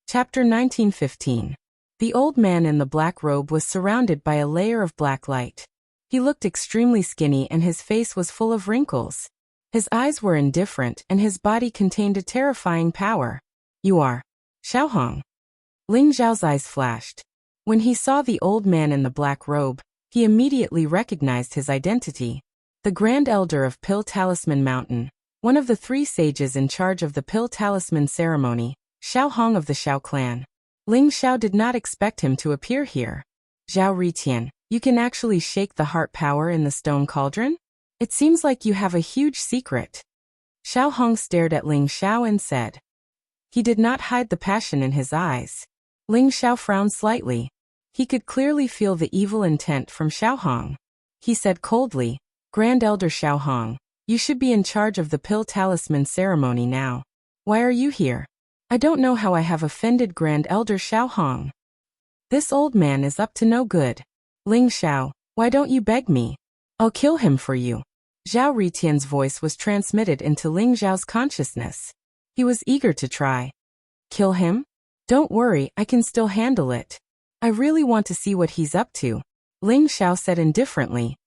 Chapter 1915. The old man in the black robe was surrounded by a layer of black light. He looked extremely skinny and his face was full of wrinkles. His eyes were indifferent and his body contained a terrifying power. "You are Xiaohong." Ling Zhao's eyes flashed. When he saw the old man in the black robe, he immediately recognized his identity. The Grand Elder of Pill Talisman Mountain, one of the 3 sages in charge of the Pill Talisman ceremony, Xiaohong of the Xiao clan. Ling Xiao did not expect him to appear here. "Zhao Ritian, you can actually shake the heart power in the stone cauldron? It seems like you have a huge secret." Xiaohong stared at Ling Xiao and said. He did not hide the passion in his eyes. Ling Xiao frowned slightly. He could clearly feel the evil intent from Xiaohong. He said coldly, "Grand Elder Xiaohong, you should be in charge of the Pill Talisman ceremony now. Why are you here?" "I don't know how I have offended Grand Elder Xiaohong. This old man is up to no good. Ling Xiao, why don't you beg me? I'll kill him for you." Zhao Ritian's voice was transmitted into Ling Zhao's consciousness. He was eager to try. "Kill him? Don't worry, I can still handle it. I really want to see what he's up to," Ling Xiao said indifferently.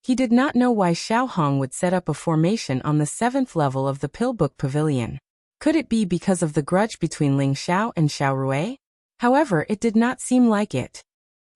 He did not know why Xiaohong would set up a formation on the 7th level of the Pillbook Pavilion. Could it be because of the grudge between Ling Xiao and Xiao Rui? However, it did not seem like it.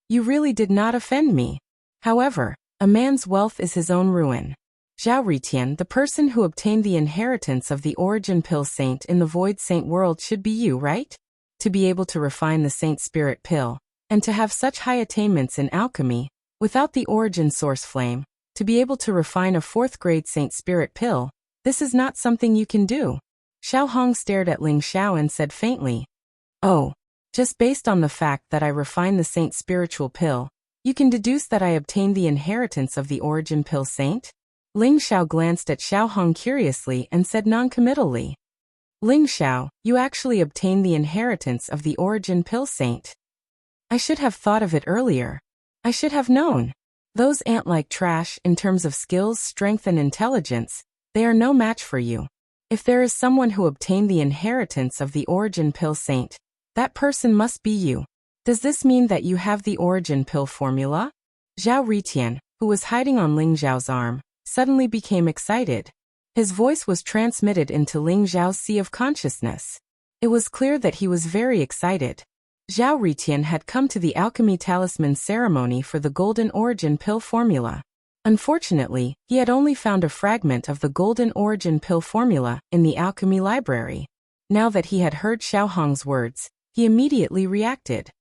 "You really did not offend me. However, a man's wealth is his own ruin. Zhao Ritian, the person who obtained the inheritance of the Origin Pill Saint in the Void Saint world should be you, right? To be able to refine the Saint Spirit Pill, and to have such high attainments in alchemy, without the Origin Source Flame, to be able to refine a 4th grade Saint Spirit Pill, this is not something you can do." Xiaohong stared at Ling Xiao and said faintly, "Oh, just based on the fact that I refined the Saint Spiritual Pill, you can deduce that I obtained the inheritance of the Origin Pill Saint?" Ling Xiao glanced at Xiaohong curiously and said non-committally, "Ling Xiao, you actually obtained the inheritance of the Origin Pill Saint. I should have thought of it earlier. I should have known. Those ant-like trash in terms of skills, strength and intelligence, they are no match for you. If there is someone who obtained the inheritance of the Origin Pill Saint, that person must be you. Does this mean that you have the Origin Pill formula?" Zhao Ritian, who was hiding on Ling Zhao's arm, suddenly became excited. His voice was transmitted into Ling Zhao's sea of consciousness. It was clear that he was very excited. Zhao Ritian had come to the Alchemy Talisman ceremony for the Golden Origin Pill formula. Unfortunately, he had only found a fragment of the Golden Origin Pill formula in the Alchemy Library. Now that he had heard Xiaohong's words, he immediately reacted.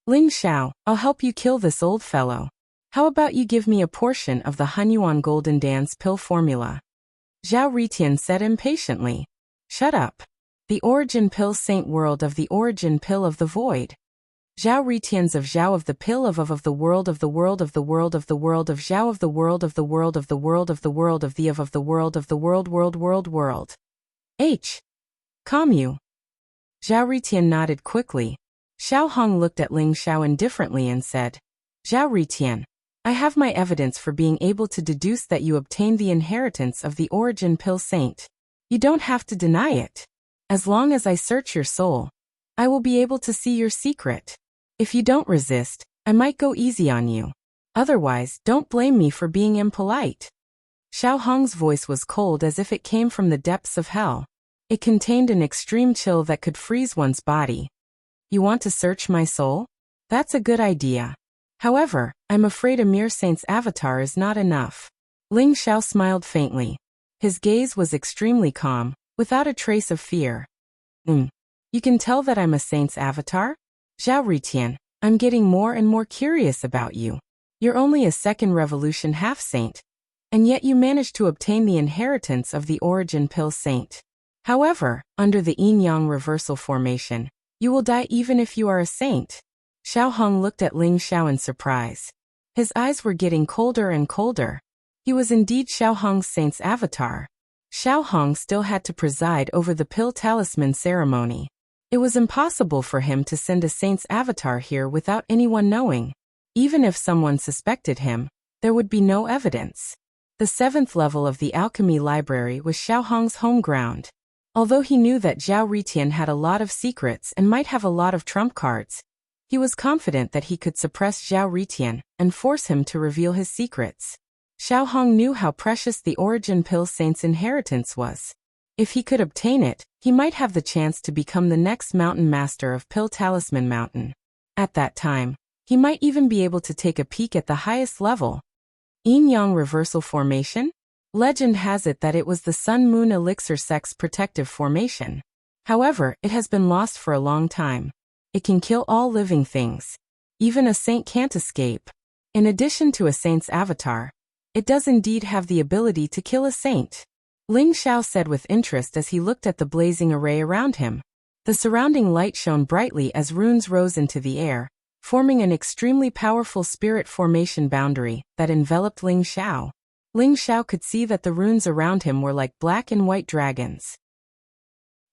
"Ling Xiao, I'll help you kill this old fellow. How about you give me a portion of the Hunyuan Golden Dance Pill formula?" Zhao Ritian said impatiently. "Shut up. The Origin Pill Saint world of the Origin Pill of the Void. Zhao Ritians of Zhao of the Pill of the world of the world of the world of the world of Zhao of the world of the world of the world of the world of the of the world of the world. H. Commu." Zhao Ritian nodded quickly. Xiaohong looked at Ling Xiao indifferently and said, "Zhao Ritian, I have my evidence for being able to deduce that you obtained the inheritance of the Origin Pill Saint. You don't have to deny it. As long as I search your soul, I will be able to see your secret. If you don't resist, I might go easy on you. Otherwise, don't blame me for being impolite." Xiaohong's voice was cold as if it came from the depths of hell. It contained an extreme chill that could freeze one's body. "You want to search my soul? That's a good idea. However, I'm afraid a mere saint's avatar is not enough." Ling Xiao smiled faintly. His gaze was extremely calm, without a trace of fear. You can tell that I'm a saint's avatar? Zhao Ritian, I'm getting more and more curious about you. You're only a 2nd revolution half-saint, and yet you managed to obtain the inheritance of the Origin Pill Saint. However, under the yin-yang reversal formation, you will die even if you are a saint." Xiaohong looked at Ling Xiao in surprise. His eyes were getting colder and colder. He was indeed Xiaohong's saint's avatar. Xiaohong still had to preside over the Pill Talisman ceremony. It was impossible for him to send a saint's avatar here without anyone knowing. Even if someone suspected him, there would be no evidence. The 7th level of the Alchemy Library was Xiaohong's home ground. Although he knew that Zhao Ritian had a lot of secrets and might have a lot of trump cards, he was confident that he could suppress Zhao Ritian and force him to reveal his secrets. Xiao Hong knew how precious the Origin Pill Saint's inheritance was. If he could obtain it, he might have the chance to become the next mountain master of Pill Talisman Mountain. At that time, he might even be able to take a peek at the highest level. Yin-Yang Reversal Formation? Legend has it that it was the Sun-Moon Elixir Sex Protective Formation. However, it has been lost for a long time. It can kill all living things. Even a saint can't escape. In addition to a saint's avatar, it does indeed have the ability to kill a saint. Ling Xiao said with interest as he looked at the blazing array around him. The surrounding light shone brightly as runes rose into the air, forming an extremely powerful spirit formation boundary that enveloped Ling Xiao. Ling Xiao could see that the runes around him were like black and white dragons.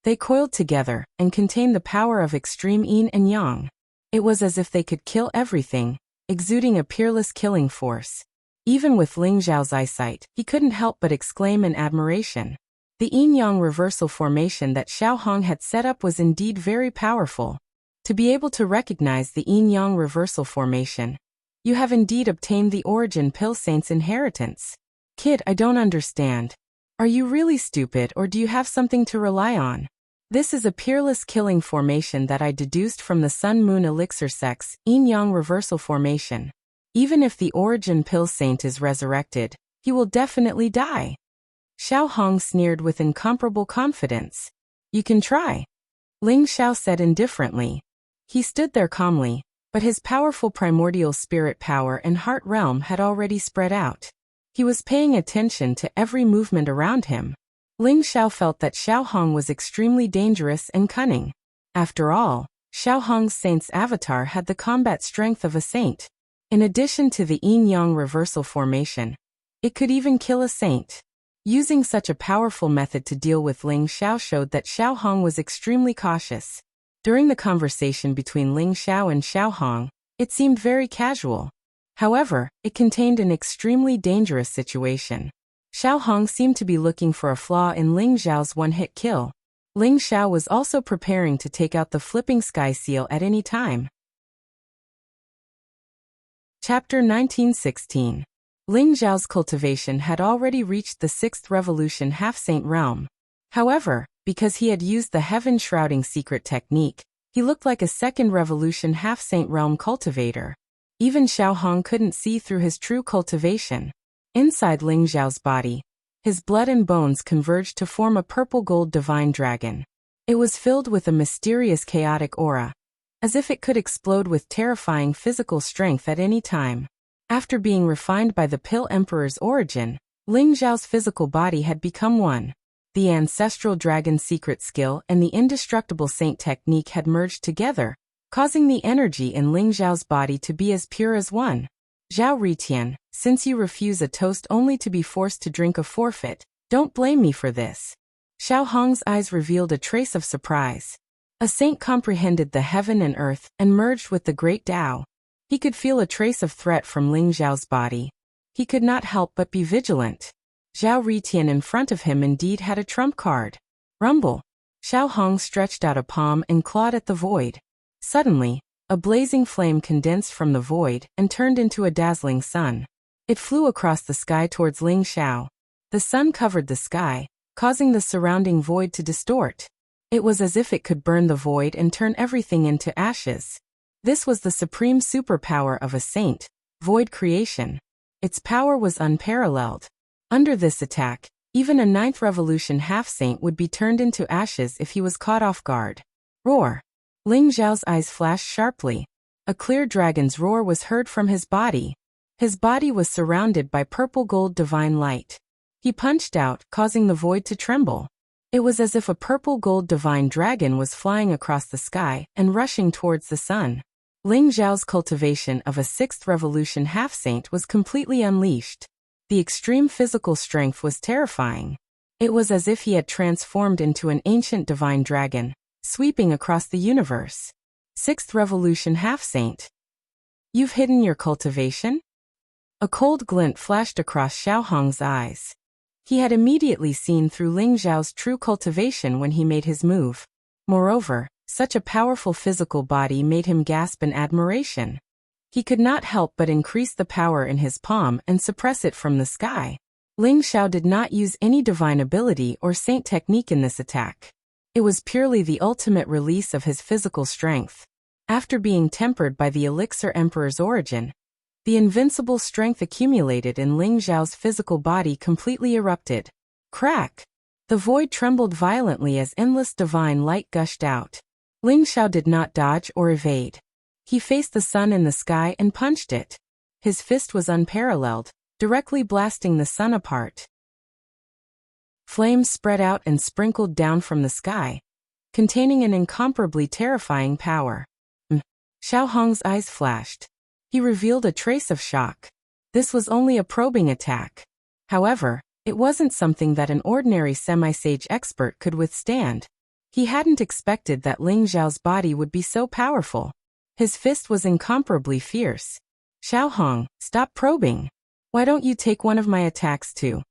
They coiled together and contained the power of extreme yin and yang. It was as if they could kill everything, exuding a peerless killing force. Even with Ling Xiao's eyesight, he couldn't help but exclaim in admiration. The yin-yang reversal formation that Xiao Hong had set up was indeed very powerful. To be able to recognize the yin-yang reversal formation, you have indeed obtained the Origin Pill Saint's inheritance. Kid, I don't understand. Are you really stupid or do you have something to rely on? This is a peerless killing formation that I deduced from the Sun-Moon Elixir Sex, yin-yang reversal formation. Even if the Origin Pill Saint is resurrected, he will definitely die. Xiao Hong sneered with incomparable confidence. You can try. Ling Xiao said indifferently. He stood there calmly, but his powerful primordial spirit power and heart realm had already spread out. He was paying attention to every movement around him. Ling Xiao felt that Xiao Hong was extremely dangerous and cunning. After all, Xiao Hong's saint's avatar had the combat strength of a saint. In addition to the yin-yang reversal formation, it could even kill a saint. Using such a powerful method to deal with Ling Xiao showed that Xiao Hong was extremely cautious. During the conversation between Ling Xiao and Xiao Hong, it seemed very casual. However, it contained an extremely dangerous situation. Xiao Hong seemed to be looking for a flaw in Ling Xiao's one-hit kill. Ling Xiao was also preparing to take out the flipping sky seal at any time. Chapter 1916. Ling Xiao's cultivation had already reached the 6th Revolution Half-Saint realm. However, because he had used the Heaven-Shrouding secret technique, he looked like a 2nd Revolution Half-Saint realm cultivator. Even Xiao Hong couldn't see through his true cultivation. Inside Ling Xiao's body, his blood and bones converged to form a purple-gold divine dragon. It was filled with a mysterious chaotic aura, as if it could explode with terrifying physical strength at any time. After being refined by the Pill Emperor's origin, Ling Xiao's physical body had become one. The ancestral dragon secret skill and the indestructible saint technique had merged together, causing the energy in Ling Xiao's body to be as pure as one. Zhao Ritian, since you refuse a toast only to be forced to drink a forfeit, don't blame me for this. Xiao Hong's eyes revealed a trace of surprise. A saint comprehended the heaven and earth and merged with the great Tao. He could feel a trace of threat from Ling Xiao's body. He could not help but be vigilant. Zhao Ritian in front of him indeed had a trump card. Rumble. Xiao Hong stretched out a palm and clawed at the void. Suddenly, a blazing flame condensed from the void and turned into a dazzling sun. It flew across the sky towards Ling Xiao. The sun covered the sky, causing the surrounding void to distort. It was as if it could burn the void and turn everything into ashes. This was the supreme superpower of a saint, void creation. Its power was unparalleled. Under this attack, even a 9th Revolution half-saint would be turned into ashes if he was caught off guard. Roar! Ling Xiao's eyes flashed sharply. A clear dragon's roar was heard from his body. His body was surrounded by purple-gold divine light. He punched out, causing the void to tremble. It was as if a purple-gold divine dragon was flying across the sky and rushing towards the sun. Ling Xiao's cultivation of a 6th Revolution half-saint was completely unleashed. The extreme physical strength was terrifying. It was as if he had transformed into an ancient divine dragon, sweeping across the universe. 6th Revolution half-saint. You've hidden your cultivation? A cold glint flashed across Xiao Hong's eyes. He had immediately seen through Ling Xiao's true cultivation when he made his move. Moreover, such a powerful physical body made him gasp in admiration. He could not help but increase the power in his palm and suppress it from the sky. Ling Xiao did not use any divine ability or saint technique in this attack. It was purely the ultimate release of his physical strength. After being tempered by the Elixir Emperor's origin, the invincible strength accumulated in Ling Xiao's physical body completely erupted. Crack! The void trembled violently as endless divine light gushed out. Ling Xiao did not dodge or evade. He faced the sun in the sky and punched it. His fist was unparalleled, directly blasting the sun apart. Flames spread out and sprinkled down from the sky, containing an incomparably terrifying power. Xiao Hong's eyes flashed. He revealed a trace of shock. This was only a probing attack. However, it wasn't something that an ordinary semi-sage expert could withstand. He hadn't expected that Ling Xiao's body would be so powerful. His fist was incomparably fierce. Xiao Hong, stop probing. Why don't you take one of my attacks too?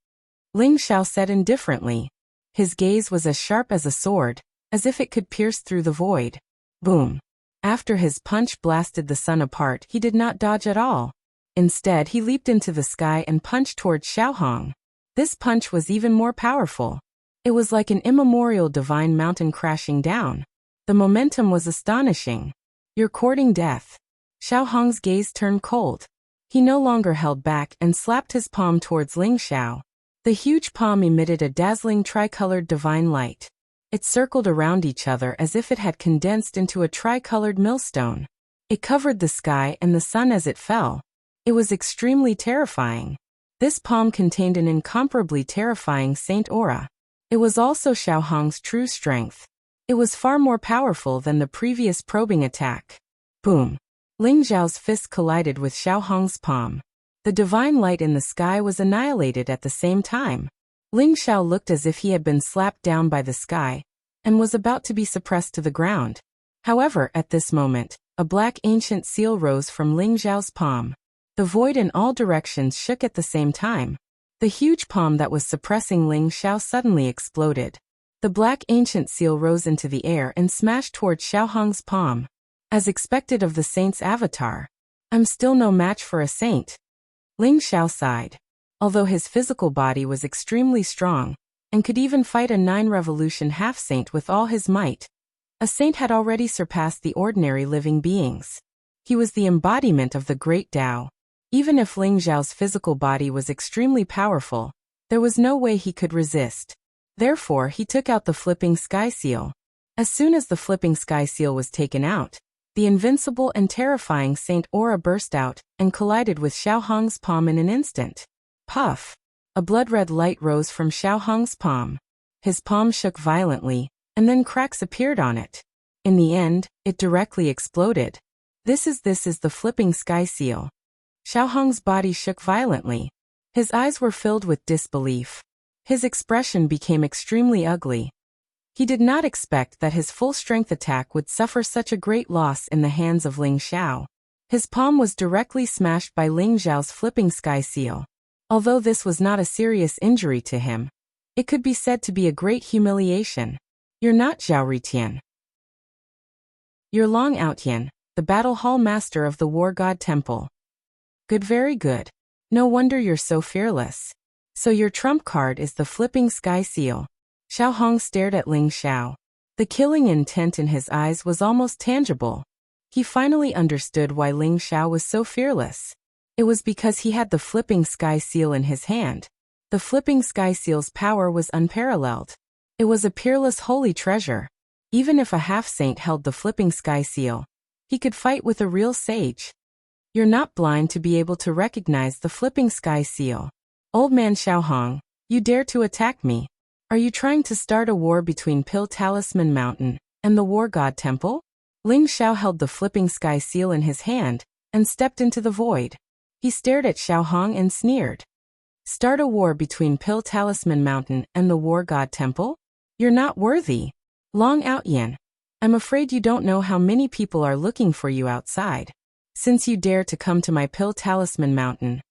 Ling Xiao said indifferently. His gaze was as sharp as a sword, as if it could pierce through the void. Boom. After his punch blasted the sun apart, he did not dodge at all. Instead, he leaped into the sky and punched towards Xiao Hong. This punch was even more powerful. It was like an immemorial divine mountain crashing down. The momentum was astonishing. You're courting death. Xiao Hong's gaze turned cold. He no longer held back and slapped his palm towards Ling Xiao. The huge palm emitted a dazzling tricolored divine light. It circled around each other as if it had condensed into a tricolored millstone. It covered the sky and the sun as it fell. It was extremely terrifying. This palm contained an incomparably terrifying saint aura. It was also Xiao Hong's true strength. It was far more powerful than the previous probing attack. Boom. Ling Xiao's fist collided with Xiao Hong's palm. The divine light in the sky was annihilated at the same time. Ling Xiao looked as if he had been slapped down by the sky, and was about to be suppressed to the ground. However, at this moment, a black ancient seal rose from Ling Xiao's palm. The void in all directions shook at the same time. The huge palm that was suppressing Ling Xiao suddenly exploded. The black ancient seal rose into the air and smashed towards Xiao Hong's palm. As expected of the saint's avatar, I'm still no match for a saint. Ling Xiao sighed. Although his physical body was extremely strong, and could even fight a 9-revolution half-saint with all his might, a saint had already surpassed the ordinary living beings. He was the embodiment of the great Tao. Even if Ling Xiao's physical body was extremely powerful, there was no way he could resist. Therefore, he took out the flipping sky seal. As soon as the flipping sky seal was taken out, the invincible and terrifying saint aura burst out and collided with Xiao Hong's palm in an instant. Puff! A blood-red light rose from Xiao Hong's palm. His palm shook violently, and then cracks appeared on it. In the end, it directly exploded. This is the flipping sky seal. Xiao Hong's body shook violently. His eyes were filled with disbelief. His expression became extremely ugly. He did not expect that his full-strength attack would suffer such a great loss in the hands of Ling Xiao. His palm was directly smashed by Ling Xiao's flipping sky seal. Although this was not a serious injury to him, it could be said to be a great humiliation. You're not Zhao Ritian. You're Long Outyan, the battle hall master of the War God Temple. Good, very good. No wonder you're so fearless. So your trump card is the flipping sky seal. Xiao Hong stared at Ling Xiao. The killing intent in his eyes was almost tangible. He finally understood why Ling Xiao was so fearless. It was because he had the flipping sky seal in his hand. The flipping sky seal's power was unparalleled. It was a peerless holy treasure. Even if a half-saint held the flipping sky seal, he could fight with a real sage. You're not blind to be able to recognize the flipping sky seal. Old man Xiao Hong, you dare to attack me. Are you trying to start a war between Pill Talisman Mountain and the War God Temple? Ling Xiao held the flipping sky seal in his hand and stepped into the void. He stared at Xiao Hong and sneered. Start a war between Pill Talisman Mountain and the War God Temple? You're not worthy. Long Outyan, I'm afraid you don't know how many people are looking for you outside. Since you dare to come to my Pill Talisman Mountain,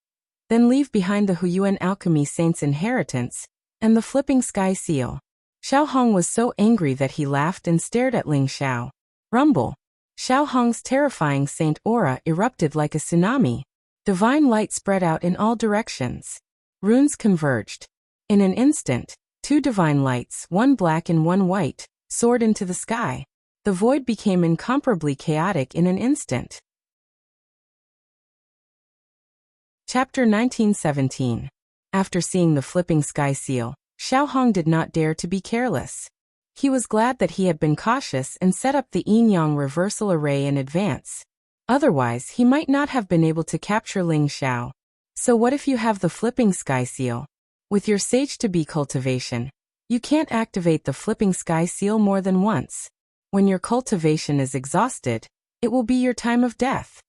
then leave behind the Huyuan alchemy saint's inheritance and the flipping sky seal. Xiao Hong was so angry that he laughed and stared at Ling Xiao. Rumble. Xiao Hong's terrifying saint aura erupted like a tsunami. Divine light spread out in all directions. Runes converged. In an instant, two divine lights, one black and one white, soared into the sky. The void became incomparably chaotic in an instant. Chapter 1917. After seeing the flipping sky seal, Xiao Hong did not dare to be careless. He was glad that he had been cautious and set up the yin-yang reversal array in advance. Otherwise, he might not have been able to capture Ling Xiao. So what if you have the flipping sky seal? With your sage-to-be cultivation, you can't activate the flipping sky seal more than once. When your cultivation is exhausted, it will be your time of death.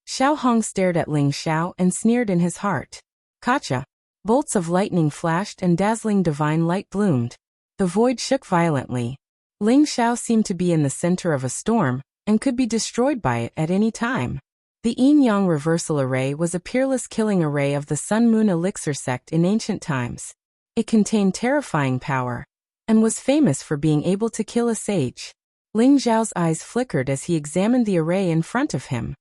Xiao Hong stared at Ling Xiao and sneered in his heart. Gotcha. Bolts of lightning flashed and dazzling divine light bloomed. The void shook violently. Ling Xiao seemed to be in the center of a storm and could be destroyed by it at any time. The yin-yang reversal array was a peerless killing array of the Sun-Moon Elixir sect in ancient times. It contained terrifying power and was famous for being able to kill a sage. Ling Xiao's eyes flickered as he examined the array in front of him.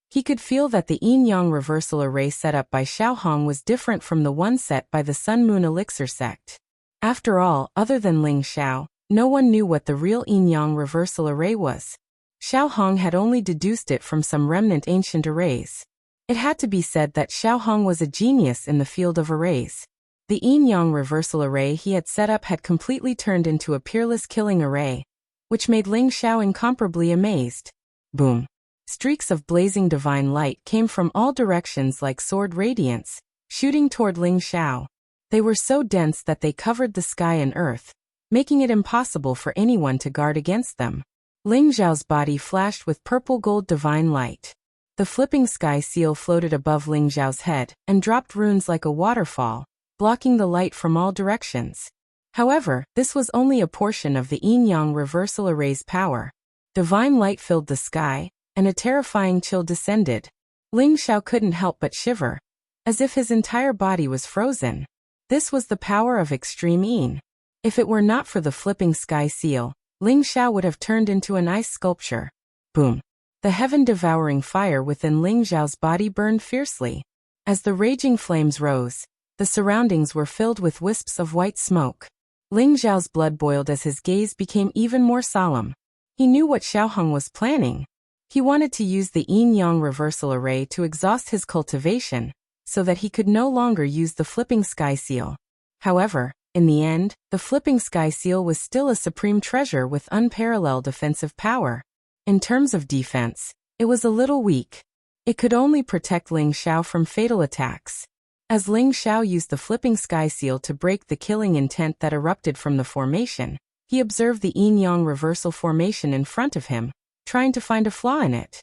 He could feel that the yin-yang reversal array set up by Xiao Hong was different from the one set by the Sun-Moon Elixir sect. After all, other than Ling Xiao, no one knew what the real yin-yang reversal array was. Xiao Hong had only deduced it from some remnant ancient arrays. It had to be said that Xiao Hong was a genius in the field of arrays. The yin-yang reversal array he had set up had completely turned into a peerless killing array, which made Ling Xiao incomparably amazed. Boom. Streaks of blazing divine light came from all directions like sword radiance, shooting toward Ling Xiao. They were so dense that they covered the sky and earth, making it impossible for anyone to guard against them. Ling Xiao's body flashed with purple-gold divine light. The flipping sky seal floated above Ling Xiao's head and dropped runes like a waterfall, blocking the light from all directions. However, this was only a portion of the yin-yang reversal array's power. Divine light filled the sky, and a terrifying chill descended. Ling Xiao couldn't help but shiver, as if his entire body was frozen. This was the power of extreme yin. If it were not for the flipping sky seal, Ling Xiao would have turned into an ice sculpture. Boom. The heaven-devouring fire within Ling Xiao's body burned fiercely. As the raging flames rose, the surroundings were filled with wisps of white smoke. Ling Xiao's blood boiled as his gaze became even more solemn. He knew what Xiao Hong was planning. He wanted to use the yin-yang reversal array to exhaust his cultivation, so that he could no longer use the flipping sky seal. However, in the end, the flipping sky seal was still a supreme treasure with unparalleled defensive power. In terms of defense, it was a little weak. It could only protect Ling Xiao from fatal attacks. As Ling Xiao used the flipping sky seal to break the killing intent that erupted from the formation, he observed the yin-yang reversal formation in front of him, trying to find a flaw in it.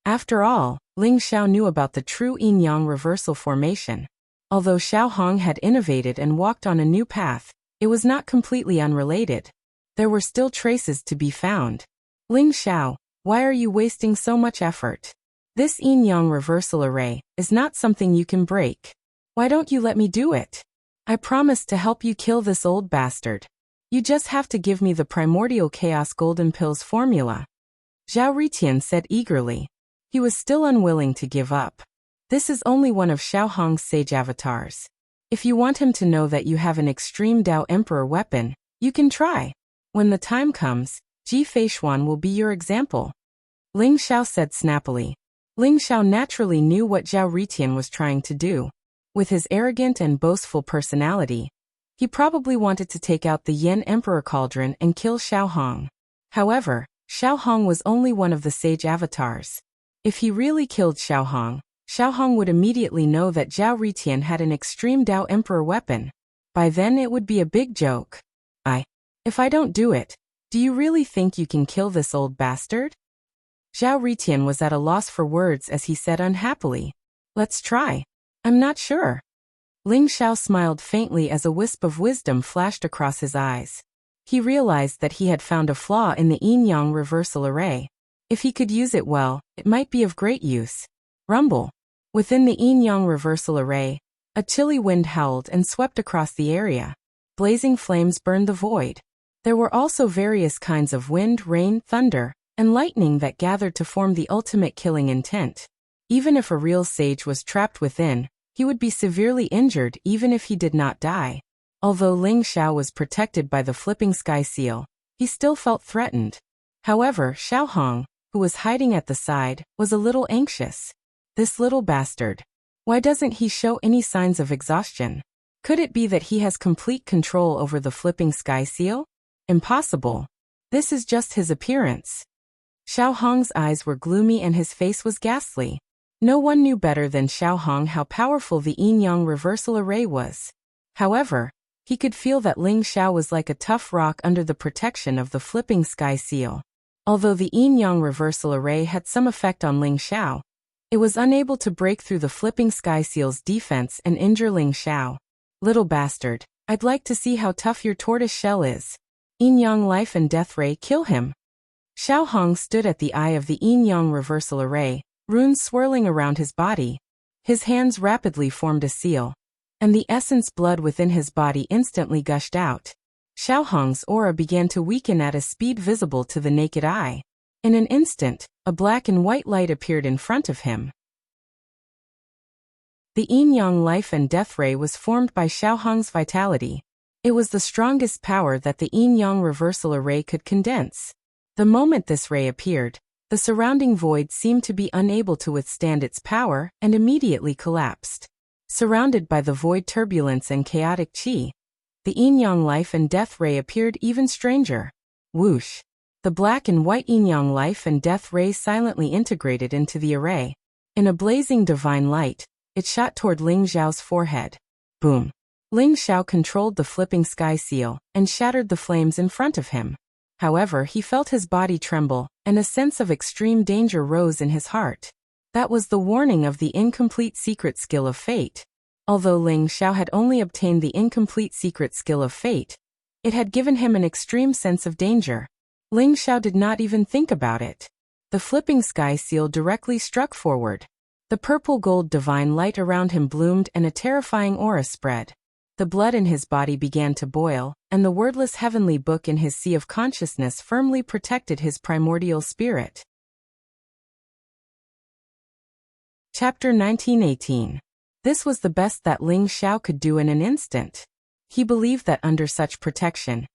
After all, Ling Xiao knew about the true yin-yang reversal formation. Although Xiao Hong had innovated and walked on a new path, it was not completely unrelated. There were still traces to be found. Ling Xiao, why are you wasting so much effort? This yin-yang reversal array is not something you can break. Why don't you let me do it? I promise to help you kill this old bastard. You just have to give me the primordial chaos golden pills formula. Zhao Ritian said eagerly. He was still unwilling to give up. This is only one of Xiao Hong's sage avatars. If you want him to know that you have an extreme Dao Emperor weapon, you can try. When the time comes, Ji Feishuan will be your example. Ling Xiao said snappily. Ling Xiao naturally knew what Zhao Ritian was trying to do. With his arrogant and boastful personality, he probably wanted to take out the Yen Emperor Cauldron and kill Xiao Hong. However, Xiao Hong was only one of the sage avatars. If he really killed Xiao Hong would immediately know that Zhao Ritian had an extreme Dao Emperor weapon. By then it would be a big joke. If I don't do it, do you really think you can kill this old bastard? Zhao Ritian was at a loss for words as he said unhappily. Let's try. I'm not sure. Ling Xiao smiled faintly as a wisp of wisdom flashed across his eyes. He realized that he had found a flaw in the yin-yang reversal array. If he could use it well, it might be of great use. Rumble. Within the yin-yang reversal array, a chilly wind howled and swept across the area. Blazing flames burned the void. There were also various kinds of wind, rain, thunder, and lightning that gathered to form the ultimate killing intent. Even if a real sage was trapped within, he would be severely injured even if he did not die. Although Ling Xiao was protected by the flipping sky seal, he still felt threatened. However, Xiao Hong, who was hiding at the side, was a little anxious. This little bastard. Why doesn't he show any signs of exhaustion? Could it be that he has complete control over the flipping sky seal? Impossible. This is just his appearance. Xiao Hong's eyes were gloomy and his face was ghastly. No one knew better than Xiao Hong how powerful the yin-yang reversal array was. However, he could feel that Ling Xiao was like a tough rock under the protection of the flipping sky seal. Although the yin-yang reversal array had some effect on Ling Xiao, it was unable to break through the flipping sky seal's defense and injure Ling Xiao. Little bastard, I'd like to see how tough your tortoise shell is. Yin-yang life and death ray, kill him. Xiao Hong stood at the eye of the yin-yang reversal array, runes swirling around his body. His hands rapidly formed a seal, and the essence blood within his body instantly gushed out. Xiao Hong's aura began to weaken at a speed visible to the naked eye. In an instant, a black and white light appeared in front of him. The yin-yang life and death ray was formed by Xiao Hong's vitality. It was the strongest power that the yin-yang reversal array could condense. The moment this ray appeared, the surrounding void seemed to be unable to withstand its power and immediately collapsed. Surrounded by the void turbulence and chaotic qi, the yin-yang life and death ray appeared even stranger. Whoosh! The black and white yin-yang life and death ray silently integrated into the array. In a blazing divine light, it shot toward Ling Xiao's forehead. Boom! Ling Xiao controlled the flipping sky seal and shattered the flames in front of him. However, he felt his body tremble, and a sense of extreme danger rose in his heart. That was the warning of the incomplete secret skill of fate. Although Ling Xiao had only obtained the incomplete secret skill of fate, it had given him an extreme sense of danger. Ling Xiao did not even think about it. The flipping sky seal directly struck forward. The purple-gold divine light around him bloomed and a terrifying aura spread. The blood in his body began to boil, and the wordless heavenly book in his sea of consciousness firmly protected his primordial spirit. Chapter 1918. This was the best that Ling Xiao could do in an instant. He believed that under such protection,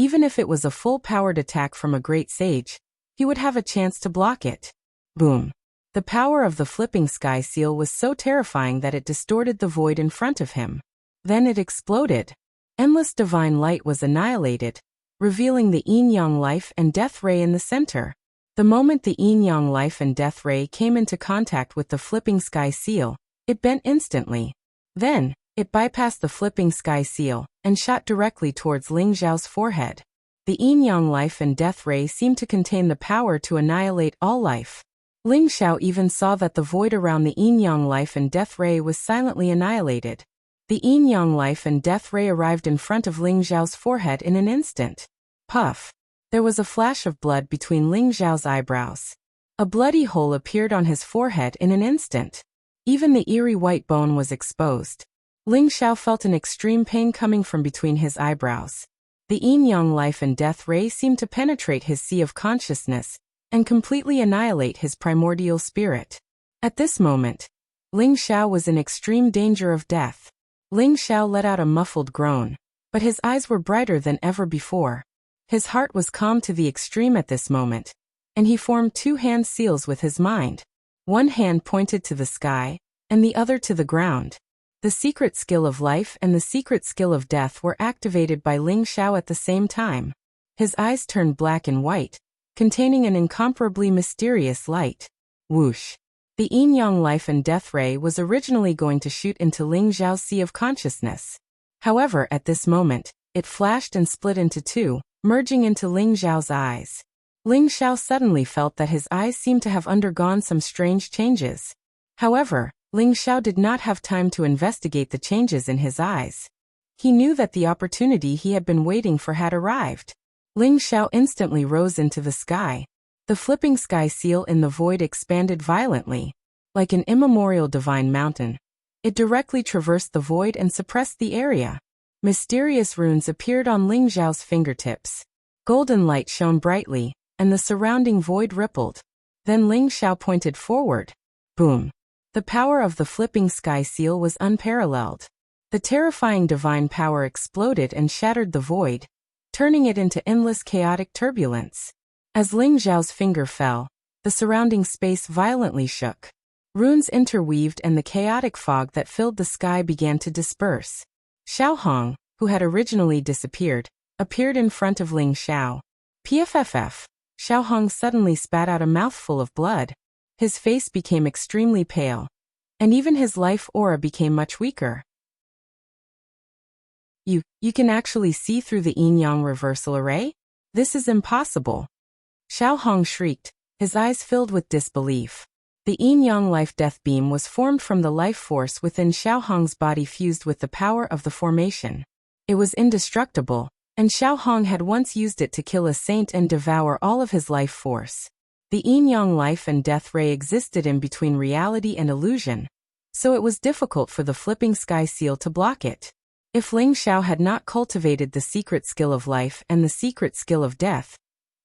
even if it was a full-powered attack from a great sage, he would have a chance to block it. Boom! The power of the flipping sky seal was so terrifying that it distorted the void in front of him. Then it exploded. Endless divine light was annihilated, revealing the yin-yang life and death ray in the center. The moment the yin-yang life and death ray came into contact with the flipping sky seal, it bent instantly. Then, it bypassed the flipping sky seal and shot directly towards Ling Xiao's forehead. The yin-yang life and death ray seemed to contain the power to annihilate all life. Ling Xiao even saw that the void around the yin-yang life and death ray was silently annihilated. The yin-yang life and death ray arrived in front of Ling Xiao's forehead in an instant. Puff! There was a flash of blood between Ling Xiao's eyebrows. A bloody hole appeared on his forehead in an instant. Even the eerie white bone was exposed. Ling Xiao felt an extreme pain coming from between his eyebrows. The yin-yang life and death ray seemed to penetrate his sea of consciousness and completely annihilate his primordial spirit. At this moment, Ling Xiao was in extreme danger of death. Ling Xiao let out a muffled groan, but his eyes were brighter than ever before. His heart was calm to the extreme at this moment, and he formed two hand seals with his mind. One hand pointed to the sky, and the other to the ground. The secret skill of life and the secret skill of death were activated by Ling Xiao at the same time. His eyes turned black and white, containing an incomparably mysterious light. Whoosh! The yin-yang life and death ray was originally going to shoot into Ling Xiao's sea of consciousness. However, at this moment, it flashed and split into two, merging into Ling Xiao's eyes. Ling Xiao suddenly felt that his eyes seemed to have undergone some strange changes. However, Ling Xiao did not have time to investigate the changes in his eyes. He knew that the opportunity he had been waiting for had arrived. Ling Xiao instantly rose into the sky. The flipping sky seal in the void expanded violently. Like an immemorial divine mountain, it directly traversed the void and suppressed the area. Mysterious runes appeared on Ling Xiao's fingertips. Golden light shone brightly, and the surrounding void rippled. Then Ling Xiao pointed forward. Boom! The power of the flipping sky seal was unparalleled. The terrifying divine power exploded and shattered the void, turning it into endless chaotic turbulence. As Ling Xiao's finger fell, the surrounding space violently shook. Runes interweaved and the chaotic fog that filled the sky began to disperse. Xiao Hong, who had originally disappeared, appeared in front of Ling Xiao. Pfff. Xiao Hong suddenly spat out a mouthful of blood. His face became extremely pale, and even his life aura became much weaker. You can actually see through the yin-yang reversal array? This is impossible. Xiao Hong shrieked, his eyes filled with disbelief. The yin-yang life-death beam was formed from the life force within Xiao Hong's body fused with the power of the formation. It was indestructible, and Xiao Hong had once used it to kill a saint and devour all of his life force. The yin-yang life and death ray existed in between reality and illusion, so it was difficult for the flipping sky seal to block it. If Ling Xiao had not cultivated the secret skill of life and the secret skill of death,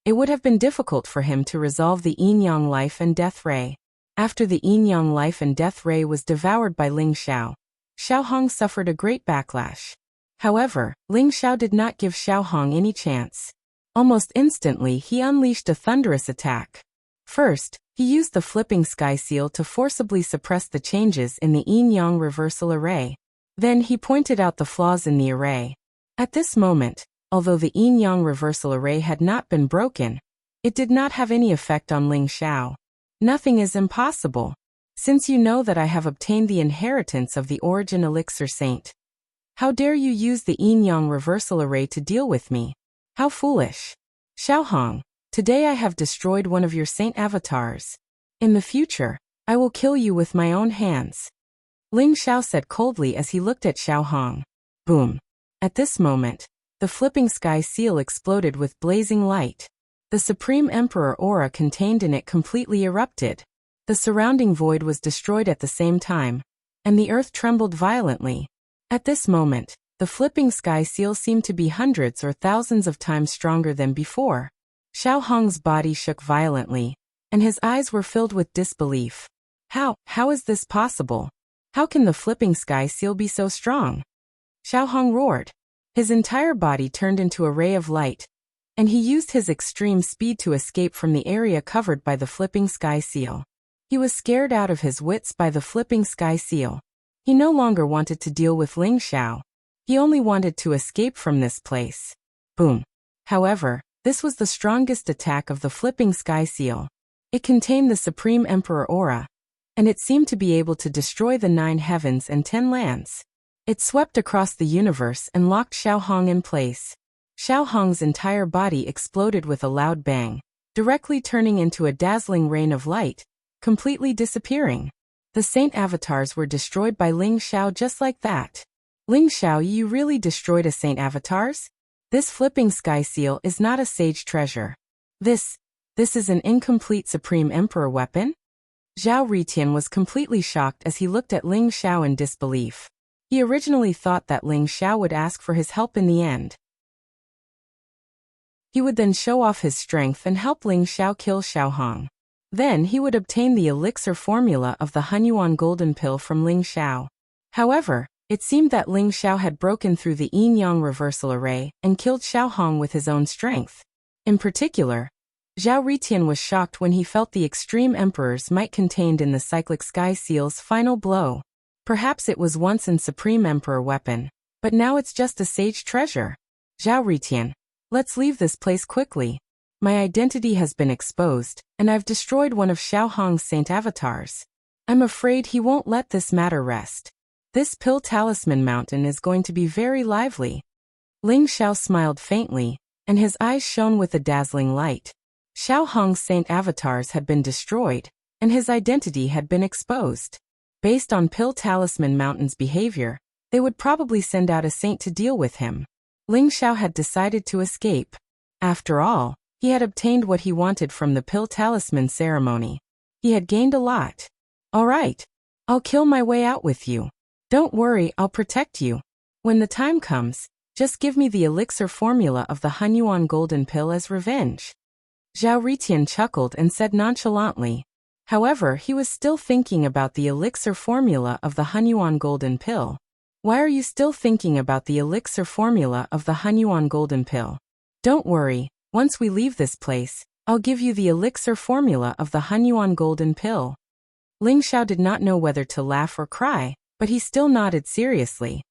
it would have been difficult for him to resolve the yin-yang life and death ray. After the yin-yang life and death ray was devoured by Ling Xiao, Xiao Hong suffered a great backlash. However, Ling Xiao did not give Xiao Hong any chance. Almost instantly he unleashed a thunderous attack. First, he used the flipping sky seal to forcibly suppress the changes in the yin-yang reversal array. Then he pointed out the flaws in the array. At this moment, although the yin-yang reversal array had not been broken, it did not have any effect on Ling Xiao. Nothing is impossible. Since you know that I have obtained the inheritance of the origin elixir saint, how dare you use the yin-yang reversal array to deal with me? How foolish. Xiao Hong, today I have destroyed one of your saint avatars. In the future, I will kill you with my own hands. Ling Xiao said coldly as he looked at Xiao Hong. Boom. At this moment, the flipping sky seal exploded with blazing light. The Supreme Emperor aura contained in it completely erupted. The surrounding void was destroyed at the same time, and the earth trembled violently. At this moment, the flipping sky seal seemed to be hundreds or thousands of times stronger than before. Xiao Hong's body shook violently, and his eyes were filled with disbelief. How is this possible? How can the flipping sky seal be so strong? Xiao Hong roared. His entire body turned into a ray of light, and he used his extreme speed to escape from the area covered by the flipping sky seal. He was scared out of his wits by the flipping sky seal. He no longer wanted to deal with Ling Xiao. He only wanted to escape from this place. Boom. However, this was the strongest attack of the flipping sky seal. It contained the Supreme Emperor aura, and it seemed to be able to destroy the 9 heavens and 10 lands. It swept across the universe and locked Xiao Hong in place. Xiao Hong's entire body exploded with a loud bang, directly turning into a dazzling rain of light, completely disappearing. The saint avatars were destroyed by Ling Xiao just like that. Ling Xiao, you really destroyed a saint avatars? This flipping sky seal is not a sage treasure. This is an incomplete Supreme Emperor weapon? Zhao Ritian was completely shocked as he looked at Ling Xiao in disbelief. He originally thought that Ling Xiao would ask for his help in the end. He would then show off his strength and help Ling Xiao kill Xiao Hong. Then he would obtain the elixir formula of the Hunyuan golden pill from Ling Xiao. However, it seemed that Ling Xiao had broken through the yin-yang reversal array and killed Xiao Hong with his own strength. In particular, Zhao Ritian was shocked when he felt the extreme emperor's might contained in the cyclic sky seal's final blow. Perhaps it was once an Supreme Emperor weapon, but now it's just a sage treasure. Zhao Ritian, let's leave this place quickly. My identity has been exposed, and I've destroyed one of Xiao Hong's saint avatars. I'm afraid he won't let this matter rest. This pill talisman mountain is going to be very lively. Ling Xiao smiled faintly, and his eyes shone with a dazzling light. Xiao Hong's saint avatars had been destroyed, and his identity had been exposed. Based on Pill Talisman Mountain's behavior, they would probably send out a saint to deal with him. Ling Xiao had decided to escape. After all, he had obtained what he wanted from the Pill Talisman ceremony. He had gained a lot. All right. I'll kill my way out with you. Don't worry, I'll protect you. When the time comes, just give me the elixir formula of the Hunyuan golden pill as revenge. Zhao Ritian chuckled and said nonchalantly. However, he was still thinking about the elixir formula of the Hunyuan golden pill. Why are you still thinking about the elixir formula of the Hunyuan golden pill? Don't worry, once we leave this place, I'll give you the elixir formula of the Hunyuan golden pill. Ling Xiao did not know whether to laugh or cry, but he still nodded seriously.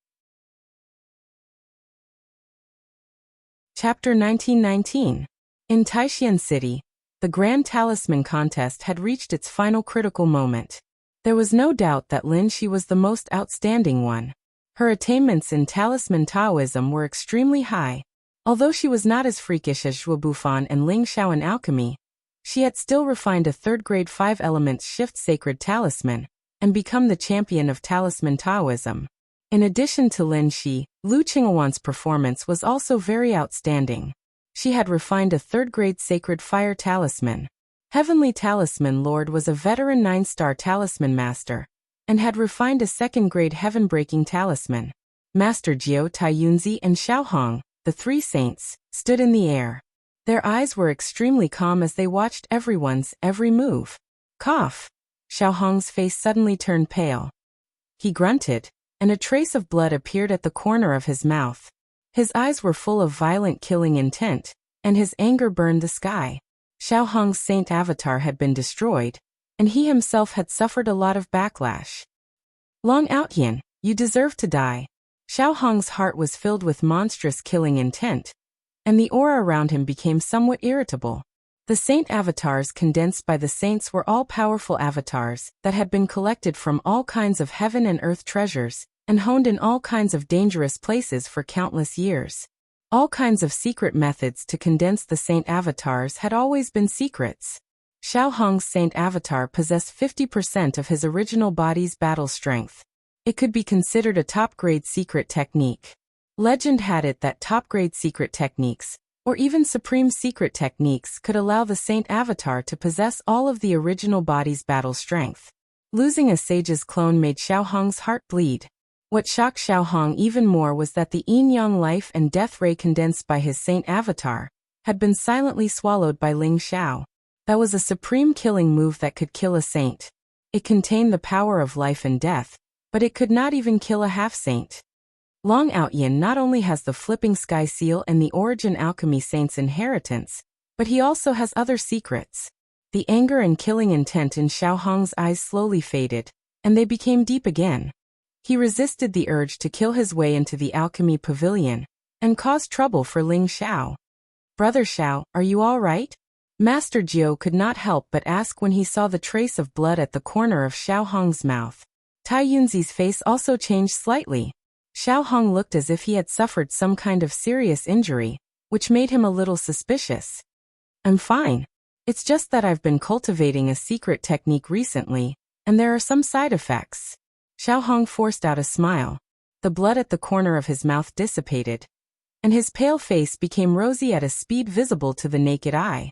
Chapter 1919. In Taishan City, the Grand Talisman Contest had reached its final critical moment. There was no doubt that Lin Shi was the most outstanding one. Her attainments in Talisman Taoism were extremely high. Although she was not as freakish as Zhuo Bufan and Ling Xiao in alchemy, she had still refined a third-grade 5-elements shift sacred talisman and become the champion of Talisman Taoism. In addition to Lin Shi, Lu Qinghuan's performance was also very outstanding. She had refined a third-grade sacred fire talisman. Heavenly Talisman Lord was a veteran 9-star talisman master and had refined a second-grade heaven-breaking talisman. Master Jiao Taiyunzi and Xiaohong, the three saints, stood in the air. Their eyes were extremely calm as they watched everyone's every move. Cough! Xiaohong's face suddenly turned pale. He grunted, and a trace of blood appeared at the corner of his mouth. His eyes were full of violent killing intent, and his anger burned the sky. Xiaohong's saint avatar had been destroyed, and he himself had suffered a lot of backlash. Long Outyan, you deserve to die. Xiaohong's heart was filled with monstrous killing intent, and the aura around him became somewhat irritable. The saint avatars condensed by the saints were all powerful avatars that had been collected from all kinds of heaven and earth treasures, and honed in all kinds of dangerous places for countless years. All kinds of secret methods to condense the saint avatars had always been secrets. Xiaohong's saint avatar possessed 50% of his original body's battle strength. It could be considered a top-grade secret technique. Legend had it that top-grade secret techniques, or even supreme secret techniques, could allow the saint avatar to possess all of the original body's battle strength. Losing a sage's clone made Xiaohong's heart bleed. What shocked Xiaohong even more was that the yin-yang life and death ray condensed by his saint avatar had been silently swallowed by Ling Xiao. That was a supreme killing move that could kill a saint. It contained the power of life and death, but it could not even kill a half-saint. Long Outyan not only has the Flipping Sky Seal and the Origin Alchemy Saint's inheritance, but he also has other secrets. The anger and killing intent in Xiaohong's eyes slowly faded, and they became deep again. He resisted the urge to kill his way into the alchemy pavilion, and caused trouble for Ling Xiao. Brother Xiao, are you all right? Master Jiao could not help but ask when he saw the trace of blood at the corner of Xiaohong's mouth. Taiyunzi's face also changed slightly. Xiaohong looked as if he had suffered some kind of serious injury, which made him a little suspicious. I'm fine. It's just that I've been cultivating a secret technique recently, and there are some side effects. Xiaohong forced out a smile. The blood at the corner of his mouth dissipated, and his pale face became rosy at a speed visible to the naked eye.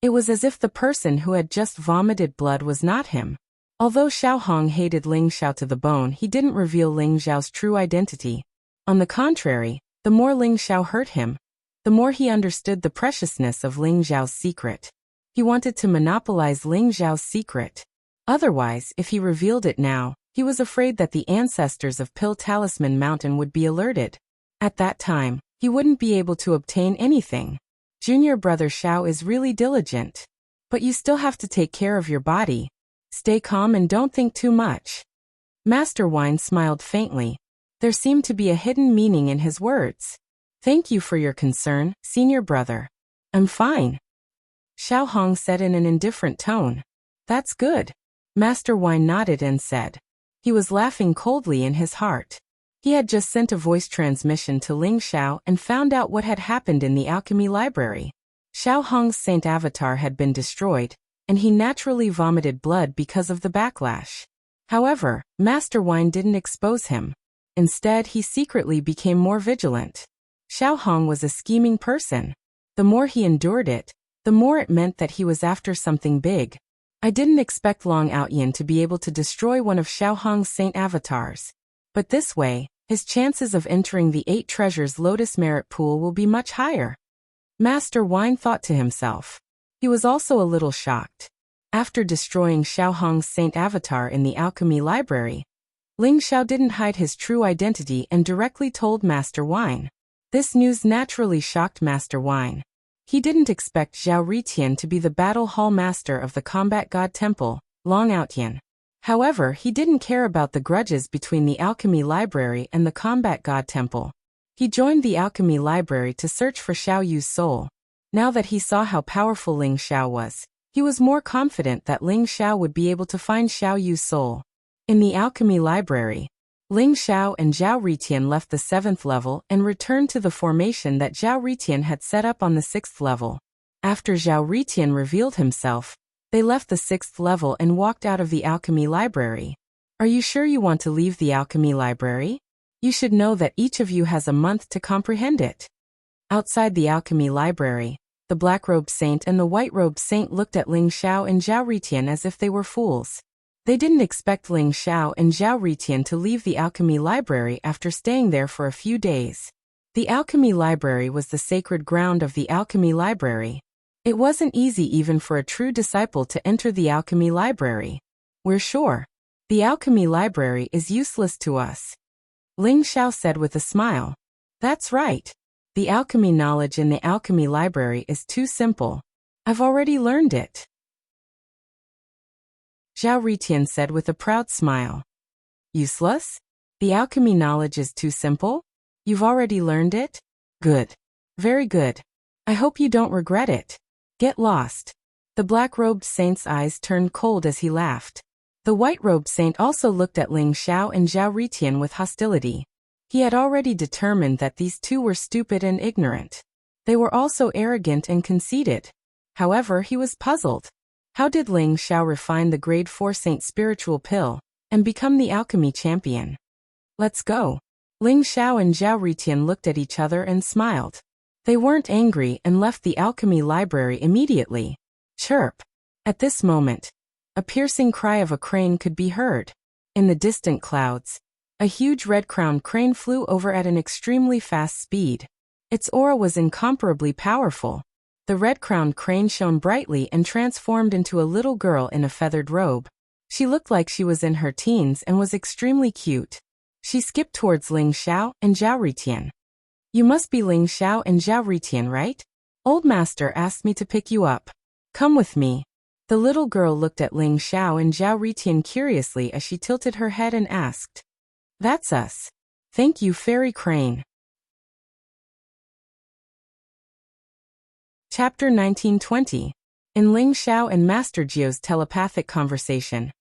It was as if the person who had just vomited blood was not him. Although Xiaohong hated Ling Xiao to the bone, he didn't reveal Ling Xiao's true identity. On the contrary, the more Ling Xiao hurt him, the more he understood the preciousness of Ling Xiao's secret. He wanted to monopolize Ling Xiao's secret. Otherwise, if he revealed it now, he was afraid that the ancestors of Pill Talisman Mountain would be alerted. At that time, he wouldn't be able to obtain anything. Junior brother Xiao is really diligent. But you still have to take care of your body. Stay calm and don't think too much. Master Wine smiled faintly. There seemed to be a hidden meaning in his words. Thank you for your concern, senior brother. I'm fine. Xiaohong said in an indifferent tone. That's good. Master Wine nodded and said. He was laughing coldly in his heart. He had just sent a voice transmission to Ling Xiao and found out what had happened in the alchemy library. Xiaohong's saint avatar had been destroyed, and he naturally vomited blood because of the backlash. However, Master Wine didn't expose him. Instead, he secretly became more vigilant. Xiaohong was a scheming person. The more he endured it, the more it meant that he was after something big. I didn't expect Long Outyin to be able to destroy one of Xiaohong's saint avatars. But this way, his chances of entering the 8 treasures Lotus Merit Pool will be much higher. Master Wine thought to himself. He was also a little shocked. After destroying Xiaohong's saint avatar in the alchemy library, Ling Xiao didn't hide his true identity and directly told Master Wine. This news naturally shocked Master Wine. He didn't expect Zhao Ritian to be the battle hall master of the combat god temple, Long Outyin. However, he didn't care about the grudges between the alchemy library and the combat god temple. He joined the alchemy library to search for Xiao Yu's soul. Now that he saw how powerful Ling Xiao was, he was more confident that Ling Xiao would be able to find Xiao Yu's soul. In the alchemy library, Ling Xiao and Zhao Ritian left the 7th level and returned to the formation that Zhao Ritian had set up on the 6th level. After Zhao Ritian revealed himself, they left the 6th level and walked out of the alchemy library. Are you sure you want to leave the alchemy library? You should know that each of you has a month to comprehend it. Outside the alchemy library, the black-robed saint and the white-robed saint looked at Ling Xiao and Zhao Ritian as if they were fools. They didn't expect Ling Xiao and Zhao Ritian to leave the alchemy library after staying there for a few days. The alchemy library was the sacred ground of the alchemy library. It wasn't easy even for a true disciple to enter the alchemy library. We're sure. The alchemy library is useless to us. Ling Xiao said with a smile. That's right. The alchemy knowledge in the alchemy library is too simple. I've already learned it. Zhao Ritian said with a proud smile. Useless? The alchemy knowledge is too simple? You've already learned it? Good. Very good. I hope you don't regret it. Get lost. The black-robed saint's eyes turned cold as he laughed. The white-robed saint also looked at Ling Xiao and Zhao Ritian with hostility. He had already determined that these two were stupid and ignorant. They were also arrogant and conceited. However, he was puzzled. How did Ling Xiao refine the grade 4 saint spiritual pill and become the alchemy champion? Let's go. Ling Xiao and Zhao Ritian looked at each other and smiled. They weren't angry and left the alchemy library immediately. Chirp. At this moment, a piercing cry of a crane could be heard. In the distant clouds, a huge red-crowned crane flew over at an extremely fast speed. Its aura was incomparably powerful. The red-crowned crane shone brightly and transformed into a little girl in a feathered robe. She looked like she was in her teens and was extremely cute. She skipped towards Ling Xiao and Zhao Ritian. You must be Ling Xiao and Zhao Ritian, right? Old master asked me to pick you up. Come with me. The little girl looked at Ling Xiao and Zhao Ritian curiously as she tilted her head and asked. That's us. Thank you, Fairy Crane. Chapter 1920. In Ling Xiao and Master Jio's telepathic conversation.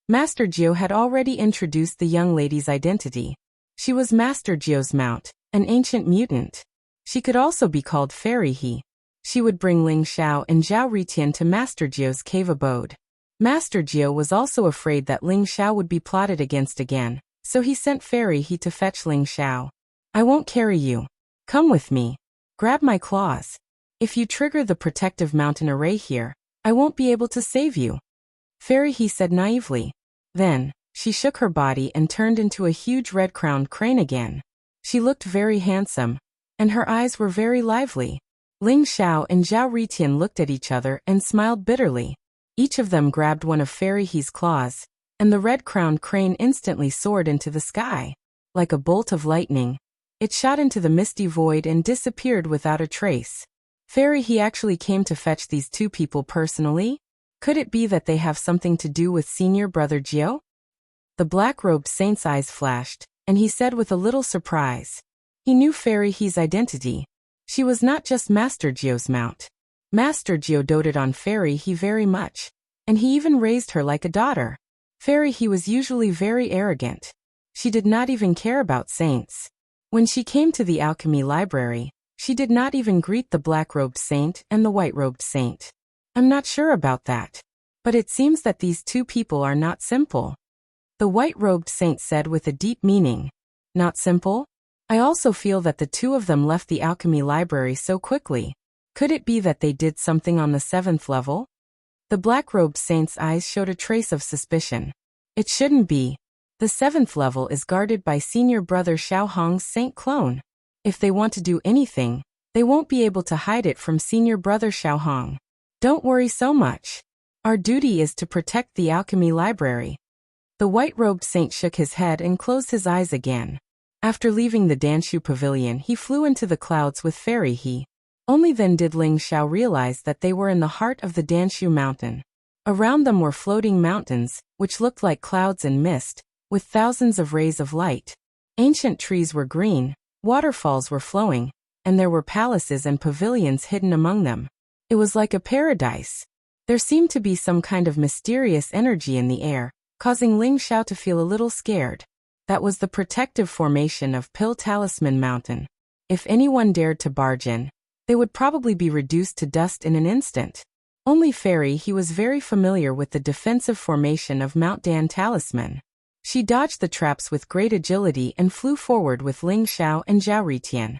Master Jio had already introduced the young lady's identity. She was Master Jio's mount, an ancient mutant. She could also be called Fairy He. She would bring Ling Xiao and Zhao Ritian to Master Jio's cave abode. Master Jio was also afraid that Ling Xiao would be plotted against again, so he sent Fairy He to fetch Ling Xiao. I won't carry you. Come with me. Grab my claws. If you trigger the protective mountain array here, I won't be able to save you. Fairy He said naively. Then, she shook her body and turned into a huge red-crowned crane again. She looked very handsome, and her eyes were very lively. Ling Xiao and Zhao Ritian looked at each other and smiled bitterly. Each of them grabbed one of Fairy He's claws, and the red-crowned crane instantly soared into the sky. Like a bolt of lightning, it shot into the misty void and disappeared without a trace. Fairy He actually came to fetch these two people personally? Could it be that they have something to do with senior brother Jio? The black-robed saint's eyes flashed, and he said with a little surprise. He knew Fairy He's identity. She was not just Master Jio's mount. Master Jio doted on Fairy He very much, and he even raised her like a daughter. Fairy He was usually very arrogant. She did not even care about saints. When she came to the alchemy library, she did not even greet the black-robed saint and the white-robed saint. I'm not sure about that. But it seems that these two people are not simple. The white-robed saint said with a deep meaning. Not simple? I also feel that the two of them left the alchemy library so quickly. Could it be that they did something on the 7th level? The black-robed saint's eyes showed a trace of suspicion. It shouldn't be. The 7th level is guarded by senior brother Xiaohong's saint clone. If they want to do anything, they won't be able to hide it from senior brother Xiaohong. Don't worry so much. Our duty is to protect the alchemy library. The white-robed saint shook his head and closed his eyes again. After leaving the Danshu pavilion, he flew into the clouds with Fairy He. Only then did Ling Xiao realize that they were in the heart of the Danshu mountain. Around them were floating mountains, which looked like clouds and mist, with thousands of rays of light. Ancient trees were green, waterfalls were flowing, and there were palaces and pavilions hidden among them. It was like a paradise. There seemed to be some kind of mysterious energy in the air, causing Ling Xiao to feel a little scared. That was the protective formation of Pill Talisman Mountain. If anyone dared to barge in, they would probably be reduced to dust in an instant. Only Fairy He was very familiar with the defensive formation of Mount Dan Talisman. She dodged the traps with great agility and flew forward with Ling Xiao and Zhao Ritian.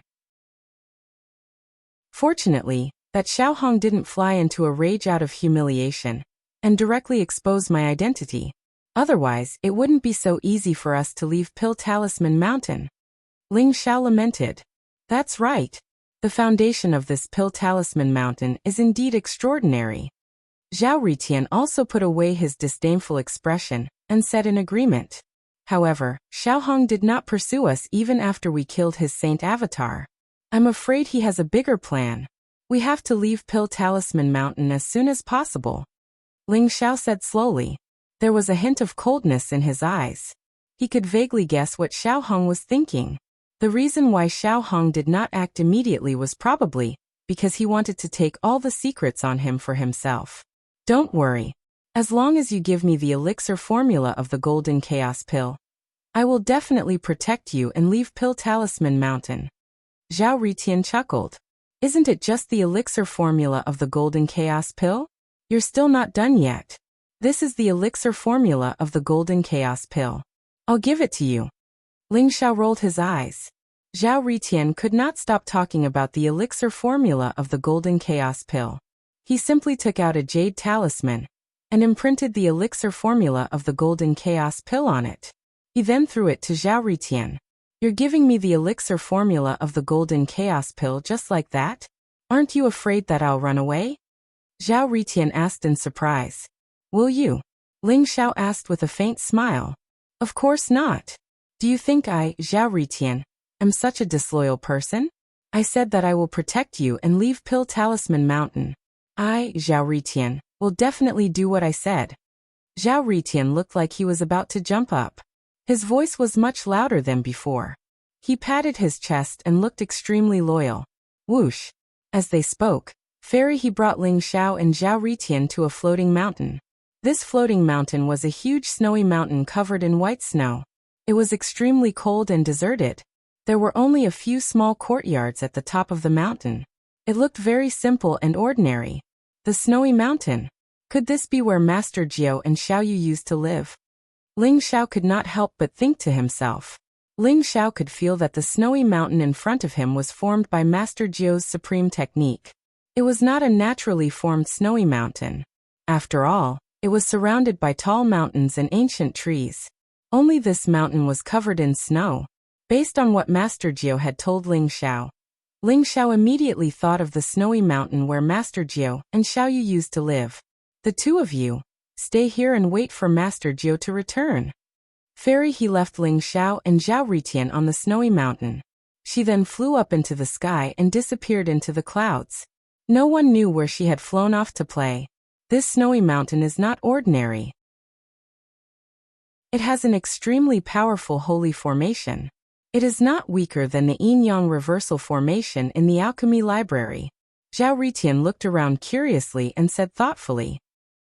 Fortunately, that Xiaohong didn't fly into a rage out of humiliation and directly expose my identity. Otherwise, it wouldn't be so easy for us to leave Pill Talisman Mountain. Ling Xiao lamented. That's right. The foundation of this Pill Talisman Mountain is indeed extraordinary. Zhao Ritian also put away his disdainful expression and said in agreement. However, Xiaohong did not pursue us even after we killed his saint avatar. I'm afraid he has a bigger plan. We have to leave Pill Talisman Mountain as soon as possible. Ling Xiao said slowly. There was a hint of coldness in his eyes. He could vaguely guess what Xiaohong was thinking. The reason why Xiaohong did not act immediately was probably because he wanted to take all the secrets on him for himself. Don't worry. As long as you give me the elixir formula of the Golden Chaos Pill, I will definitely protect you and leave Pill Talisman Mountain. Zhao Ritian chuckled. Isn't it just the elixir formula of the Golden Chaos Pill? You're still not done yet. This is the elixir formula of the Golden Chaos Pill. I'll give it to you. Ling Xiao rolled his eyes. Zhao Ritian could not stop talking about the elixir formula of the Golden Chaos Pill. He simply took out a jade talisman and imprinted the elixir formula of the Golden Chaos Pill on it. He then threw it to Zhao Ritian. You're giving me the elixir formula of the Golden Chaos Pill just like that? Aren't you afraid that I'll run away? Zhao Ritian asked in surprise. Will you? Ling Xiao asked with a faint smile. Of course not. Do you think I, Zhao Ritian, am such a disloyal person? I said that I will protect you and leave Pill Talisman Mountain. I, Zhao Ritian, will definitely do what I said. Zhao Ritian looked like he was about to jump up. His voice was much louder than before. He patted his chest and looked extremely loyal. Whoosh. As they spoke, Fairy He brought Ling Xiao and Zhao Ritian to a floating mountain. This floating mountain was a huge snowy mountain covered in white snow. It was extremely cold and deserted. There were only a few small courtyards at the top of the mountain. It looked very simple and ordinary. The snowy mountain. Could this be where Master Jiao and Xiaoyu used to live? Ling Xiao could not help but think to himself. Ling Xiao could feel that the snowy mountain in front of him was formed by Master Jiao's supreme technique. It was not a naturally formed snowy mountain. After all, it was surrounded by tall mountains and ancient trees. Only this mountain was covered in snow. Based on what Master Jiao had told Ling Xiao immediately thought of the snowy mountain where Master Jiao and Xiaoyu used to live. The two of you, stay here and wait for Master Jiao to return. Fairy He left Ling Xiao and Zhao Ritian on the snowy mountain. She then flew up into the sky and disappeared into the clouds. No one knew where she had flown off to play. This snowy mountain is not ordinary. It has an extremely powerful holy formation. It is not weaker than the yin-yang reversal formation in the alchemy library. Zhao Ritian looked around curiously and said thoughtfully.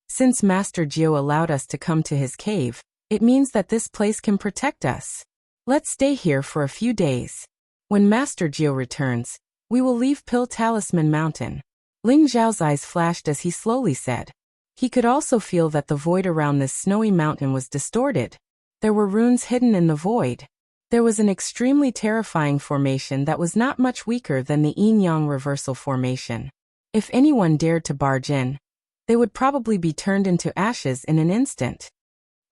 Since Master Jiao allowed us to come to his cave, it means that this place can protect us. Let's stay here for a few days. When Master Jiao returns, we will leave Pill Talisman Mountain. Ling Zhao's eyes flashed as he slowly said. He could also feel that the void around this snowy mountain was distorted. There were runes hidden in the void. There was an extremely terrifying formation that was not much weaker than the yin-yang reversal formation. If anyone dared to barge in, They would probably be turned into ashes in an instant.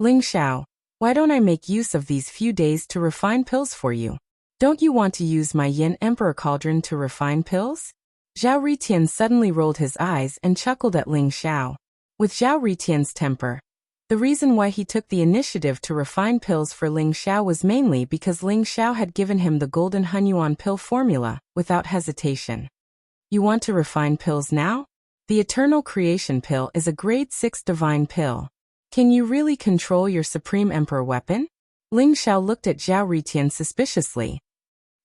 Ling Xiao, why don't I make use of these few days to refine pills for you? Don't you want to use my Yin Emperor Cauldron to refine pills? Zhao Ritian suddenly rolled his eyes and chuckled at Ling Xiao. With Zhao Ritian's temper, the reason why he took the initiative to refine pills for Ling Xiao was mainly because Ling Xiao had given him the Golden Hunyuan pill formula, without hesitation. You want to refine pills now? The Eternal Creation Pill is a grade 6 divine pill. Can you really control your Supreme Emperor weapon? Ling Xiao looked at Zhao Ritian suspiciously.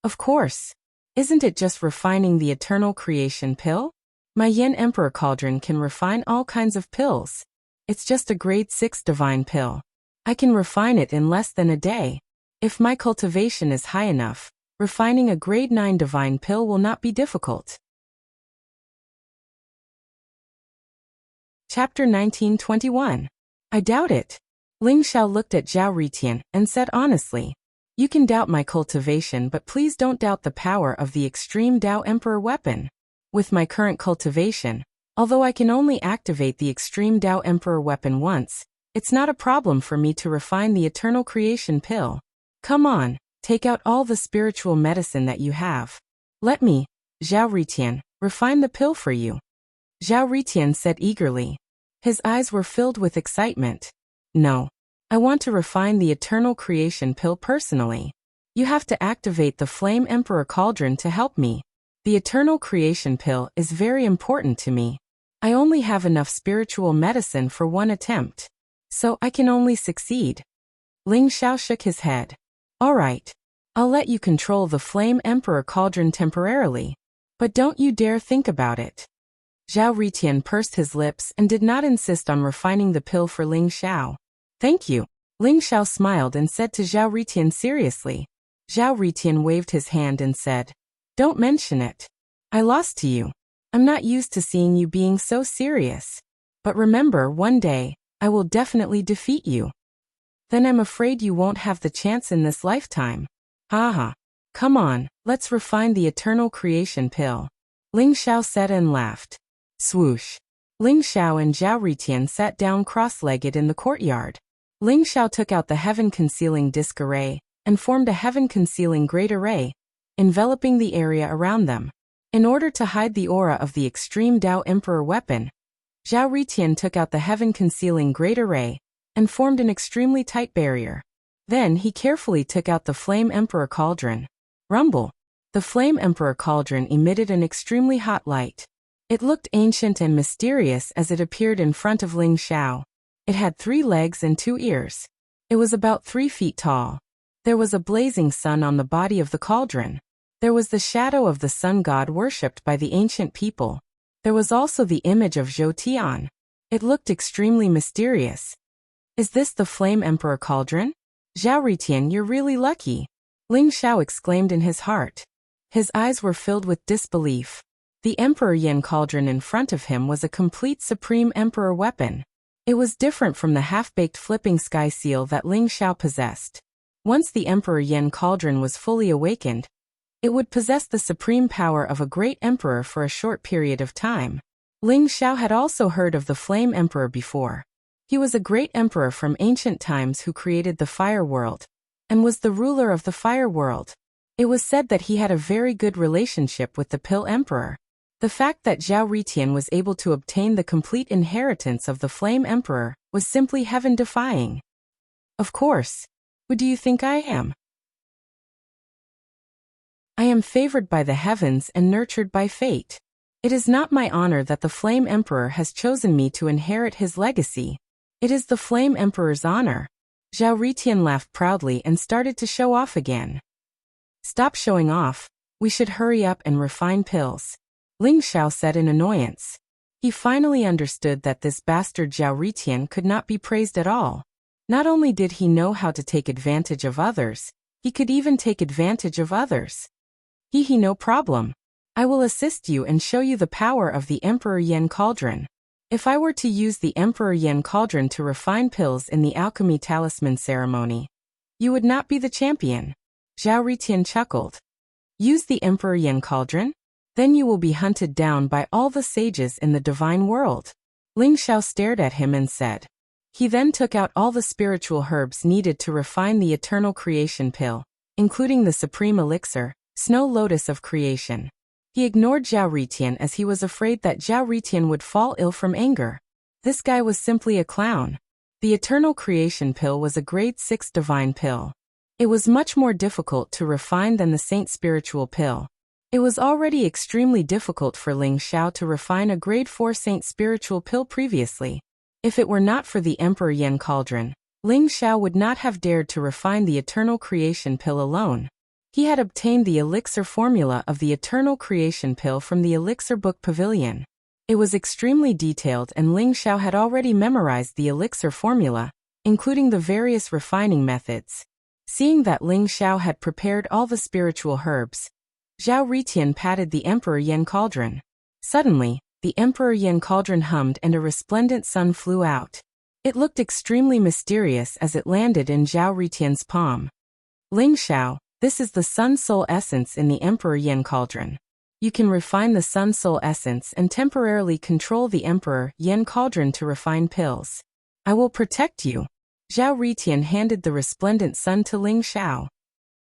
Of course. Isn't it just refining the Eternal Creation Pill? My Yin Emperor Cauldron can refine all kinds of pills. It's just a grade 6 divine pill. I can refine it in less than a day. If my cultivation is high enough, refining a grade 9 divine pill will not be difficult. Chapter 1921. I doubt it. Ling Xiao looked at Zhao Ritian and said honestly, you can doubt my cultivation, but please don't doubt the power of the Extreme Dao Emperor weapon. With my current cultivation, although I can only activate the Extreme Dao Emperor weapon once, it's not a problem for me to refine the Eternal Creation Pill. Come on, take out all the spiritual medicine that you have. Let me, Zhao Ritian, refine the pill for you. Zhao Ritian said eagerly. His eyes were filled with excitement. No. I want to refine the Eternal Creation Pill personally. You have to activate the Flame Emperor Cauldron to help me. The Eternal Creation Pill is very important to me. I only have enough spiritual medicine for one attempt, so I can only succeed. Ling Xiao shook his head. All right. I'll let you control the Flame Emperor Cauldron temporarily, but don't you dare think about it. Zhao Ritian pursed his lips and did not insist on refining the pill for Ling Xiao. Thank you. Ling Xiao smiled and said to Zhao Ritian seriously. Zhao Ritian waved his hand and said, don't mention it. I lost to you. I'm not used to seeing you being so serious. But remember, one day, I will definitely defeat you. Then I'm afraid you won't have the chance in this lifetime. Haha. Come on, let's refine the Eternal Creation Pill. Ling Xiao said and laughed. Swoosh. Ling Xiao and Zhao Ritian sat down cross-legged in the courtyard. Ling Xiao took out the heaven-concealing disc array and formed a heaven-concealing great array, enveloping the area around them. In order to hide the aura of the Extreme Dao Emperor weapon, Zhao Ritian took out the heaven-concealing great array and formed an extremely tight barrier. Then he carefully took out the Flame Emperor Cauldron. Rumble. The Flame Emperor Cauldron emitted an extremely hot light. It looked ancient and mysterious as it appeared in front of Ling Xiao. It had 3 legs and 2 ears. It was about 3 feet tall. There was a blazing sun on the body of the cauldron. There was the shadow of the sun god worshipped by the ancient people. There was also the image of Zhou Tian. It looked extremely mysterious. Is this the Flame Emperor Cauldron? Zhao Ritian, you're really lucky. Ling Xiao exclaimed in his heart. His eyes were filled with disbelief. The Emperor Yin Cauldron in front of him was a complete Supreme Emperor weapon. It was different from the half-baked flipping sky seal that Ling Xiao possessed. Once the Emperor Yin Cauldron was fully awakened, it would possess the supreme power of a great emperor for a short period of time. Ling Xiao had also heard of the Flame Emperor before. He was a great emperor from ancient times who created the Fire World, and was the ruler of the Fire World. It was said that he had a very good relationship with the Pill Emperor. The fact that Zhao Ritian was able to obtain the complete inheritance of the Flame Emperor was simply heaven-defying. Of course. Who do you think I am? I am favored by the heavens and nurtured by fate. It is not my honor that the Flame Emperor has chosen me to inherit his legacy. It is the Flame Emperor's honor. Zhao Ritian laughed proudly and started to show off again. Stop showing off. We should hurry up and refine pills. Ling Xiao said in annoyance. He finally understood that this bastard Zhao Ritian could not be praised at all. Not only did he know how to take advantage of others, he could even take advantage of others. No problem. I will assist you and show you the power of the Emperor Yin Cauldron. If I were to use the Emperor Yin Cauldron to refine pills in the alchemy talisman ceremony, you would not be the champion. Zhao Ritian chuckled. Use the Emperor Yin Cauldron? Then you will be hunted down by all the sages in the divine world. Ling Xiao stared at him and said. He then took out all the spiritual herbs needed to refine the eternal creation pill, including the supreme elixir, Snow Lotus of Creation. He ignored Zhao Ritian as he was afraid that Zhao Ritian would fall ill from anger. This guy was simply a clown. The eternal creation pill was a grade 6 divine pill. It was much more difficult to refine than the saint spiritual pill. It was already extremely difficult for Ling Xiao to refine a grade 4 saint spiritual pill previously. If it were not for the Emperor Yen Cauldron, Ling Xiao would not have dared to refine the eternal creation pill alone. He had obtained the elixir formula of the eternal creation pill from the elixir book pavilion. It was extremely detailed and Ling Xiao had already memorized the elixir formula, including the various refining methods. Seeing that Ling Xiao had prepared all the spiritual herbs, Zhao Ritian patted the Emperor Yen Cauldron. Suddenly, the Emperor Yen Cauldron hummed and a resplendent sun flew out. It looked extremely mysterious as it landed in Zhao Ritian's palm. Ling Xiao, this is the Sun Soul Essence in the Emperor Yen Cauldron. You can refine the Sun Soul Essence and temporarily control the Emperor Yen Cauldron to refine pills. I will protect you. Zhao Ritian handed the resplendent sun to Ling Xiao.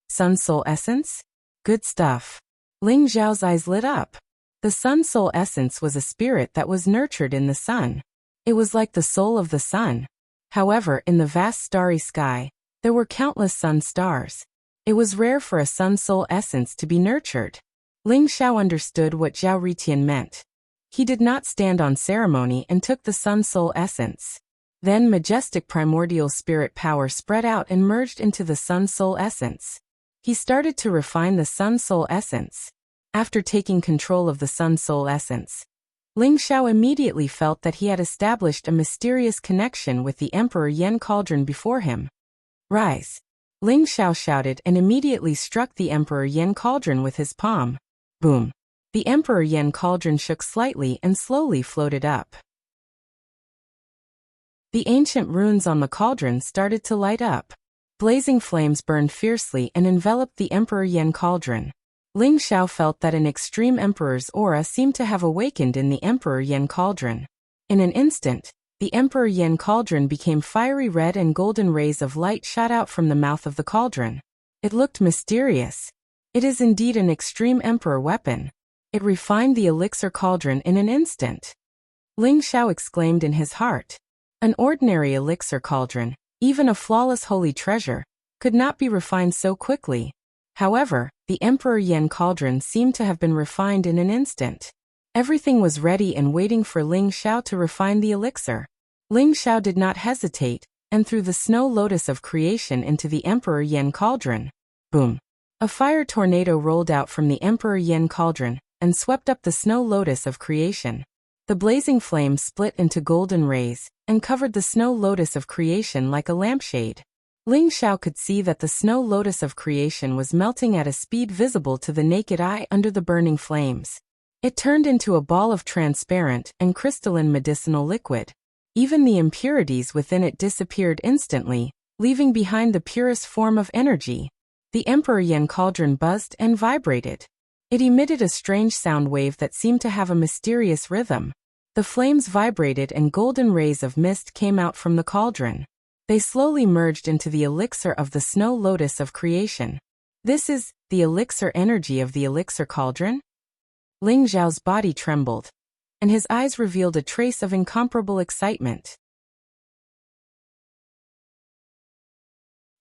Sun Soul Essence? Good stuff. Ling Xiao's eyes lit up. The Sun Soul Essence was a spirit that was nurtured in the sun. It was like the soul of the sun. However, in the vast starry sky, there were countless sun stars. It was rare for a Sun Soul Essence to be nurtured. Ling Xiao understood what Zhao Ritian meant. He did not stand on ceremony and took the Sun Soul Essence. Then majestic primordial spirit power spread out and merged into the Sun Soul Essence. He started to refine the Sun Soul Essence. After taking control of the Sun Soul Essence, Ling Xiao immediately felt that he had established a mysterious connection with the Emperor Yen Cauldron before him. Rise! Ling Xiao shouted and immediately struck the Emperor Yen Cauldron with his palm. Boom! The Emperor Yen Cauldron shook slightly and slowly floated up. The ancient runes on the cauldron started to light up. Blazing flames burned fiercely and enveloped the Emperor Yen Cauldron. Ling Xiao felt that an extreme emperor's aura seemed to have awakened in the Emperor Yen Cauldron. In an instant, the Emperor Yen Cauldron became fiery red and golden rays of light shot out from the mouth of the cauldron. It looked mysterious. It is indeed an extreme emperor weapon. It refined the elixir cauldron in an instant. Ling Xiao exclaimed in his heart. An ordinary elixir cauldron, even a flawless holy treasure, could not be refined so quickly. However, the Emperor Yen Cauldron seemed to have been refined in an instant. Everything was ready and waiting for Ling Xiao to refine the elixir. Ling Xiao did not hesitate, and threw the Snow Lotus of Creation into the Emperor Yen Cauldron. Boom! A fire tornado rolled out from the Emperor Yen Cauldron, and swept up the Snow Lotus of Creation. The blazing flames split into golden rays, and covered the Snow Lotus of Creation like a lampshade. Ling Xiao could see that the Snow Lotus of Creation was melting at a speed visible to the naked eye under the burning flames. It turned into a ball of transparent and crystalline medicinal liquid. Even the impurities within it disappeared instantly, leaving behind the purest form of energy. The Emperor Yen Cauldron buzzed and vibrated. It emitted a strange sound wave that seemed to have a mysterious rhythm. The flames vibrated and golden rays of mist came out from the cauldron. They slowly merged into the elixir of the Snow Lotus of Creation. This is the elixir energy of the elixir cauldron? Ling Xiao's body trembled, and his eyes revealed a trace of incomparable excitement.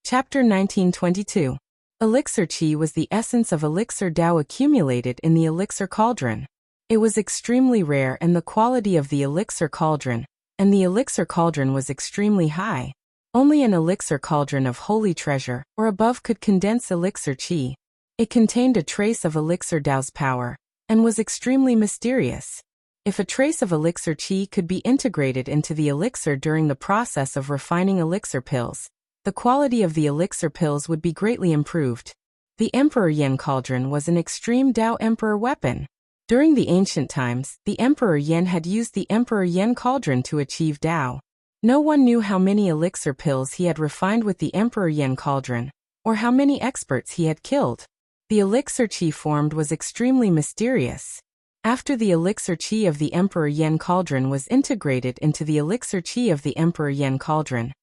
Chapter 1922. Elixir Qi was the essence of elixir Dao accumulated in the elixir cauldron. It was extremely rare and the quality of the elixir cauldron, and the elixir cauldron was extremely high. Only an elixir cauldron of holy treasure or above could condense elixir Qi. It contained a trace of elixir Dao's power, and was extremely mysterious. If a trace of elixir Qi could be integrated into the elixir during the process of refining elixir pills, the quality of the elixir pills would be greatly improved. The Emperor Yen Cauldron was an extreme Dao Emperor weapon. During the ancient times, the Emperor Yen had used the Emperor Yen Cauldron to achieve Dao. No one knew how many elixir pills he had refined with the Emperor Yen Cauldron, or how many experts he had killed. The elixir Qi formed was extremely mysterious. After the elixir qi of the Emperor Yen Cauldron was integrated into the elixir qi of the Emperor Yen Cauldron,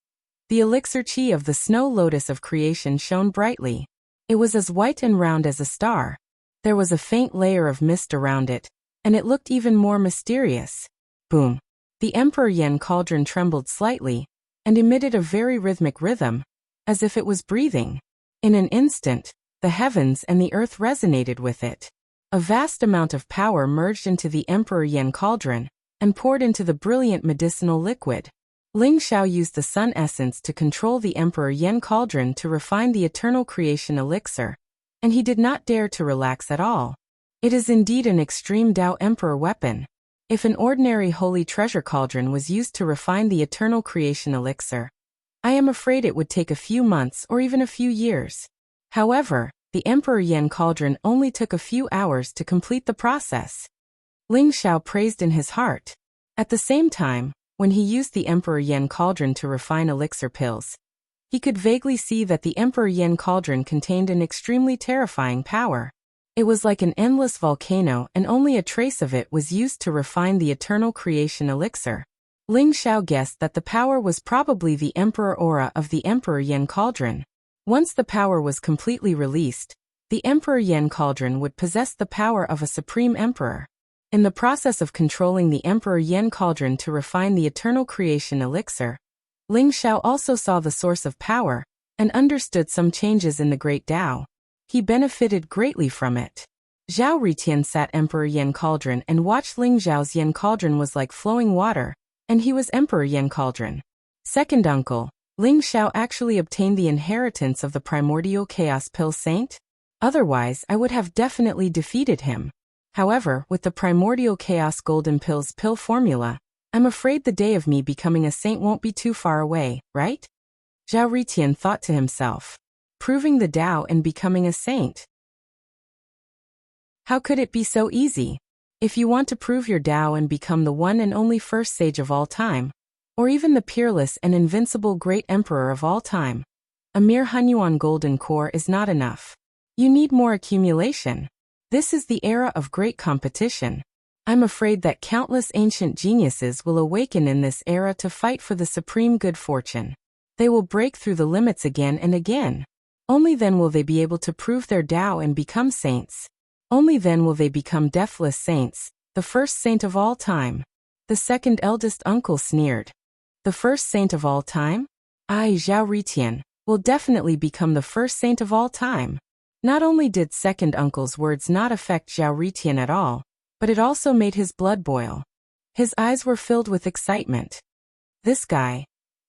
the elixir qi of the snow lotus of creation shone brightly. It was as white and round as a star. There was a faint layer of mist around it, and it looked even more mysterious. Boom! The Emperor Yen Cauldron trembled slightly, and emitted a very rhythmic rhythm, as if it was breathing. In an instant, the heavens and the earth resonated with it. A vast amount of power merged into the Emperor Yen Cauldron, and poured into the brilliant medicinal liquid. Ling Xiao used the sun essence to control the Emperor Yen Cauldron to refine the eternal creation elixir, and he did not dare to relax at all. It is indeed an extreme Tao Emperor weapon. If an ordinary holy treasure cauldron was used to refine the eternal creation elixir, I am afraid it would take a few months or even a few years. However, the Emperor Yen Cauldron only took a few hours to complete the process. Ling Xiao praised in his heart. At the same time, when he used the Emperor Yen Cauldron to refine elixir pills, he could vaguely see that the Emperor Yen Cauldron contained an extremely terrifying power. It was like an endless volcano, and only a trace of it was used to refine the eternal creation elixir. Ling Xiao guessed that the power was probably the Emperor Aura of the Emperor Yen Cauldron. Once the power was completely released, the Emperor Yen Cauldron would possess the power of a supreme emperor. In the process of controlling the Emperor Yen Cauldron to refine the eternal creation elixir, Ling Xiao also saw the source of power, and understood some changes in the Great Tao. He benefited greatly from it. Zhao Ritian sat Emperor Yen Cauldron and watched Ling Xiao's Yen Cauldron was like flowing water, and he was Emperor Yen Cauldron. Second uncle, Ling Xiao actually obtained the inheritance of the primordial chaos pill saint? Otherwise, I would have definitely defeated him. However, with the primordial chaos golden pills pill formula, I'm afraid the day of me becoming a saint won't be too far away, right? Zhao Ritian thought to himself. Proving the Tao and becoming a saint. How could it be so easy? If you want to prove your Tao and become the one and only first sage of all time, or even the peerless and invincible great emperor of all time, a mere Hunyuan golden core is not enough. You need more accumulation. This is the era of great competition. I'm afraid that countless ancient geniuses will awaken in this era to fight for the supreme good fortune. They will break through the limits again and again. Only then will they be able to prove their Tao and become saints. Only then will they become deathless saints, the first saint of all time. The second eldest uncle sneered. The first saint of all time? I, Zhao Ritian, will definitely become the first saint of all time. Not only did second uncle's words not affect Zhao Ritian at all, but it also made his blood boil. His eyes were filled with excitement. This guy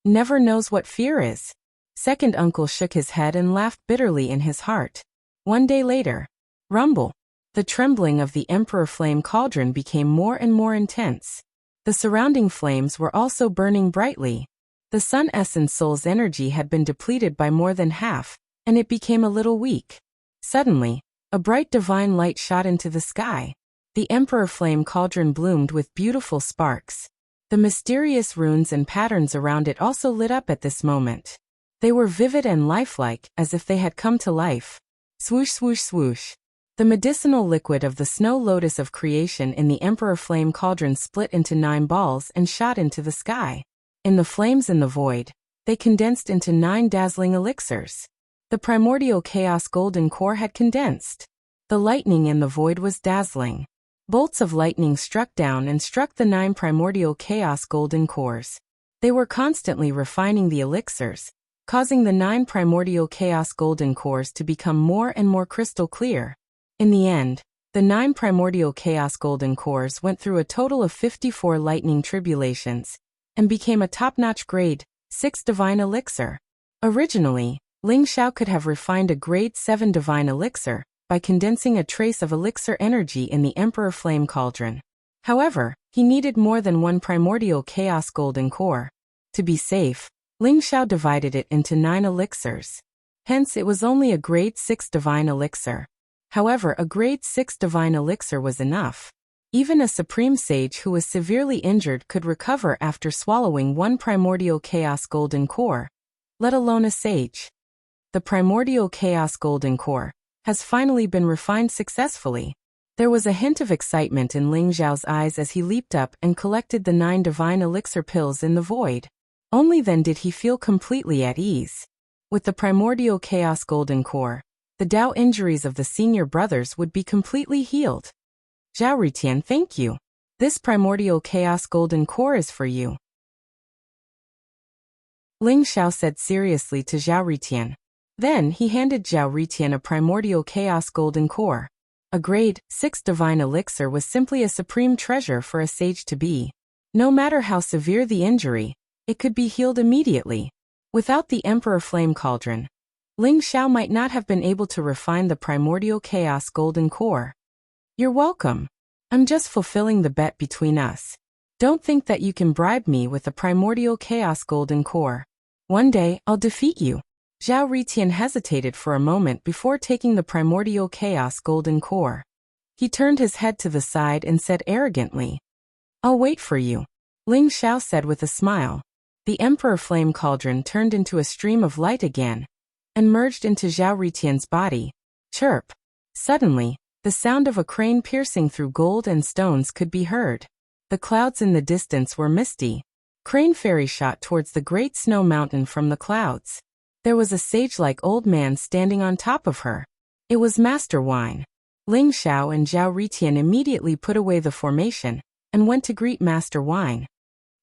never knows what fear is. Second uncle shook his head and laughed bitterly in his heart. One day later, rumble. The trembling of the Emperor Flame Cauldron became more and more intense. The surrounding flames were also burning brightly. The Sun Essence Soul's energy had been depleted by more than half, and it became a little weak. Suddenly, a bright divine light shot into the sky. The Emperor Flame Cauldron bloomed with beautiful sparks. The mysterious runes and patterns around it also lit up at this moment. They were vivid and lifelike, as if they had come to life. Swoosh, swoosh, swoosh. The medicinal liquid of the snow lotus of creation in the Emperor Flame Cauldron split into 9 balls and shot into the sky. In the flames in the void, they condensed into 9 dazzling elixirs. The primordial chaos golden core had condensed. The lightning in the void was dazzling. Bolts of lightning struck down and struck the 9 primordial chaos golden cores. They were constantly refining the elixirs, causing the 9 primordial chaos golden cores to become more and more crystal clear. In the end, the 9 primordial chaos golden cores went through a total of 54 lightning tribulations, and became a top-notch grade 6 divine elixir. Originally, Ling Xiao could have refined a grade 7 divine elixir by condensing a trace of elixir energy in the Emperor Flame Cauldron. However, he needed more than 1 primordial chaos golden core. To be safe, Ling Xiao divided it into 9 elixirs. Hence it was only a grade 6 divine elixir. However, a grade 6 divine elixir was enough. Even a supreme sage who was severely injured could recover after swallowing 1 primordial chaos golden core, let alone a sage. The primordial chaos golden core has finally been refined successfully. There was a hint of excitement in Ling Xiao's eyes as he leaped up and collected the 9 divine elixir pills in the void. Only then did he feel completely at ease. With the primordial chaos golden core, the Tao injuries of the senior brothers would be completely healed. Zhao Ritian, thank you. This primordial chaos golden core is for you. Ling Xiao said seriously to Zhao Ritian. Then he handed Zhao Ritian a primordial chaos golden core. A grade 6 divine elixir was simply a supreme treasure for a sage to be. No matter how severe the injury, it could be healed immediately. Without the Emperor Flame Cauldron, Ling Xiao might not have been able to refine the primordial chaos golden core. You're welcome. I'm just fulfilling the bet between us. Don't think that you can bribe me with the primordial chaos golden core. One day, I'll defeat you. Zhao Ritian hesitated for a moment before taking the primordial chaos golden core. He turned his head to the side and said arrogantly, I'll wait for you. Ling Xiao said with a smile. The Emperor Flame Cauldron turned into a stream of light again and merged into Zhao Ritian's body. Chirp. Suddenly, the sound of a crane piercing through gold and stones could be heard. The clouds in the distance were misty. Crane Fairy shot towards the great snow mountain from the clouds. There was a sage-like old man standing on top of her. It was Master Wine. Ling Xiao and Zhao Ritian immediately put away the formation and went to greet Master Wine.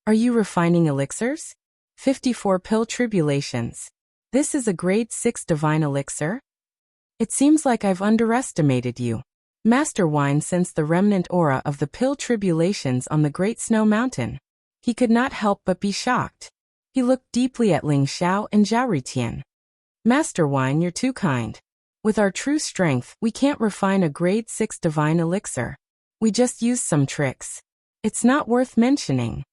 Are you refining elixirs? 54 pill tribulations. This is a grade 6 divine elixir? It seems like I've underestimated you. Master Wine sensed the remnant aura of the pill tribulations on the great snow mountain. He could not help but be shocked. He looked deeply at Ling Xiao and Zhao Ritian. Master Wine, you're too kind. With our true strength, we can't refine a grade 6 divine elixir. We just used some tricks. It's not worth mentioning.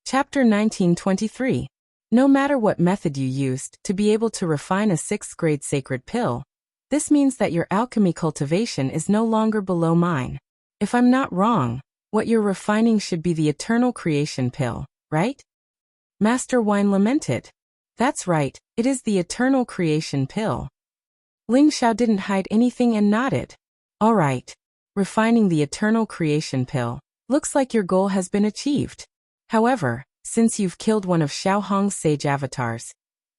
Chapter 1923. No matter what method you used to be able to refine a 6th grade sacred pill, this means that your alchemy cultivation is no longer below mine. If I'm not wrong, what you're refining should be the eternal creation pill, right? Master Wine lamented. That's right, it is the eternal creation pill. Ling Xiao didn't hide anything and nodded. All right. Refining the eternal creation pill. Looks like your goal has been achieved. However, since you've killed one of Xiao Hong's sage avatars,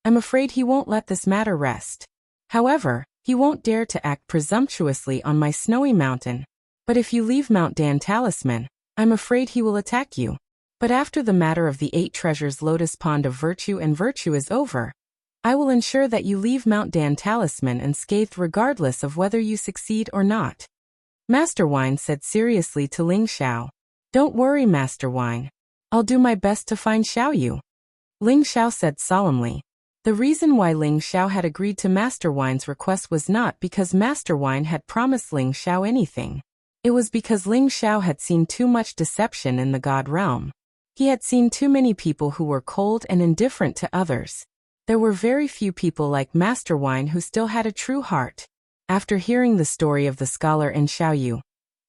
I'm afraid he won't let this matter rest. However, he won't dare to act presumptuously on my snowy mountain. But if you leave Mount Dan Talisman, I'm afraid he will attack you. But after the matter of the 8 treasures Lotus Pond of Virtue and Virtue is over, I will ensure that you leave Mount Dan Talisman unscathed regardless of whether you succeed or not. Master Wine said seriously to Ling Xiao. Don't worry, Master Wine. I'll do my best to find Xiao Yu. Ling Xiao said solemnly. The reason why Ling Xiao had agreed to Master Wine's request was not because Master Wine had promised Ling Xiao anything. It was because Ling Xiao had seen too much deception in the God realm. He had seen too many people who were cold and indifferent to others. There were very few people like Master Wine who still had a true heart. After hearing the story of the scholar and Xiao Yu,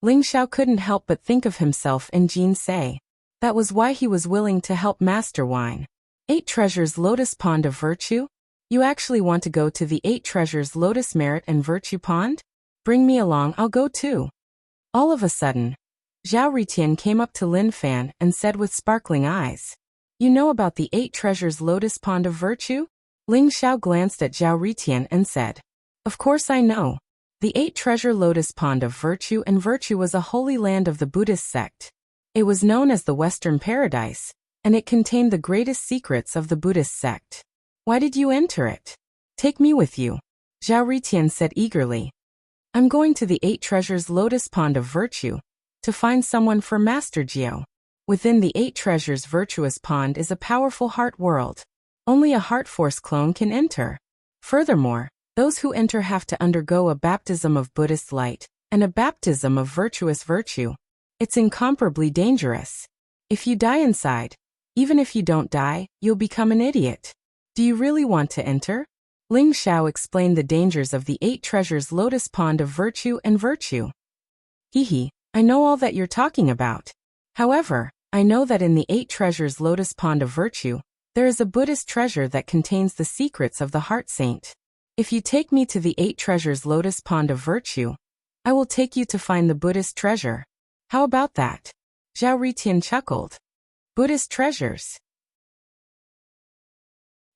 Ling Xiao couldn't help but think of himself and Jin Sei. That was why he was willing to help Master Wine. 8 treasures Lotus Pond of Virtue? You actually want to go to the 8 treasures Lotus Merit and Virtue Pond? Bring me along, I'll go too. All of a sudden, Zhao Ritian came up to Lin Fan and said with sparkling eyes, You know about the 8 treasures Lotus Pond of Virtue? Ling Xiao glanced at Zhao Ritian and said, Of course I know. The 8 treasure Lotus Pond of Virtue and Virtue was a holy land of the Buddhist sect. It was known as the Western Paradise, and it contained the greatest secrets of the Buddhist sect. Why did you enter it? Take me with you. Zhao Ritian said eagerly. I'm going to the 8 treasures Lotus Pond of Virtue to find someone for Master Jiao. Within the 8 treasures Virtuous Pond is a powerful heart world. Only a heart force clone can enter. Furthermore, those who enter have to undergo a baptism of Buddhist light and a baptism of virtuous virtue. It's incomparably dangerous. If you die inside, even if you don't die, you'll become an idiot. Do you really want to enter? Ling Xiao explained the dangers of the 8 treasures Lotus Pond of Virtue and Virtue. Hee, I know all that you're talking about. However, I know that in the 8 treasures Lotus Pond of Virtue, there is a Buddhist treasure that contains the secrets of the Heart Saint. If you take me to the 8 treasures lotus pond of virtue, I will take you to find the Buddhist treasure. How about that? Zhao Ritian chuckled. Buddhist treasures?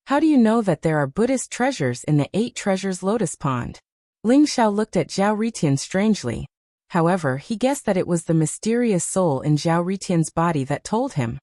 How do you know that there are Buddhist treasures in the 8 treasures lotus pond? Ling Xiao looked at Zhao Ritian strangely. However, he guessed that it was the mysterious soul in Zhao Ritian's body that told him.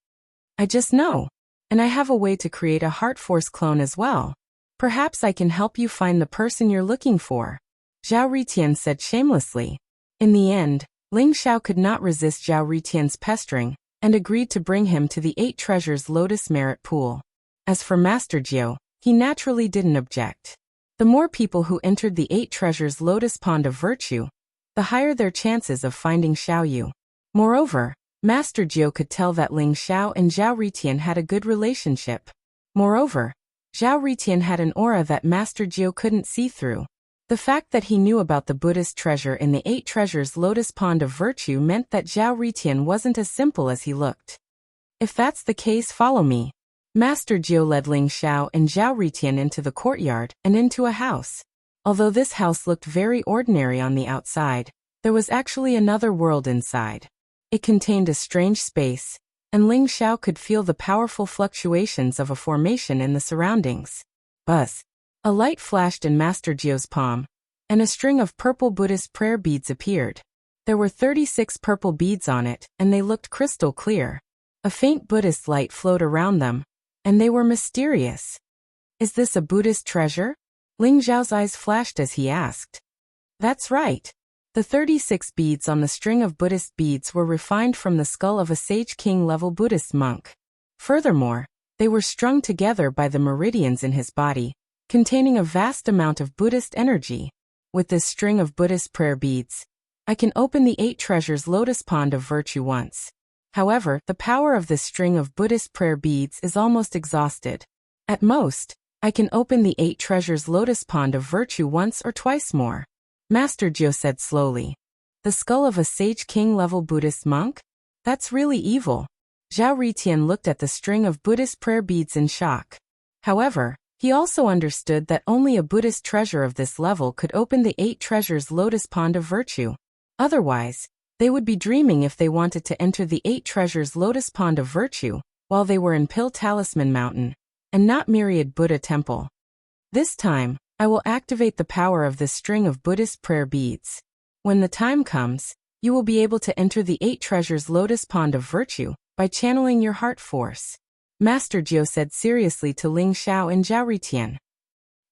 I just know. And I have a way to create a heart force clone as well. Perhaps I can help you find the person you're looking for. Zhao Ritian said shamelessly. In the end, Ling Xiao could not resist Zhao Ritian's pestering, and agreed to bring him to the 8 treasures lotus merit pool. As for Master Jiu, he naturally didn't object. The more people who entered the 8 treasures lotus pond of virtue, the higher their chances of finding Xiao Yu. Moreover, Master Jiu could tell that Ling Xiao and Zhao Ritian had a good relationship. Moreover, Zhao Ritian had an aura that Master Jiu couldn't see through. The fact that he knew about the Buddhist treasure in the 8 treasures lotus pond of virtue meant that Zhao Ritian wasn't as simple as he looked. If that's the case, follow me. Master Jiu led Ling Xiao and Zhao Ritian into the courtyard and into a house. Although this house looked very ordinary on the outside, there was actually another world inside. It contained a strange space, and Ling Xiao could feel the powerful fluctuations of a formation in the surroundings. Buzz! A light flashed in Master Jiu's palm, and a string of purple Buddhist prayer beads appeared. There were 36 purple beads on it, and they looked crystal clear. A faint Buddhist light flowed around them, and they were mysterious. Is this a Buddhist treasure? Ling Xiao's eyes flashed as he asked. That's right. The 36 beads on the string of Buddhist beads were refined from the skull of a Sage King-level Buddhist monk. Furthermore, they were strung together by the meridians in his body, containing a vast amount of Buddhist energy. With this string of Buddhist prayer beads, I can open the 8 treasures lotus pond of virtue once. However, the power of this string of Buddhist prayer beads is almost exhausted. At most, I can open the 8 treasures lotus pond of virtue once or twice more. Master Jiu said slowly. The skull of a Sage King-level Buddhist monk? That's really evil. Zhao Ritian looked at the string of Buddhist prayer beads in shock. However, he also understood that only a Buddhist treasure of this level could open the 8 treasures lotus pond of virtue. Otherwise, they would be dreaming if they wanted to enter the 8 treasures lotus pond of virtue while they were in Pill Talisman Mountain, and not Myriad Buddha Temple. This time, I will activate the power of this string of Buddhist prayer beads. When the time comes, you will be able to enter the 8 treasures lotus pond of virtue by channeling your heart force. Master Jiu said seriously to Ling Xiao and Zhao Ritian.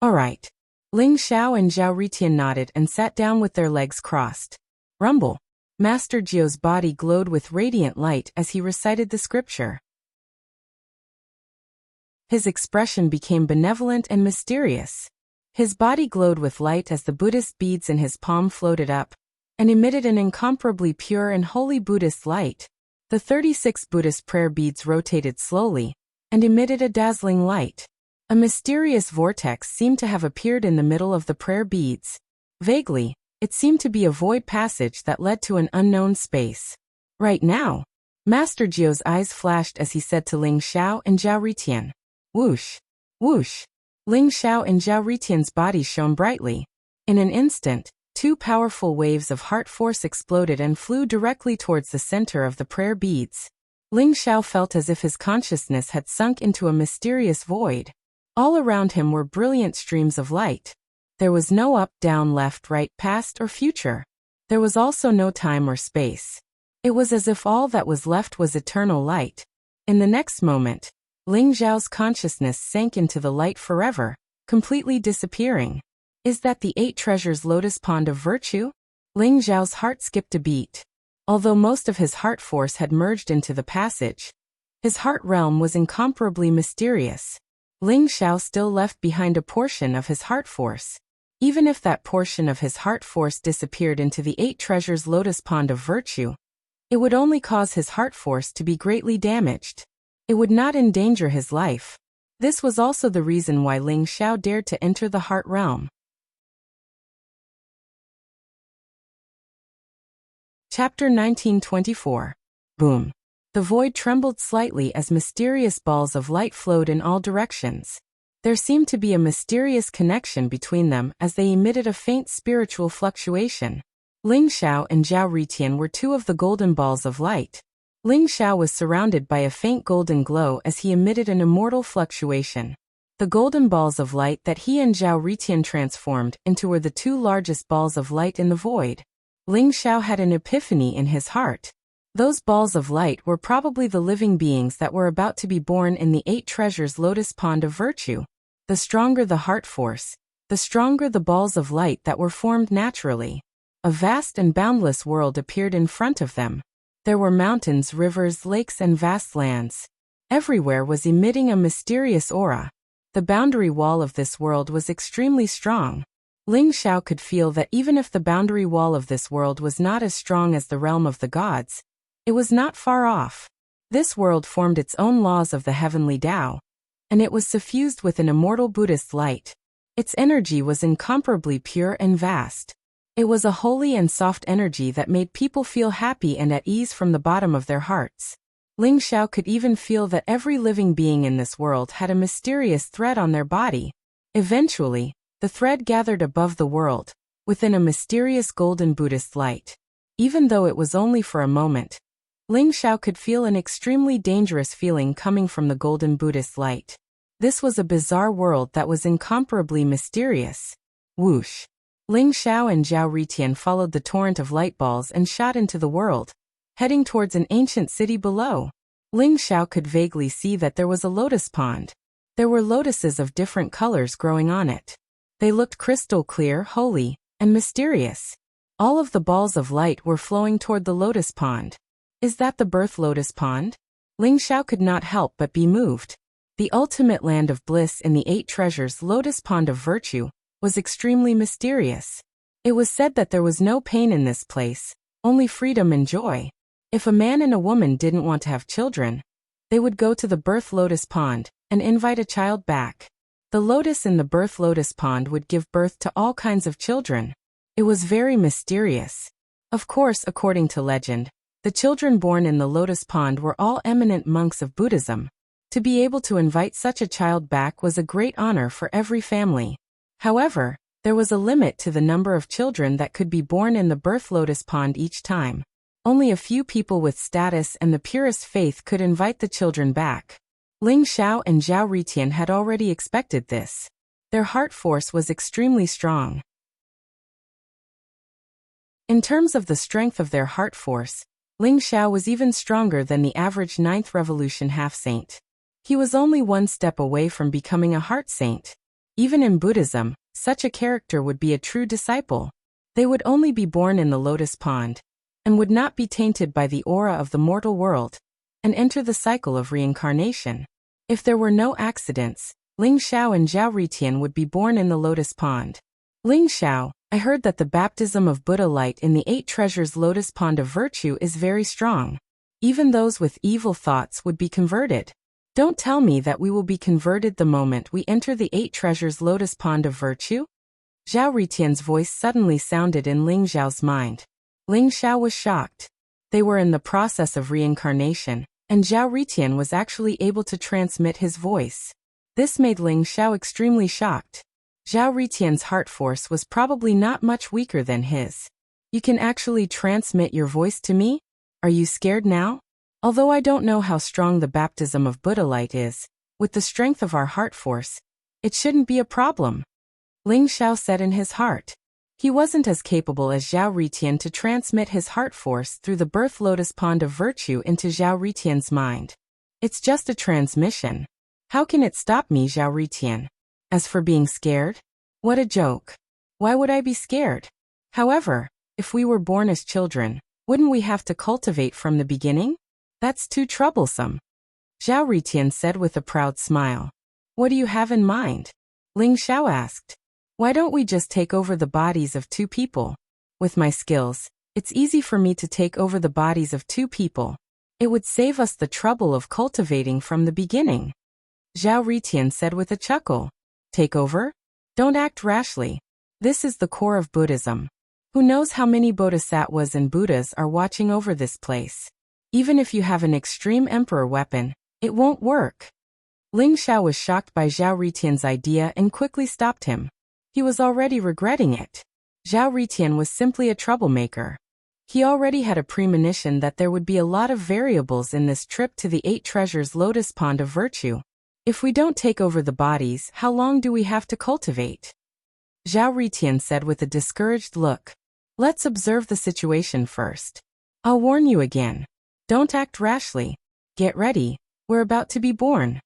All right. Ling Xiao and Zhao Ritian nodded and sat down with their legs crossed. Rumble. Master Jiu's body glowed with radiant light as he recited the scripture. His expression became benevolent and mysterious. His body glowed with light as the Buddhist beads in his palm floated up, and emitted an incomparably pure and holy Buddhist light. The 36 Buddhist prayer beads rotated slowly, and emitted a dazzling light. A mysterious vortex seemed to have appeared in the middle of the prayer beads. Vaguely, it seemed to be a void passage that led to an unknown space. Right now, Master Jiu's eyes flashed as he said to Ling Xiao and Zhao Ritian. Whoosh! Whoosh! Ling Xiao and Zhao Ritian's bodies shone brightly. In an instant, 2 powerful waves of heart force exploded and flew directly towards the center of the prayer beads. Ling Xiao felt as if his consciousness had sunk into a mysterious void. All around him were brilliant streams of light. There was no up, down, left, right, past, or future. There was also no time or space. It was as if all that was left was eternal light. In the next moment, Ling Xiao's consciousness sank into the light forever, completely disappearing. Is that the 8 treasures lotus pond of virtue? Ling Xiao's heart skipped a beat. Although most of his heart force had merged into the passage, his heart realm was incomparably mysterious. Ling Xiao still left behind a portion of his heart force. Even if that portion of his heart force disappeared into the 8 treasures lotus pond of virtue, it would only cause his heart force to be greatly damaged. It would not endanger his life. This was also the reason why Ling Xiao dared to enter the heart realm. Chapter 1924. Boom. The void trembled slightly as mysterious balls of light flowed in all directions. There seemed to be a mysterious connection between them as they emitted a faint spiritual fluctuation. Ling Xiao and Zhao Ritian were two of the golden balls of light. Ling Xiao was surrounded by a faint golden glow as he emitted an immortal fluctuation. The golden balls of light that he and Zhao Ritian transformed into were the two largest balls of light in the void. Ling Xiao had an epiphany in his heart. Those balls of light were probably the living beings that were about to be born in the 8 treasures lotus pond of virtue. The stronger the heart force, the stronger the balls of light that were formed naturally. A vast and boundless world appeared in front of them. There were mountains, rivers, lakes, and vast lands. Everywhere was emitting a mysterious aura. The boundary wall of this world was extremely strong. Ling Xiao could feel that even if the boundary wall of this world was not as strong as the realm of the gods, it was not far off. This world formed its own laws of the heavenly Tao, and it was suffused with an immortal Buddhist light. Its energy was incomparably pure and vast. It was a holy and soft energy that made people feel happy and at ease from the bottom of their hearts. Ling Xiao could even feel that every living being in this world had a mysterious thread on their body. Eventually, the thread gathered above the world, within a mysterious golden Buddhist light. Even though it was only for a moment, Ling Xiao could feel an extremely dangerous feeling coming from the golden Buddhist light. This was a bizarre world that was incomparably mysterious. Whoosh! Ling Xiao and Zhao Ritian followed the torrent of light balls and shot into the world, heading towards an ancient city below. Ling Xiao could vaguely see that there was a lotus pond. There were lotuses of different colors growing on it. They looked crystal clear, holy, and mysterious. All of the balls of light were flowing toward the lotus pond. Is that the birth lotus pond? Ling Xiao could not help but be moved. The ultimate land of bliss in the 8 treasures lotus pond of virtue was extremely mysterious. It was said that there was no pain in this place, only freedom and joy. If a man and a woman didn't want to have children, they would go to the birth lotus pond and invite a child back. The lotus in the birth lotus pond would give birth to all kinds of children. It was very mysterious. Of course, according to legend, the children born in the lotus pond were all eminent monks of Buddhism. To be able to invite such a child back was a great honor for every family. However, there was a limit to the number of children that could be born in the birth lotus pond each time. Only a few people with status and the purest faith could invite the children back. Ling Xiao and Zhao Ritian had already expected this. Their heart force was extremely strong. In terms of the strength of their heart force, Ling Xiao was even stronger than the average 9th revolution half-saint. He was only one step away from becoming a heart saint. Even in Buddhism, such a character would be a true disciple. They would only be born in the lotus pond, and would not be tainted by the aura of the mortal world, and enter the cycle of reincarnation. If there were no accidents, Ling Xiao and Zhao Ritian would be born in the lotus pond. Ling Xiao, I heard that the baptism of Buddha light in the 8 treasures lotus pond of virtue is very strong. Even those with evil thoughts would be converted. Don't tell me that we will be converted the moment we enter the 8 treasures lotus pond of virtue? Zhao Ritian's voice suddenly sounded in Ling Xiao's mind. Ling Xiao was shocked. They were in the process of reincarnation, and Zhao Ritian was actually able to transmit his voice. This made Ling Xiao extremely shocked. Zhao Ritian's heart force was probably not much weaker than his. You can actually transmit your voice to me? Are you scared now? Although I don't know how strong the baptism of Buddha light is, with the strength of our heart force, it shouldn't be a problem. Ling Xiao said in his heart. He wasn't as capable as Zhao Ritian to transmit his heart force through the birth lotus pond of virtue into Zhao Ritian's mind. It's just a transmission. How can it stop me, Zhao Ritian? As for being scared? What a joke. Why would I be scared? However, if we were born as children, wouldn't we have to cultivate from the beginning? That's too troublesome. Zhao Ritian said with a proud smile. What do you have in mind? Ling Xiao asked. Why don't we just take over the bodies of 2 people? With my skills, it's easy for me to take over the bodies of 2 people. It would save us the trouble of cultivating from the beginning. Zhao Ritian said with a chuckle. Take over? Don't act rashly. This is the core of Buddhism. Who knows how many bodhisattvas and Buddhas are watching over this place? Even if you have an extreme emperor weapon, it won't work. Ling Xiao was shocked by Zhao Ritian's idea and quickly stopped him. He was already regretting it. Zhao Ritian was simply a troublemaker. He already had a premonition that there would be a lot of variables in this trip to the 8 treasures lotus pond of virtue. If we don't take over the bodies, how long do we have to cultivate? Zhao Ritian said with a discouraged look. Let's observe the situation first. I'll warn you again. Don't act rashly. Get ready, we're about to be born.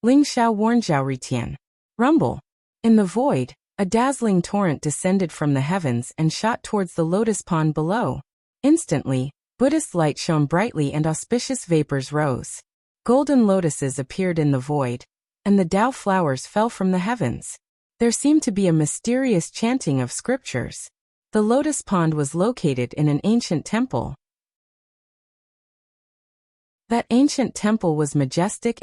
Ling Xiao warned Zhao Ritian. Rumble. In the void, a dazzling torrent descended from the heavens and shot towards the lotus pond below. Instantly, Buddhist light shone brightly and auspicious vapors rose. Golden lotuses appeared in the void, and the Tao flowers fell from the heavens. There seemed to be a mysterious chanting of scriptures. The lotus pond was located in an ancient temple. That ancient temple was majestic.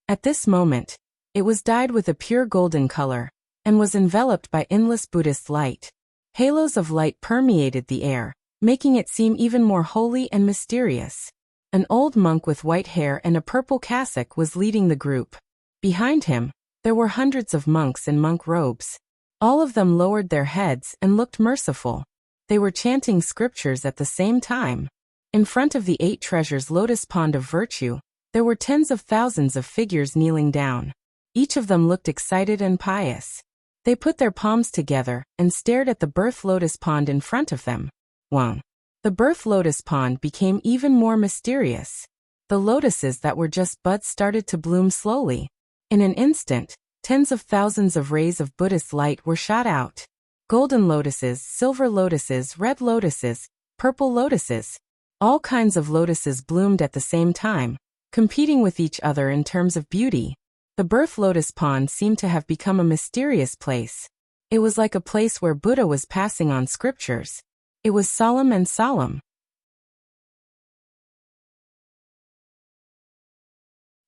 At this moment, it was dyed with a pure golden color, and was enveloped by endless Buddhist light. Halos of light permeated the air, making it seem even more holy and mysterious. An old monk with white hair and a purple cassock was leading the group. Behind him, there were hundreds of monks in monk robes. All of them lowered their heads and looked merciful. They were chanting scriptures at the same time. In front of the 8 treasures lotus pond of virtue, there were tens of thousands of figures kneeling down. Each of them looked excited and pious. They put their palms together and stared at the birth lotus pond in front of them. Wang. The birth lotus pond became even more mysterious. The lotuses that were just buds started to bloom slowly. In an instant, tens of thousands of rays of Buddhist light were shot out. Golden lotuses, silver lotuses, red lotuses, purple lotuses. All kinds of lotuses bloomed at the same time, competing with each other in terms of beauty. The birth lotus pond seemed to have become a mysterious place. It was like a place where Buddha was passing on scriptures. It was solemn and solemn.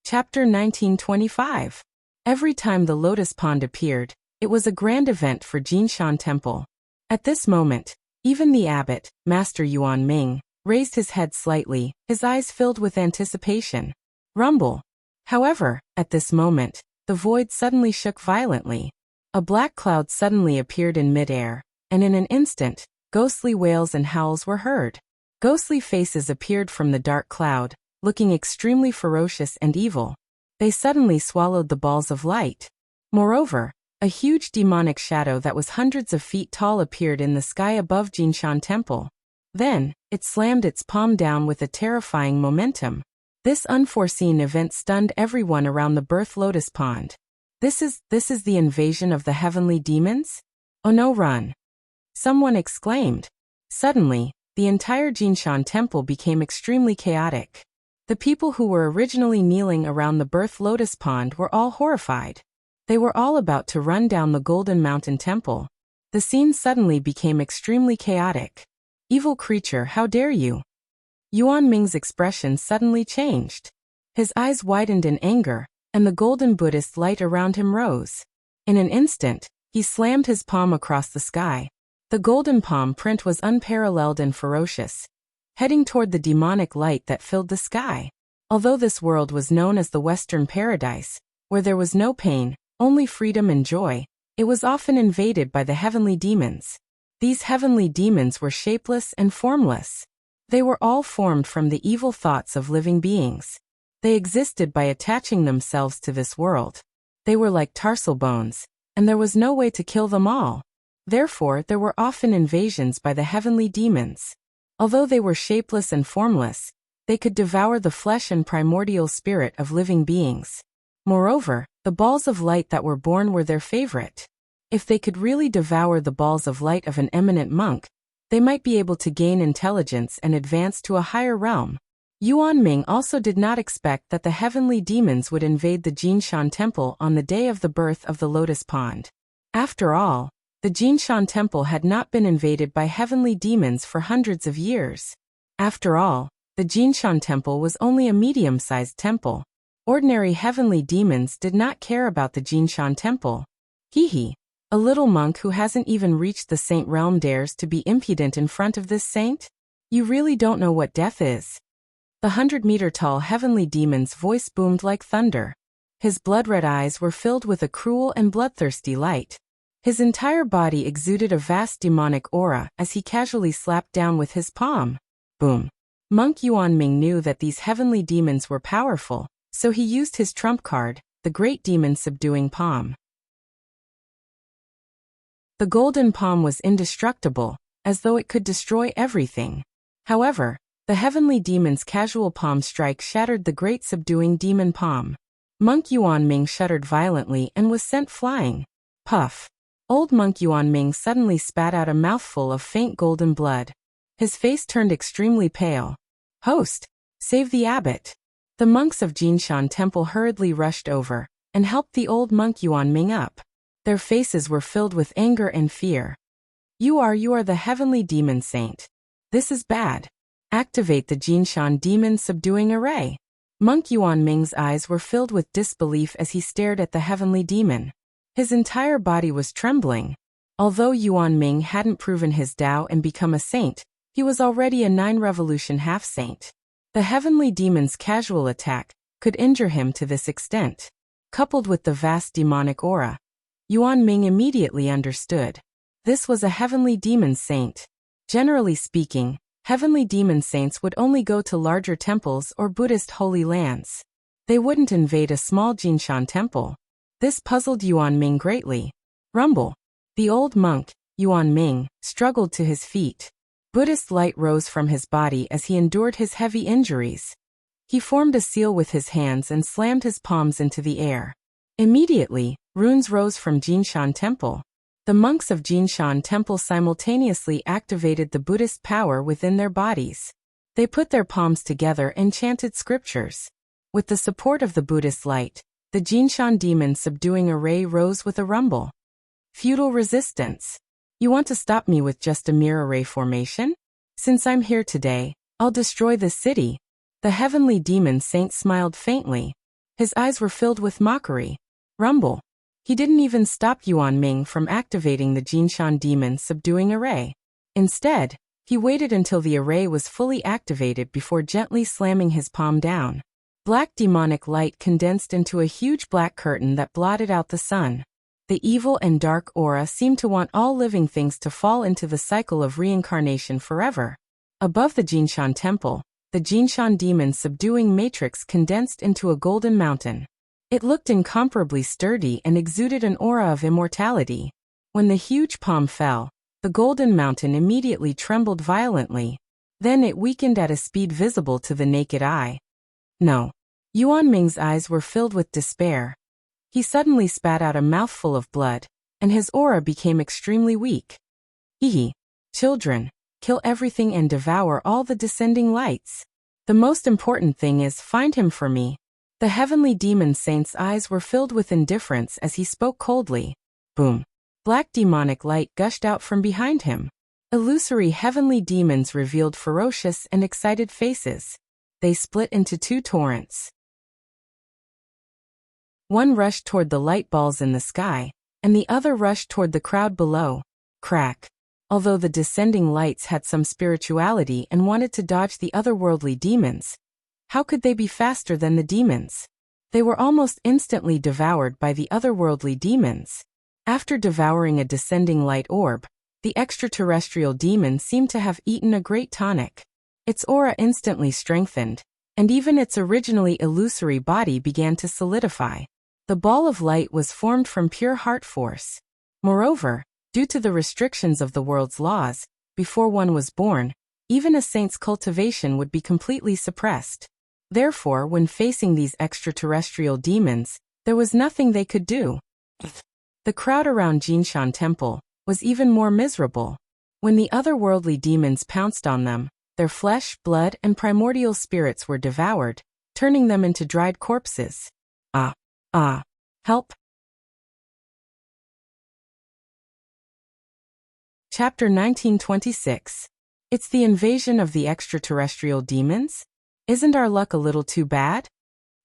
Chapter 1925. Every time the lotus pond appeared, it was a grand event for Jinshan Temple. At this moment, even the abbot, Master Yuan Ming, raised his head slightly, his eyes filled with anticipation. Rumble. However, at this moment, the void suddenly shook violently. A black cloud suddenly appeared in midair, and in an instant, ghostly wails and howls were heard. Ghostly faces appeared from the dark cloud, looking extremely ferocious and evil. They suddenly swallowed the balls of light. Moreover, a huge demonic shadow that was hundreds of feet tall appeared in the sky above Jinshan Temple. Then, it slammed its palm down with a terrifying momentum. This unforeseen event stunned everyone around the birth lotus pond. This is the invasion of the heavenly demons? Oh no, run! Someone exclaimed. Suddenly, the entire Jinshan Temple became extremely chaotic. The people who were originally kneeling around the birth lotus pond were all horrified. They were all about to run down the Golden Mountain Temple. The scene suddenly became extremely chaotic. Evil creature, how dare you? Yuan Ming's expression suddenly changed. His eyes widened in anger, and the golden Buddhist light around him rose. In an instant, he slammed his palm across the sky. The golden palm print was unparalleled and ferocious, heading toward the demonic light that filled the sky. Although this world was known as the Western Paradise, where there was no pain, only freedom and joy, it was often invaded by the heavenly demons. These heavenly demons were shapeless and formless. They were all formed from the evil thoughts of living beings. They existed by attaching themselves to this world. They were like tarsal bones, and there was no way to kill them all. Therefore, there were often invasions by the heavenly demons. Although they were shapeless and formless, they could devour the flesh and primordial spirit of living beings. Moreover, the balls of light that were born were their favorite. If they could really devour the balls of light of an eminent monk, they might be able to gain intelligence and advance to a higher realm. Yuan Ming also did not expect that the heavenly demons would invade the Jinshan Temple on the day of the birth of the lotus pond. After all, the Jinshan Temple had not been invaded by heavenly demons for hundreds of years. After all, the Jinshan Temple was only a medium-sized temple. Ordinary heavenly demons did not care about the Jinshan Temple. Hee. A little monk who hasn't even reached the saint realm dares to be impudent in front of this saint? You really don't know what death is. The 100-meter-tall heavenly demon's voice boomed like thunder. His blood-red eyes were filled with a cruel and bloodthirsty light. His entire body exuded a vast demonic aura as he casually slapped down with his palm. Boom. Monk Yuanming knew that these heavenly demons were powerful, so he used his trump card, the Great Demon Subduing Palm. The golden palm was indestructible, as though it could destroy everything. However, the heavenly demon's casual palm strike shattered the Great Subduing Demon Palm. Monk Yuanming shuddered violently and was sent flying. Puff. Old Monk Yuanming suddenly spat out a mouthful of faint golden blood. His face turned extremely pale. Host! Save the abbot! The monks of Jinshan Temple hurriedly rushed over and helped the old Monk Yuanming up. Their faces were filled with anger and fear. You are the heavenly demon saint. This is bad. Activate the Jinshan Demon Subduing Array. Monk Yuanming's eyes were filled with disbelief as he stared at the heavenly demon. His entire body was trembling. Although Yuanming hadn't proven his Tao and become a saint, he was already a 9-revolution half-saint. The heavenly demon's casual attack could injure him to this extent. Coupled with the vast demonic aura, Yuanming immediately understood. This was a heavenly demon saint. Generally speaking, heavenly demon saints would only go to larger temples or Buddhist holy lands. They wouldn't invade a small Jinshan temple. This puzzled Yuanming greatly. Rumble. The old monk, Yuanming, struggled to his feet. Buddhist light rose from his body as he endured his heavy injuries. He formed a seal with his hands and slammed his palms into the air. Immediately, runes rose from Jinshan Temple. The monks of Jinshan Temple simultaneously activated the Buddhist power within their bodies. They put their palms together and chanted scriptures. With the support of the Buddhist light, the Jinshan Demon Subduing Array rose with a rumble. Feudal resistance. You want to stop me with just a mere array formation? Since I'm here today, I'll destroy this city. The heavenly demon saint smiled faintly. His eyes were filled with mockery. Rumble. He didn't even stop Yuanming from activating the Jinshan Demon Subduing Array. Instead, he waited until the array was fully activated before gently slamming his palm down. Black demonic light condensed into a huge black curtain that blotted out the sun. The evil and dark aura seemed to want all living things to fall into the cycle of reincarnation forever. Above the Jinshan Temple, the Jinshan Demon Subduing Matrix condensed into a golden mountain. It looked incomparably sturdy and exuded an aura of immortality. When the huge palm fell, the golden mountain immediately trembled violently. Then it weakened at a speed visible to the naked eye. No. Yuanming's eyes were filled with despair. He suddenly spat out a mouthful of blood, and his aura became extremely weak. Hehe. Children, kill everything and devour all the descending lights. The most important thing is find him for me. The heavenly demon saint's eyes were filled with indifference as he spoke coldly. Boom. Black demonic light gushed out from behind him. Illusory heavenly demons revealed ferocious and excited faces. They split into 2 torrents. One rushed toward the light balls in the sky, and the other rushed toward the crowd below. Crack. Although the descending lights had some spirituality and wanted to dodge the otherworldly demons, how could they be faster than the demons? They were almost instantly devoured by the otherworldly demons. After devouring a descending light orb, the extraterrestrial demon seemed to have eaten a great tonic. Its aura instantly strengthened, and even its originally illusory body began to solidify. The ball of light was formed from pure heart force. Moreover, due to the restrictions of the world's laws, before one was born, even a saint's cultivation would be completely suppressed. Therefore, when facing these extraterrestrial demons, there was nothing they could do. The crowd around Jinshan Temple was even more miserable. When the otherworldly demons pounced on them, their flesh, blood, and primordial spirits were devoured, turning them into dried corpses. Help! Chapter 1926. It's the invasion of the extraterrestrial demons? Isn't our luck a little too bad?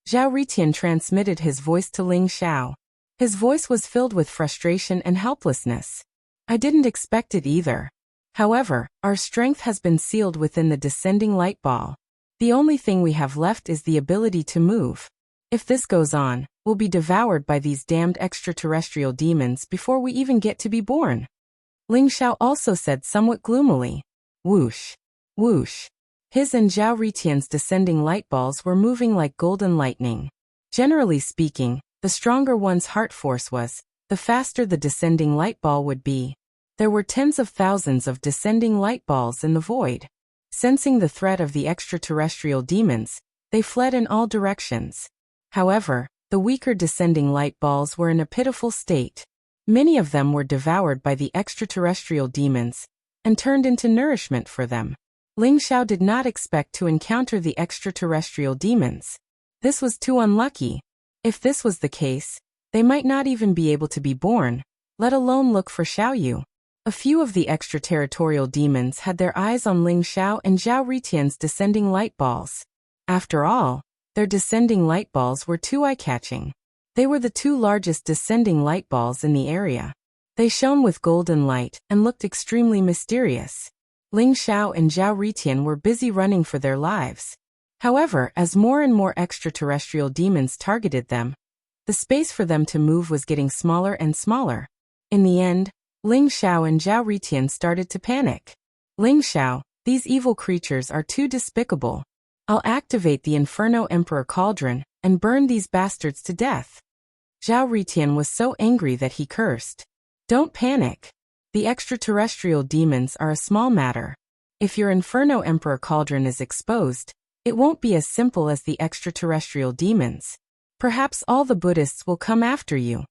Zhao Ritian transmitted his voice to Ling Xiao. His voice was filled with frustration and helplessness. I didn't expect it either. However, our strength has been sealed within the descending light ball. The only thing we have left is the ability to move. If this goes on, will be devoured by these damned extraterrestrial demons before we even get to be born. Ling Xiao also said somewhat gloomily. Whoosh. Whoosh. His and Zhao Ritian's descending light balls were moving like golden lightning. Generally speaking, the stronger one's heart force was, the faster the descending light ball would be. There were tens of thousands of descending light balls in the void. Sensing the threat of the extraterrestrial demons, they fled in all directions. However, the weaker descending light balls were in a pitiful state. Many of them were devoured by the extraterrestrial demons and turned into nourishment for them. Ling Xiao did not expect to encounter the extraterrestrial demons. This was too unlucky. If this was the case, they might not even be able to be born, let alone look for Xiaoyu. A few of the extraterritorial demons had their eyes on Ling Xiao and Zhao Ritian's descending light balls. After all, their descending light balls were too eye-catching. They were the two largest descending light balls in the area. They shone with golden light and looked extremely mysterious. Ling Xiao and Zhao Ritian were busy running for their lives. However, as more and more extraterrestrial demons targeted them, the space for them to move was getting smaller and smaller. In the end, Ling Xiao and Zhao Ritian started to panic. Ling Xiao, these evil creatures are too despicable. I'll activate the Inferno Emperor Cauldron and burn these bastards to death. Zhao Ritian was so angry that he cursed. Don't panic. The extraterrestrial demons are a small matter. If your Inferno Emperor Cauldron is exposed, it won't be as simple as the extraterrestrial demons. Perhaps all the Buddhists will come after you.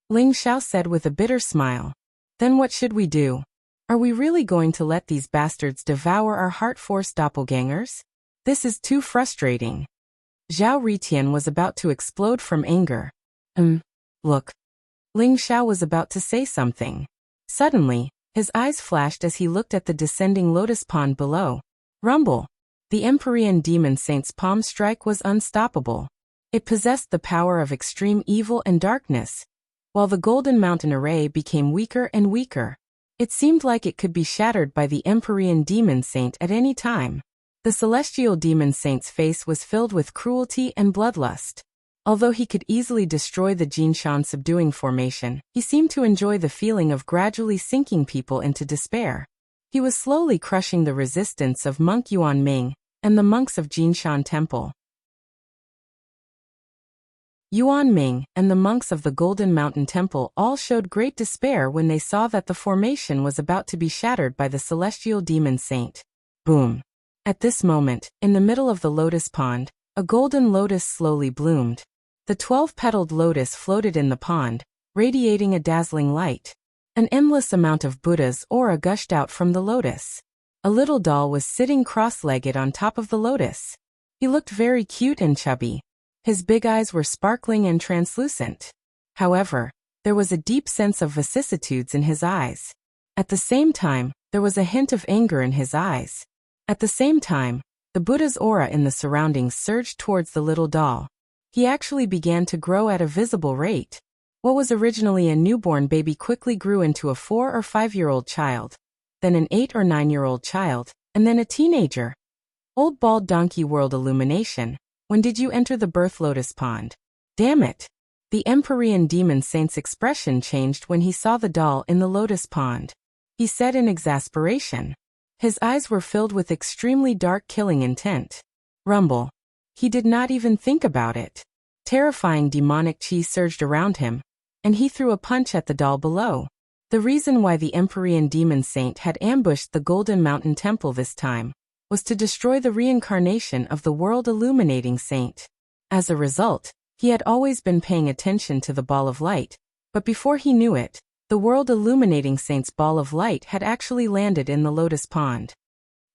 Ling Xiao said with a bitter smile. Then what should we do? Are we really going to let these bastards devour our heart force doppelgangers? This is too frustrating. Zhao Ritian was about to explode from anger. Look. Ling Xiao was about to say something. Suddenly, his eyes flashed as he looked at the descending lotus pond below. Rumble. The Empyrean demon saint's palm strike was unstoppable. It possessed the power of extreme evil and darkness, while the Golden Mountain array became weaker and weaker. It seemed like it could be shattered by the Empyrean demon saint at any time. The celestial demon saint's face was filled with cruelty and bloodlust. Although he could easily destroy the Jinshan subduing formation, he seemed to enjoy the feeling of gradually sinking people into despair. He was slowly crushing the resistance of Monk Yuan Ming and the monks of Jinshan Temple. Yuan Ming and the monks of the Golden Mountain Temple all showed great despair when they saw that the formation was about to be shattered by the celestial demon saint. Boom. At this moment, in the middle of the lotus pond, a golden lotus slowly bloomed. The 12-petaled lotus floated in the pond, radiating a dazzling light. An endless amount of Buddha's aura gushed out from the lotus. A little doll was sitting cross-legged on top of the lotus. He looked very cute and chubby. His big eyes were sparkling and translucent. However, there was a deep sense of vicissitudes in his eyes. At the same time, there was a hint of anger in his eyes. At the same time, the Buddha's aura in the surroundings surged towards the little doll. He actually began to grow at a visible rate. What was originally a newborn baby quickly grew into a 4 or 5-year-old child, then an 8 or 9-year-old child, and then a teenager. Old Bald Donkey World Illumination, when did you enter the birth lotus pond? Damn it! The Empyrean demon saint's expression changed when he saw the doll in the lotus pond. He said in exasperation. His eyes were filled with extremely dark killing intent. Rumble. He did not even think about it. Terrifying demonic chi surged around him, and he threw a punch at the doll below. The reason why the Empyrean demon saint had ambushed the Golden Mountain Temple this time was to destroy the reincarnation of the world illuminating saint. As a result, he had always been paying attention to the ball of light, but before he knew it, the world illuminating saint's ball of light had actually landed in the lotus pond.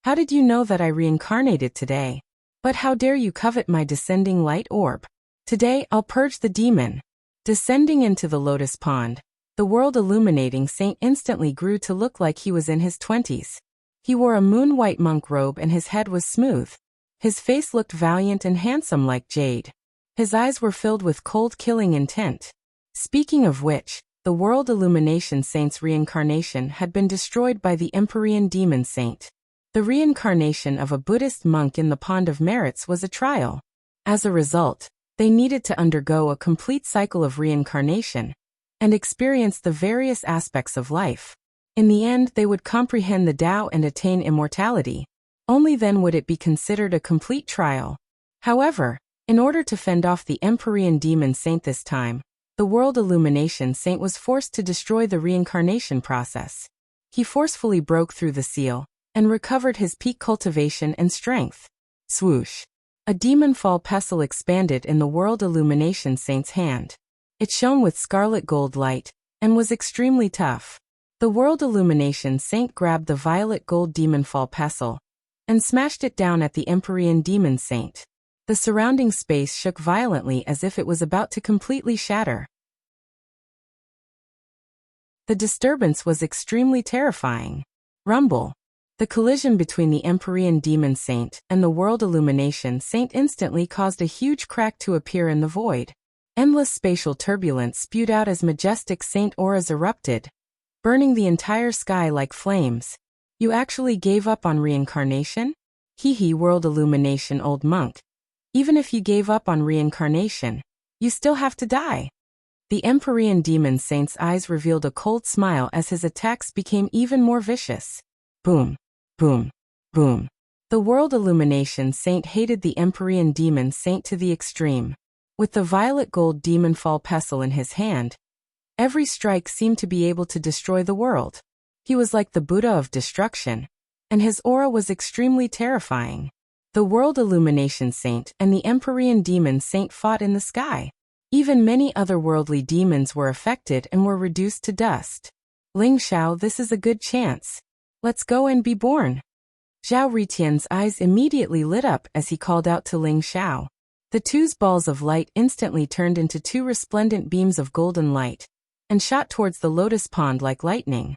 How did you know that I reincarnated today? But how dare you covet my descending light orb? Today I'll purge the demon. Descending into the lotus pond, the world illuminating saint instantly grew to look like he was in his 20s. He wore a moon-white monk robe and his head was smooth. His face looked valiant and handsome like jade. His eyes were filled with cold killing intent. Speaking of which, the world illumination saint's reincarnation had been destroyed by the Empyrean demon saint. The reincarnation of a Buddhist monk in the Pond of Merits was a trial. As a result, They needed to undergo a complete cycle of reincarnation and experience the various aspects of life. In the end, they would comprehend the Tao and attain immortality. Only then would it be considered a complete trial. However, in order to fend off the Empyrean demon saint this time, the World Illumination Saint was forced to destroy the reincarnation process. He forcefully broke through the seal and recovered his peak cultivation and strength. Swoosh! A demon fall pestle expanded in the World Illumination Saint's hand. It shone with scarlet gold light and was extremely tough. The World Illumination Saint grabbed the violet gold demon fall pestle and smashed it down at the Empyrean demon saint. The surrounding space shook violently as if it was about to completely shatter. The disturbance was extremely terrifying. Rumble! The collision between the Empyrean demon saint and the World Illumination Saint instantly caused a huge crack to appear in the void. Endless spatial turbulence spewed out as majestic saint auras erupted, burning the entire sky like flames. You actually gave up on reincarnation? Hee World Illumination old monk. Even if you gave up on reincarnation, you still have to die. The Empyrean demon saint's eyes revealed a cold smile as his attacks became even more vicious. Boom. Boom. Boom. The World Illumination Saint hated the Empyrean demon saint to the extreme. With the violet gold demon fall pestle in his hand, every strike seemed to be able to destroy the world. He was like the Buddha of destruction, and his aura was extremely terrifying. The World Illumination Saint and the Empyrean demon saint fought in the sky. Even many otherworldly demons were affected and were reduced to dust. Ling Xiao, this is a good chance. Let's go and be born. Zhao Ritian's eyes immediately lit up as he called out to Ling Xiao. The two's balls of light instantly turned into two resplendent beams of golden light and shot towards the lotus pond like lightning.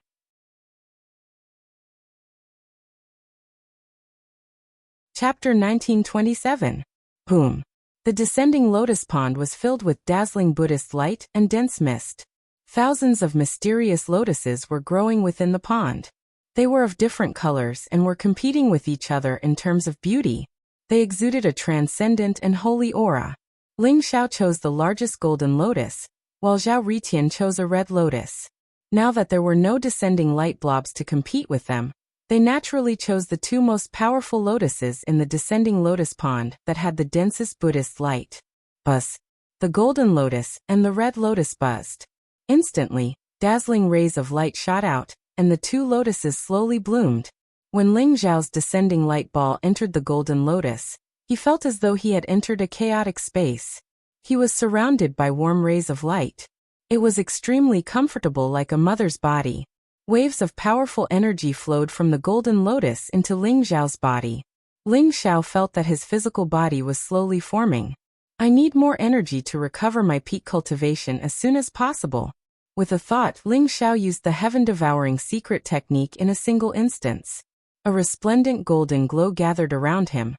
Chapter 1927. Boom. The descending lotus pond was filled with dazzling Buddhist light and dense mist. Thousands of mysterious lotuses were growing within the pond. They were of different colors and were competing with each other in terms of beauty. They exuded a transcendent and holy aura. Ling Xiao chose the largest golden lotus, while Zhao Ritian chose a red lotus. Now that there were no descending light blobs to compete with them, they naturally chose the two most powerful lotuses in the descending lotus pond that had the densest Buddhist light. Buzz! The golden lotus and the red lotus buzzed. Instantly, dazzling rays of light shot out, and the two lotuses slowly bloomed. When Ling Xiao's descending light ball entered the golden lotus, he felt as though he had entered a chaotic space. He was surrounded by warm rays of light. It was extremely comfortable like a mother's body. Waves of powerful energy flowed from the golden lotus into Ling Xiao's body. Ling Xiao felt that his physical body was slowly forming. I need more energy to recover my peak cultivation as soon as possible. With a thought, Ling Xiao used the heaven-devouring secret technique in a single instance. A resplendent golden glow gathered around him,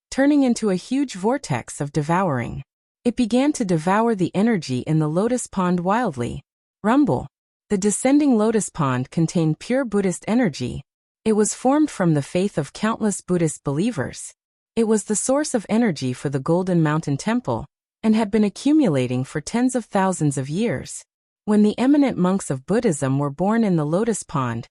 turning into a huge vortex of devouring. It began to devour the energy in the lotus pond wildly. Rumble! The descending lotus pond contained pure Buddhist energy. It was formed from the faith of countless Buddhist believers. It was the source of energy for the Golden Mountain Temple, and had been accumulating for tens of thousands of years. When the eminent monks of Buddhism were born in the lotus pond,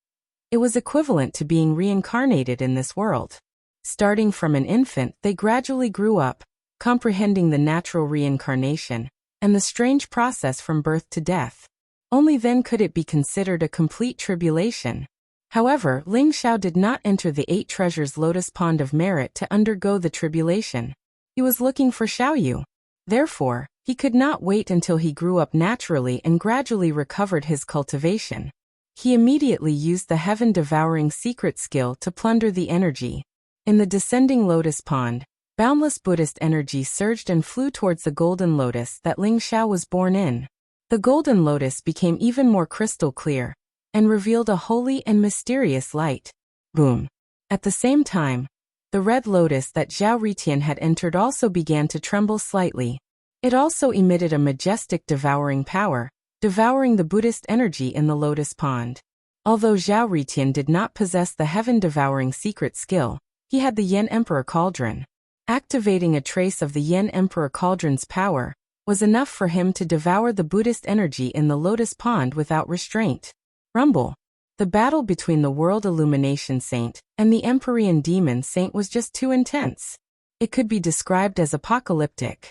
it was equivalent to being reincarnated in this world. Starting from an infant, they gradually grew up, comprehending the natural reincarnation and the strange process from birth to death. Only then could it be considered a complete tribulation. However, Ling Xiao did not enter the 8 treasures lotus pond of merit to undergo the tribulation. He was looking for Xiaoyu. Therefore, he could not wait until he grew up naturally and gradually recovered his cultivation. He immediately used the heaven-devouring secret skill to plunder the energy. In the descending lotus pond, boundless Buddhist energy surged and flew towards the golden lotus that Ling Xiao was born in. The golden lotus became even more crystal clear and revealed a holy and mysterious light. Boom! At the same time, the red lotus that Zhao Ritian had entered also began to tremble slightly. It also emitted a majestic devouring power, devouring the Buddhist energy in the lotus pond. Although Zhao Ritian did not possess the heaven-devouring secret skill, he had the Yen Emperor Cauldron. Activating a trace of the Yen Emperor Cauldron's power was enough for him to devour the Buddhist energy in the lotus pond without restraint. Rumble. The battle between the World Illumination Saint and the Empyrean Demon Saint was just too intense. It could be described as apocalyptic.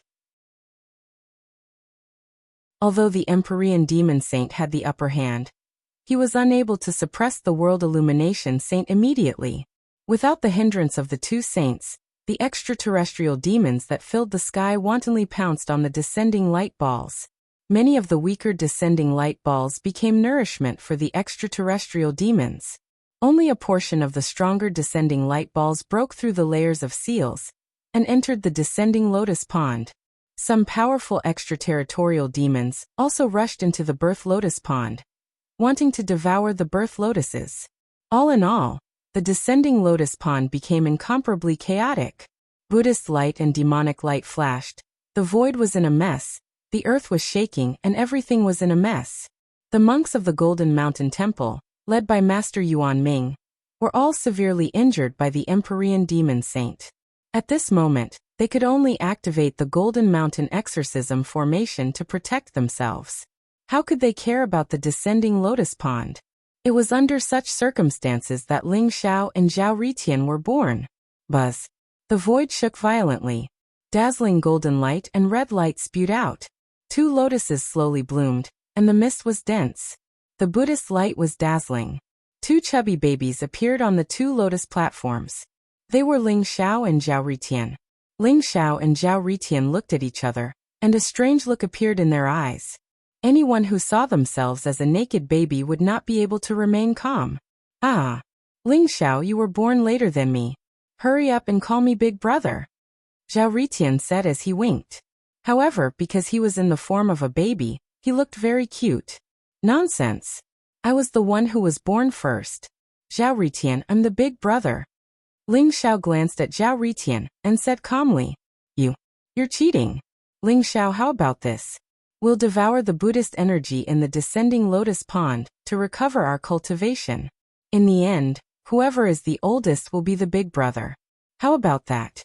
Although the Empyrean Demon Saint had the upper hand, he was unable to suppress the World Illumination Saint immediately. Without the hindrance of the two saints, the extraterrestrial demons that filled the sky wantonly pounced on the descending light balls. Many of the weaker descending light balls became nourishment for the extraterrestrial demons. Only a portion of the stronger descending light balls broke through the layers of seals and entered the descending lotus pond. Some powerful extraterritorial demons also rushed into the birth lotus pond, wanting to devour the birth lotuses. All in all, the descending lotus pond became incomparably chaotic. Buddhist light and demonic light flashed. The void was in a mess, the earth was shaking, and everything was in a mess. The monks of the Golden Mountain Temple, led by Master Yuan Ming, were all severely injured by the Empyrean Demon Saint. At this moment, they could only activate the Golden Mountain Exorcism formation to protect themselves. How could they care about the descending lotus pond? It was under such circumstances that Ling Xiao and Zhao Ritian were born. Buzz. The void shook violently. Dazzling golden light and red light spewed out. Two lotuses slowly bloomed, and the mist was dense. The Buddhist light was dazzling. Two chubby babies appeared on the two lotus platforms. They were Ling Xiao and Zhao Ritian. Ling Xiao and Zhao Ritian looked at each other, and a strange look appeared in their eyes. Anyone who saw themselves as a naked baby would not be able to remain calm. Ah! Ling Xiao, you were born later than me. Hurry up and call me big brother, Zhao Ritian said as he winked. However, because he was in the form of a baby, he looked very cute. Nonsense! I was the one who was born first. Zhao Ritian, I'm the big brother. Ling Xiao glanced at Zhao Ritian and said calmly, You're cheating. Ling Xiao, how about this? We'll devour the Buddhist energy in the descending lotus pond to recover our cultivation. In the end, whoever is the oldest will be the big brother. How about that?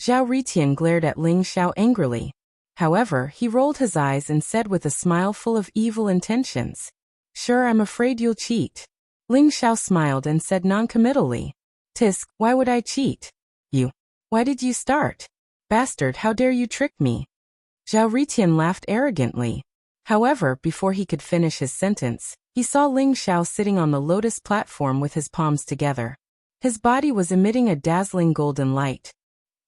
Zhao Ritian glared at Ling Xiao angrily. However, he rolled his eyes and said with a smile full of evil intentions, Sure, I'm afraid you'll cheat. Ling Xiao smiled and said noncommittally, Tisk, why would I cheat? Why did you start? Bastard, how dare you trick me? Zhao Ritian laughed arrogantly. However, before he could finish his sentence, he saw Ling Xiao sitting on the lotus platform with his palms together. His body was emitting a dazzling golden light.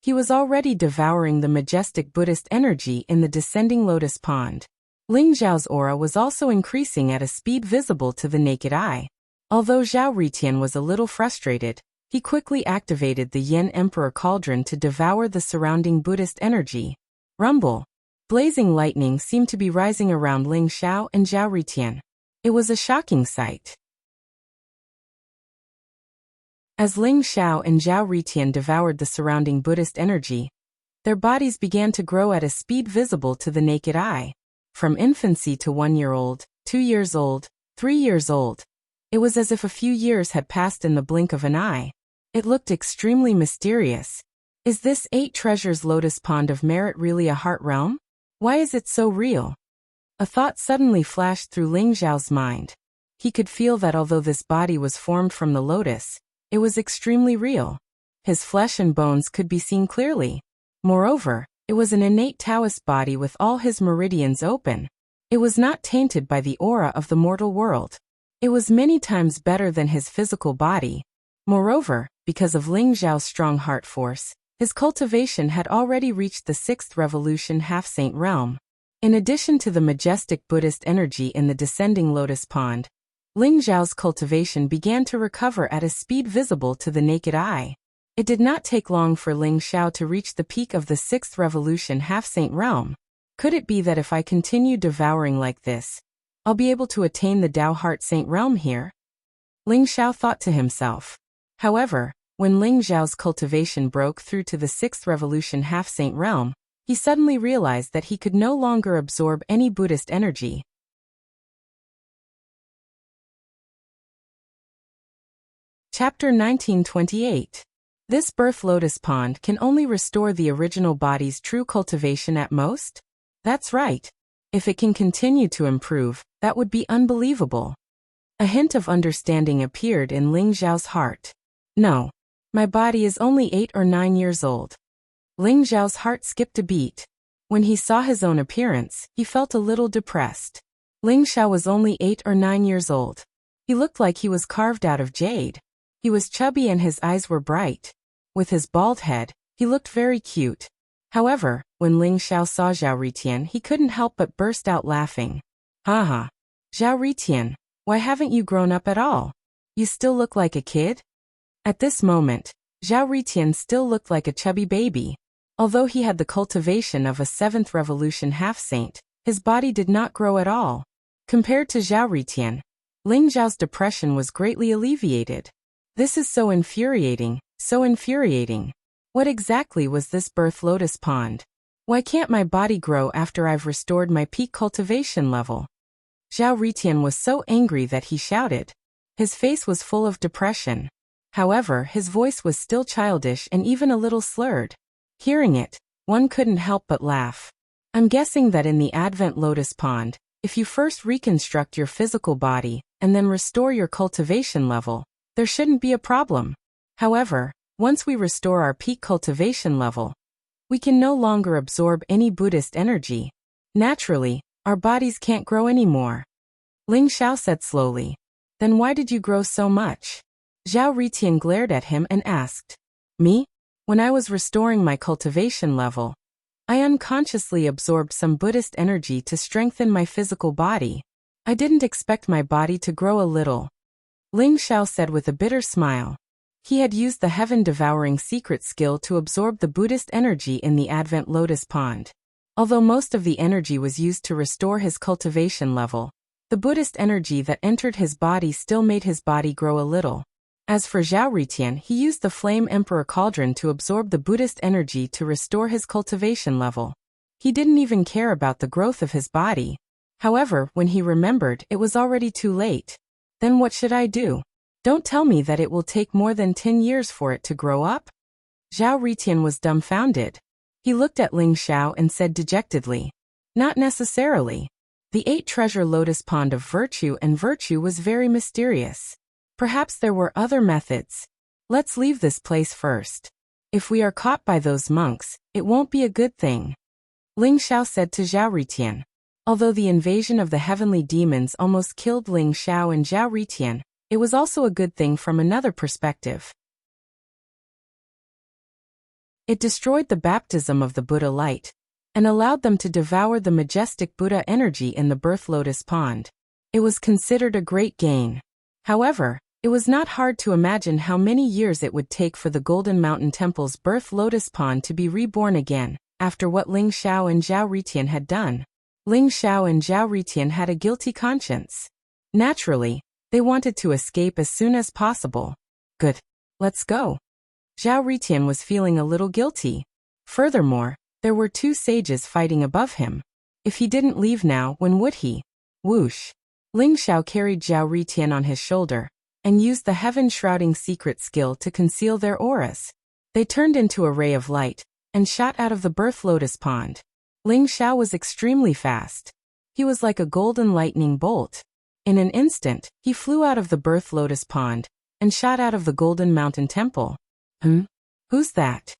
He was already devouring the majestic Buddhist energy in the descending lotus pond. Ling Xiao's aura was also increasing at a speed visible to the naked eye. Although Zhao Ritian was a little frustrated, he quickly activated the Yen Emperor Cauldron to devour the surrounding Buddhist energy. Rumble. Blazing lightning seemed to be rising around Ling Xiao and Zhao Ritian. It was a shocking sight. As Ling Xiao and Zhao Ritian devoured the surrounding Buddhist energy, their bodies began to grow at a speed visible to the naked eye. From infancy to 1 year old, 2 years old, 3 years old, it was as if a few years had passed in the blink of an eye. It looked extremely mysterious. Is this 8 treasures lotus pond of merit really a heart realm? Why is it so real? A thought suddenly flashed through Ling Xiao's mind. He could feel that although this body was formed from the lotus, it was extremely real. His flesh and bones could be seen clearly. Moreover, it was an innate Taoist body with all his meridians open. It was not tainted by the aura of the mortal world. It was many times better than his physical body. Moreover, because of Ling Xiao's strong heart force, his cultivation had already reached the 6th revolution half-saint realm. In addition to the majestic Buddhist energy in the descending lotus pond, Ling Xiao's cultivation began to recover at a speed visible to the naked eye. It did not take long for Ling Xiao to reach the peak of the 6th revolution half-saint realm. Could it be that if I continue devouring like this, I'll be able to attain the Tao Heart Saint realm here? Ling Xiao thought to himself. However, when Ling Xiao's cultivation broke through to the 6th revolution half-saint realm, he suddenly realized that he could no longer absorb any Buddhist energy. Chapter 1928. This birth lotus pond can only restore the original body's true cultivation at most? That's right. If it can continue to improve, that would be unbelievable. A hint of understanding appeared in Ling Xiao's heart. No. My body is only 8 or 9 years old. Ling Xiao's heart skipped a beat. When he saw his own appearance, he felt a little depressed. Ling Xiao was only 8 or 9 years old. He looked like he was carved out of jade. He was chubby and his eyes were bright. With his bald head, he looked very cute. However, when Ling Xiao saw Zhao Ritian, he couldn't help but burst out laughing. Haha. Zhao Ritian, why haven't you grown up at all? You still look like a kid? At this moment, Zhao Ritian still looked like a chubby baby. Although he had the cultivation of a 7th revolution half-saint, his body did not grow at all. Compared to Zhao Ritian, Ling Xiao's depression was greatly alleviated. This is so infuriating, so infuriating. What exactly was this birth lotus pond? Why can't my body grow after I've restored my peak cultivation level? Zhao Ritian was so angry that he shouted. His face was full of depression. However, his voice was still childish and even a little slurred. Hearing it, one couldn't help but laugh. I'm guessing that in the Advent Lotus Pond, if you first reconstruct your physical body and then restore your cultivation level, there shouldn't be a problem. However, once we restore our peak cultivation level, we can no longer absorb any Buddhist energy. Naturally, our bodies can't grow anymore. Ling Xiao said slowly. Then why did you grow so much? Zhao Ritian glared at him and asked. Me? When I was restoring my cultivation level, I unconsciously absorbed some Buddhist energy to strengthen my physical body. I didn't expect my body to grow a little. Ling Xiao said with a bitter smile. He had used the heaven-devouring secret skill to absorb the Buddhist energy in the Advent Lotus Pond. Although most of the energy was used to restore his cultivation level, the Buddhist energy that entered his body still made his body grow a little. As for Zhao Ritian, he used the Flame Emperor Cauldron to absorb the Buddhist energy to restore his cultivation level. He didn't even care about the growth of his body. However, when he remembered, it was already too late. Then what should I do? Don't tell me that it will take more than 10 years for it to grow up? Zhao Ritian was dumbfounded. He looked at Ling Xiao and said dejectedly. Not necessarily. The 8-treasure lotus pond of virtue and virtue was very mysterious. Perhaps there were other methods. Let's leave this place first. If we are caught by those monks, it won't be a good thing. Ling Xiao said to Zhao Ritian. Although the invasion of the heavenly demons almost killed Ling Xiao and Zhao Ritian, it was also a good thing from another perspective. It destroyed the baptism of the Buddha light, and allowed them to devour the majestic Buddha energy in the birth lotus pond. It was considered a great gain. However, it was not hard to imagine how many years it would take for the Golden Mountain Temple's birth lotus pond to be reborn again, after what Ling Xiao and Zhao Ritian had done. Ling Xiao and Zhao Ritian had a guilty conscience. Naturally, they wanted to escape as soon as possible. Good. Let's go. Zhao Ritian was feeling a little guilty. Furthermore, there were 2 sages fighting above him. If he didn't leave now, when would he? Whoosh. Ling Xiao carried Zhao Ritian on his shoulder, and used the heaven-shrouding secret skill to conceal their auras. They turned into a ray of light, and shot out of the birth lotus pond. Ling Xiao was extremely fast. He was like a golden lightning bolt. In an instant, he flew out of the birth lotus pond, and shot out of the Golden Mountain Temple. Who's that?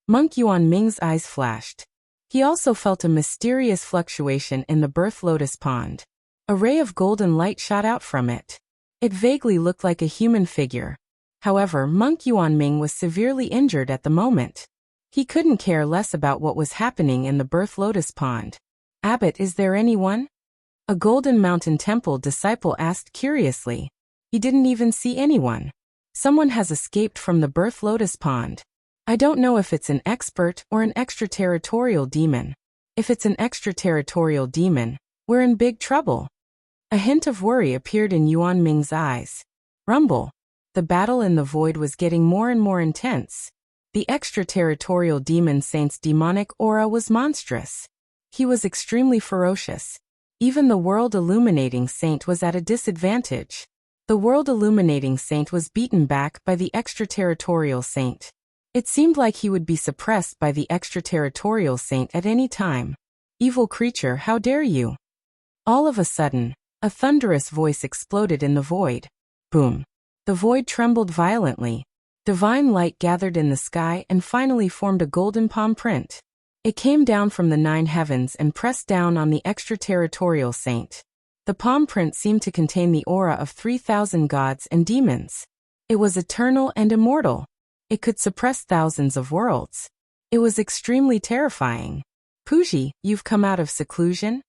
Monk Yuan Ming's eyes flashed. He also felt a mysterious fluctuation in the birth lotus pond. A ray of golden light shot out from it. It vaguely looked like a human figure. However, Monk Yuan Ming was severely injured at the moment. He couldn't care less about what was happening in the birth lotus pond. Abbot, is there anyone? A Golden Mountain Temple disciple asked curiously. He didn't even see anyone. Someone has escaped from the birth lotus pond. I don't know if it's an expert or an extraterritorial demon. If it's an extraterritorial demon, we're in big trouble. A hint of worry appeared in Yuan Ming's eyes. Rumble. The battle in the void was getting more and more intense. The extraterritorial demon saint's demonic aura was monstrous. He was extremely ferocious. Even the world illuminating saint was at a disadvantage. The world illuminating saint was beaten back by the extraterritorial saint. It seemed like he would be suppressed by the extraterritorial saint at any time. Evil creature, how dare you? All of a sudden, a thunderous voice exploded in the void. Boom. The void trembled violently. Divine light gathered in the sky and finally formed a golden palm print. It came down from the 9 heavens and pressed down on the extraterritorial saint. The palm print seemed to contain the aura of 3,000 gods and demons. It was eternal and immortal. It could suppress thousands of worlds. It was extremely terrifying. Puji, you've come out of seclusion?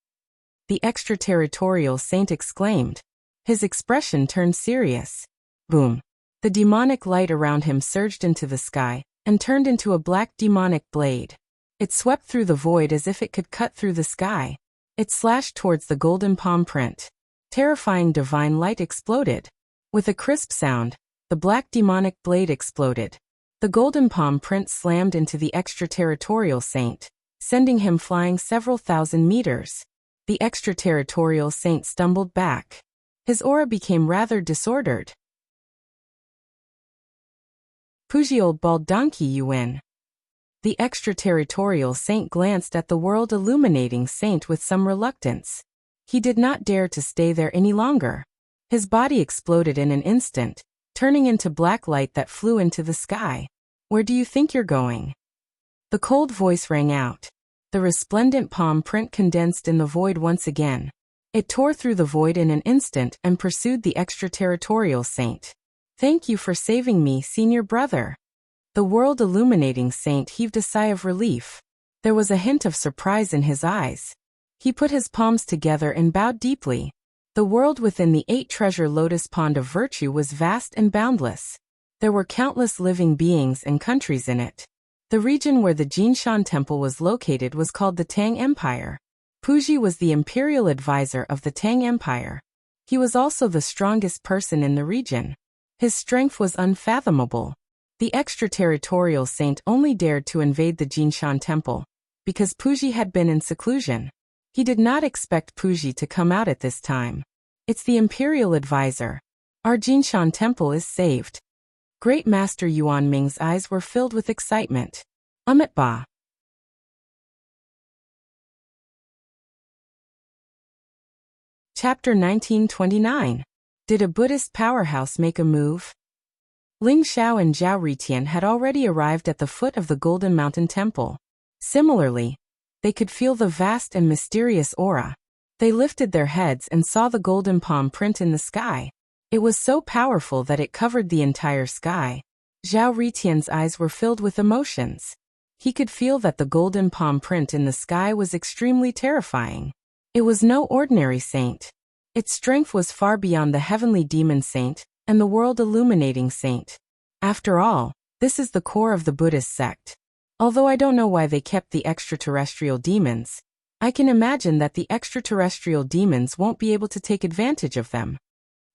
The extraterritorial saint exclaimed. His expression turned serious. Boom. The demonic light around him surged into the sky and turned into a black demonic blade. It swept through the void as if it could cut through the sky. It slashed towards the golden palm print. Terrifying divine light exploded. With a crisp sound, the black demonic blade exploded. The golden palm print slammed into the extraterritorial saint, sending him flying several thousand meters. The extraterritorial saint stumbled back. His aura became rather disordered. Puji, old bald donkey, you win. The extraterritorial saint glanced at the world illuminating saint with some reluctance. He did not dare to stay there any longer. His body exploded in an instant, turning into black light that flew into the sky. Where do you think you're going? The cold voice rang out. The resplendent palm print condensed in the void once again. It tore through the void in an instant and pursued the extraterritorial saint. Thank you for saving me, senior brother. The world illuminating saint heaved a sigh of relief. There was a hint of surprise in his eyes. He put his palms together and bowed deeply. The world within the 8-treasure lotus pond of virtue was vast and boundless. There were countless living beings and countries in it. The region where the Jinshan Temple was located was called the Tang Empire. Puji was the imperial advisor of the Tang Empire. He was also the strongest person in the region. His strength was unfathomable. The extraterritorial saint only dared to invade the Jinshan Temple because Puji had been in seclusion. He did not expect Puji to come out at this time. It's the imperial advisor. Our Jinshan Temple is saved. Great Master Yuan Ming's eyes were filled with excitement. Ba. Chapter 1929. Did a Buddhist powerhouse make a move? Ling Xiao and Zhao Ritian had already arrived at the foot of the Golden Mountain Temple. Similarly, they could feel the vast and mysterious aura. They lifted their heads and saw the golden palm print in the sky. It was so powerful that it covered the entire sky. Zhao Ritian's eyes were filled with emotions. He could feel that the golden palm print in the sky was extremely terrifying. It was no ordinary saint. Its strength was far beyond the heavenly demon saint and the world illuminating saint. After all, this is the core of the Buddhist sect. Although I don't know why they kept the extraterrestrial demons, I can imagine that the extraterrestrial demons won't be able to take advantage of them.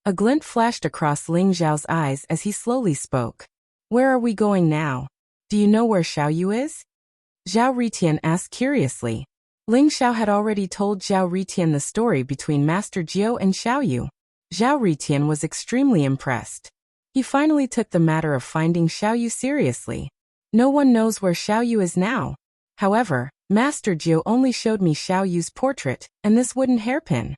A glint flashed across Ling Xiao's eyes as he slowly spoke. Where are we going now? Do you know where Xiaoyu is? Zhao Ritian asked curiously. Ling Xiao had already told Zhao Ritian the story between Master Jiao and Xiaoyu. Zhao Ritian was extremely impressed. He finally took the matter of finding Xiaoyu seriously. No one knows where Xiaoyu is now. However, Master Jiao only showed me Xiaoyu's portrait and this wooden hairpin.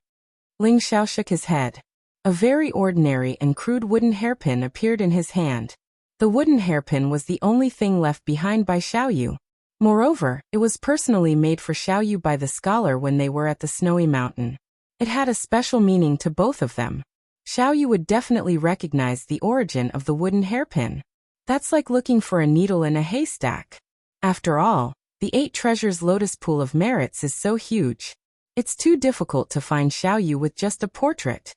Ling Xiao shook his head. A very ordinary and crude wooden hairpin appeared in his hand. The wooden hairpin was the only thing left behind by Xiaoyu. Moreover, it was personally made for Xiaoyu by the scholar when they were at the snowy mountain. It had a special meaning to both of them. Xiaoyu would definitely recognize the origin of the wooden hairpin. That's like looking for a needle in a haystack. After all, the 8 treasures lotus pool of merits is so huge. It's too difficult to find Xiaoyu with just a portrait.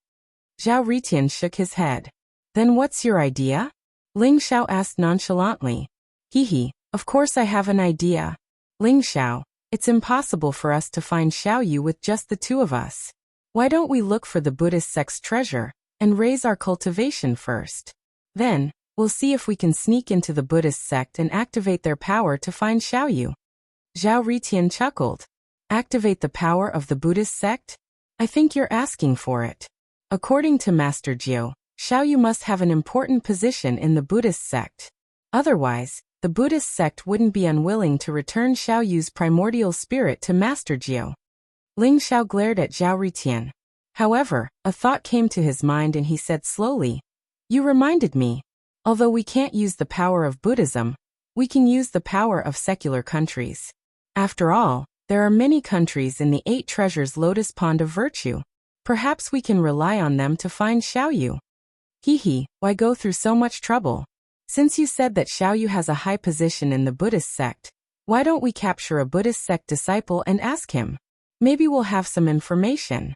Zhao Ritian shook his head. Then what's your idea? Ling Xiao asked nonchalantly. Hee, of course I have an idea. Ling Xiao, it's impossible for us to find Xiaoyu with just the 2 of us. Why don't we look for the Buddhist sect's treasure and raise our cultivation first? Then, we'll see if we can sneak into the Buddhist sect and activate their power to find Xiaoyu. Zhao Ritian chuckled. Activate the power of the Buddhist sect? I think you're asking for it. According to Master Jiao, Xiaoyu must have an important position in the Buddhist sect. Otherwise, the Buddhist sect wouldn't be unwilling to return Xiao Yu's primordial spirit to Master Jiao. Ling Xiao glared at Zhao Ritian. However, a thought came to his mind and he said slowly, "You reminded me. Although we can't use the power of Buddhism, we can use the power of secular countries. After all, there are many countries in the 8 treasures lotus pond of virtue. Perhaps we can rely on them to find Xiao Yu." Hee, why go through so much trouble? Since you said that Xiao Yu has a high position in the Buddhist sect, why don't we capture a Buddhist sect disciple and ask him? Maybe we'll have some information.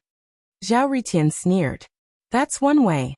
Zhao Ritian sneered. That's one way.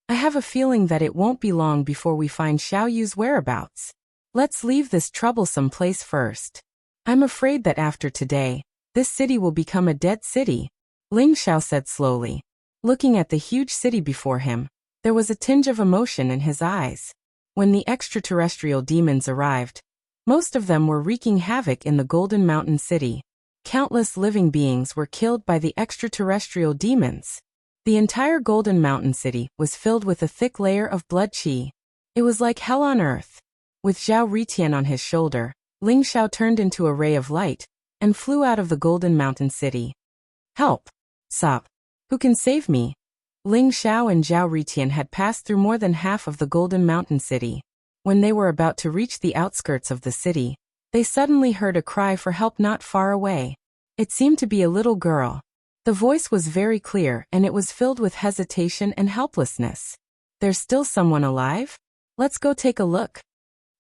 I have a feeling that it won't be long before we find Xiao Yu's whereabouts. Let's leave this troublesome place first. I'm afraid that after today, this city will become a dead city, Ling Xiao said slowly. Looking at the huge city before him, there was a tinge of emotion in his eyes. When the extraterrestrial demons arrived, most of them were wreaking havoc in the Golden Mountain City. Countless living beings were killed by the extraterrestrial demons. The entire Golden Mountain City was filled with a thick layer of blood qi. It was like hell on earth. With Zhao Ritian on his shoulder, Ling Xiao turned into a ray of light and flew out of the Golden Mountain City. Help! Sop! Who can save me? Ling Xiao and Zhao Ritian had passed through more than half of the Golden Mountain City. When they were about to reach the outskirts of the city, they suddenly heard a cry for help not far away. It seemed to be a little girl. The voice was very clear and it was filled with hesitation and helplessness. There's still someone alive? Let's go take a look.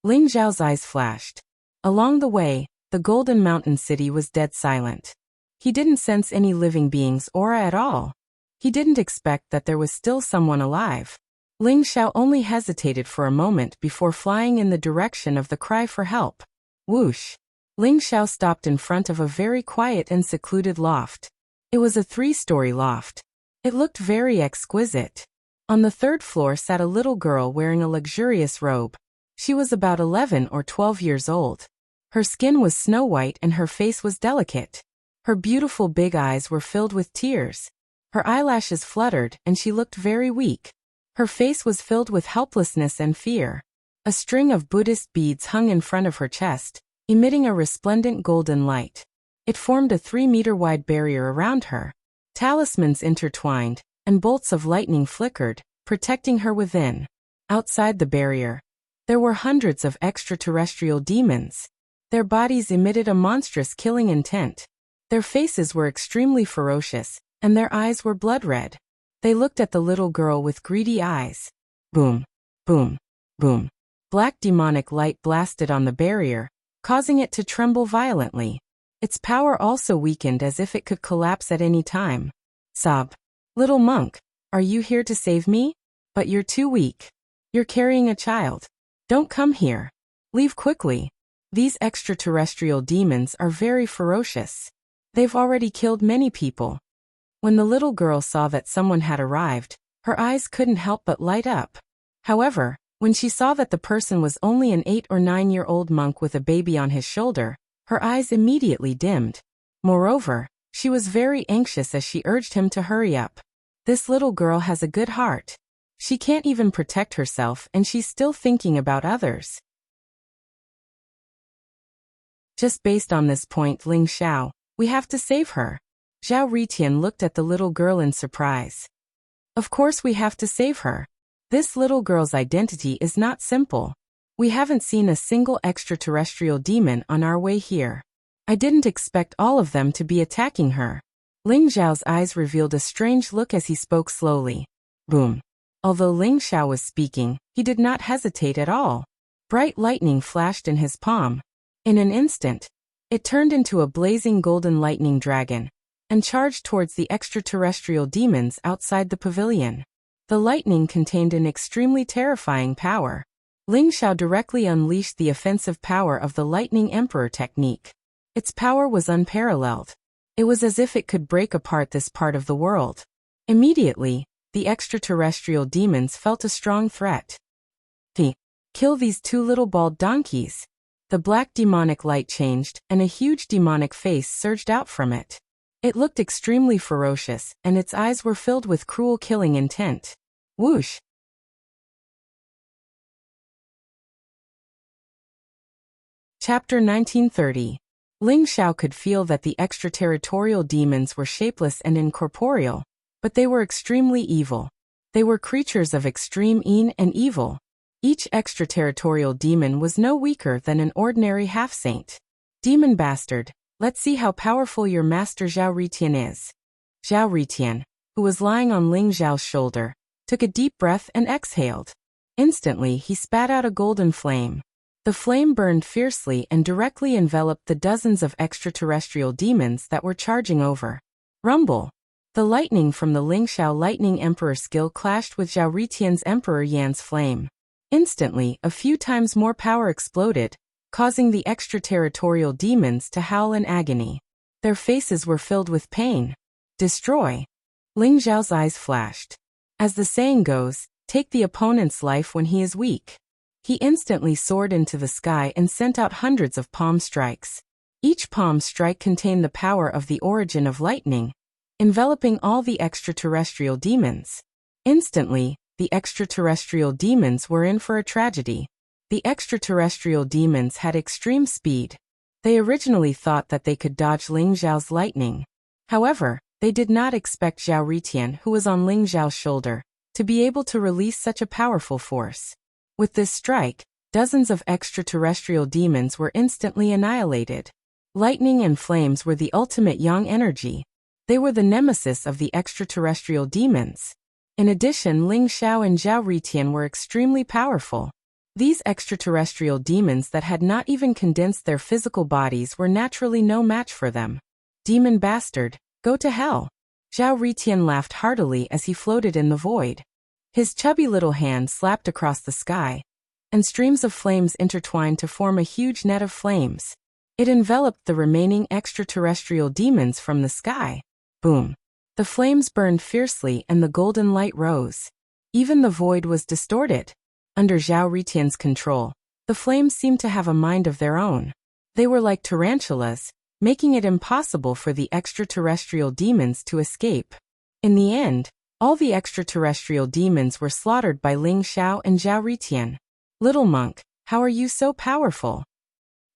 Ling Zhao's eyes flashed. Along the way, the Golden Mountain City was dead silent. He didn't sense any living beings' aura at all. He didn't expect that there was still someone alive. Ling Xiao only hesitated for a moment before flying in the direction of the cry for help. Whoosh! Ling Xiao stopped in front of a very quiet and secluded loft. It was a 3-story loft. It looked very exquisite. On the 3rd floor sat a little girl wearing a luxurious robe. She was about 11 or 12 years old. Her skin was snow white and her face was delicate. Her beautiful big eyes were filled with tears. Her eyelashes fluttered and she looked very weak. Her face was filled with helplessness and fear. A string of Buddhist beads hung in front of her chest, emitting a resplendent golden light. It formed a 3-meter-wide barrier around her. Talismans intertwined, and bolts of lightning flickered, protecting her within. Outside the barrier, there were hundreds of extraterrestrial demons. Their bodies emitted a monstrous killing intent. Their faces were extremely ferocious, and their eyes were blood red. They looked at the little girl with greedy eyes. Boom, boom, boom. Black demonic light blasted on the barrier, causing it to tremble violently. Its power also weakened as if it could collapse at any time. Sob. Little monk, are you here to save me? But you're too weak. You're carrying a child. Don't come here. Leave quickly. These extraterrestrial demons are very ferocious. They've already killed many people. When the little girl saw that someone had arrived, her eyes couldn't help but light up. However, when she saw that the person was only an 8 or 9-year-old monk with a baby on his shoulder, her eyes immediately dimmed. Moreover, she was very anxious as she urged him to hurry up. This little girl has a good heart. She can't even protect herself and she's still thinking about others. Just based on this point, Ling Xiao, we have to save her. Zhao Ritian looked at the little girl in surprise. Of course we have to save her. This little girl's identity is not simple. We haven't seen a single extraterrestrial demon on our way here. I didn't expect all of them to be attacking her. Ling Zhao's eyes revealed a strange look as he spoke slowly. Boom. Although Ling Xiao was speaking, he did not hesitate at all. Bright lightning flashed in his palm. In an instant, it turned into a blazing golden lightning dragon and charged towards the extraterrestrial demons outside the pavilion. The lightning contained an extremely terrifying power. Ling Xiao directly unleashed the offensive power of the Lightning Emperor technique. Its power was unparalleled. It was as if it could break apart this part of the world. Immediately, the extraterrestrial demons felt a strong threat. Kill these 2 little bald donkeys. The black demonic light changed, and a huge demonic face surged out from it. It looked extremely ferocious, and its eyes were filled with cruel killing intent. Whoosh! Chapter 1930. Ling Xiao could feel that the extraterritorial demons were shapeless and incorporeal, but they were extremely evil. They were creatures of extreme yin and evil. Each extraterritorial demon was no weaker than an ordinary half-saint. Demon bastard, let's see how powerful your master Zhao Ritian is. Zhao Ritian, who was lying on Ling Xiao's shoulder, took a deep breath and exhaled. Instantly he spat out a golden flame. The flame burned fiercely and directly enveloped the dozens of extraterrestrial demons that were charging over. Rumble! The lightning from the Ling Xiao Lightning Emperor skill clashed with Zhao Ritian's Emperor Yan's flame. Instantly, a few times more power exploded, causing the extraterritorial demons to howl in agony. Their faces were filled with pain. Destroy! Ling Xiao's eyes flashed. As the saying goes, take the opponent's life when he is weak. He instantly soared into the sky and sent out hundreds of palm strikes. Each palm strike contained the power of the origin of lightning, enveloping all the extraterrestrial demons. Instantly, the extraterrestrial demons were in for a tragedy. The extraterrestrial demons had extreme speed. They originally thought that they could dodge Ling Xiao's lightning. However, they did not expect Zhao Ritian, who was on Ling Xiao's shoulder, to be able to release such a powerful force. With this strike, dozens of extraterrestrial demons were instantly annihilated. Lightning and flames were the ultimate yang energy. They were the nemesis of the extraterrestrial demons. In addition, Ling Xiao and Zhao Ritian were extremely powerful. These extraterrestrial demons that had not even condensed their physical bodies were naturally no match for them. Demon bastard, go to hell! Zhao Ritian laughed heartily as he floated in the void. His chubby little hand slapped across the sky, and streams of flames intertwined to form a huge net of flames. It enveloped the remaining extraterrestrial demons from the sky. Boom! The flames burned fiercely and the golden light rose. Even the void was distorted. Under Zhao Ritian's control, the flames seemed to have a mind of their own. They were like tarantulas, making it impossible for the extraterrestrial demons to escape. In the end, all the extraterrestrial demons were slaughtered by Ling Xiao and Zhao Ritian. Little monk, how are you so powerful?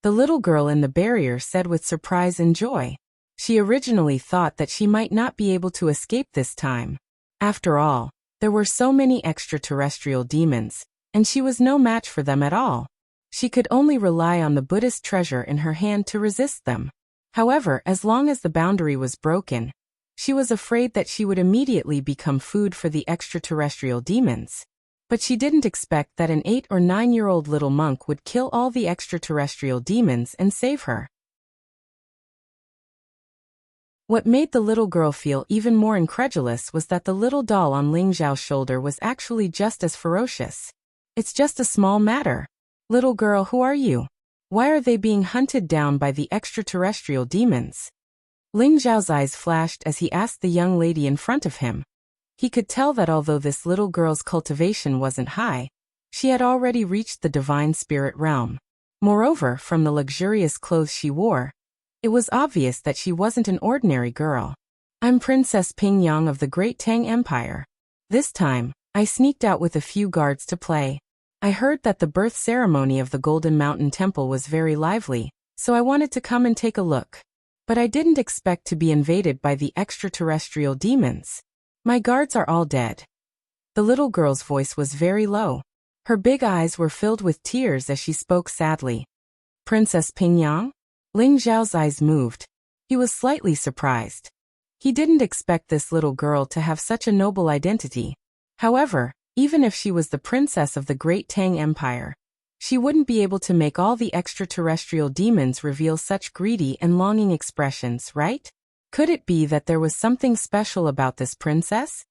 The little girl in the barrier said with surprise and joy. She originally thought that she might not be able to escape this time. After all, there were so many extraterrestrial demons, and she was no match for them at all. She could only rely on the Buddhist treasure in her hand to resist them. However, as long as the boundary was broken, she was afraid that she would immediately become food for the extraterrestrial demons. But she didn't expect that an 8 or 9-year-old little monk would kill all the extraterrestrial demons and save her. What made the little girl feel even more incredulous was that the little doll on Ling Xiao's shoulder was actually just as ferocious. It's just a small matter. Little girl, who are you? Why are they being hunted down by the extraterrestrial demons? Ling Xiao's eyes flashed as he asked the young lady in front of him. He could tell that although this little girl's cultivation wasn't high, she had already reached the divine spirit realm. Moreover, from the luxurious clothes she wore, it was obvious that she wasn't an ordinary girl. I'm Princess Ping Yang of the Great Tang Empire. This time, I sneaked out with a few guards to play. I heard that the birth ceremony of the Golden Mountain Temple was very lively, so I wanted to come and take a look. But I didn't expect to be invaded by the extraterrestrial demons. My guards are all dead. The little girl's voice was very low. Her big eyes were filled with tears as she spoke sadly. Princess Ping Yang? Ling Xiao's eyes moved. He was slightly surprised. He didn't expect this little girl to have such a noble identity. However, even if she was the princess of the Great Tang Empire, she wouldn't be able to make all the extraterrestrial demons reveal such greedy and longing expressions, right? Could it be that there was something special about this princess?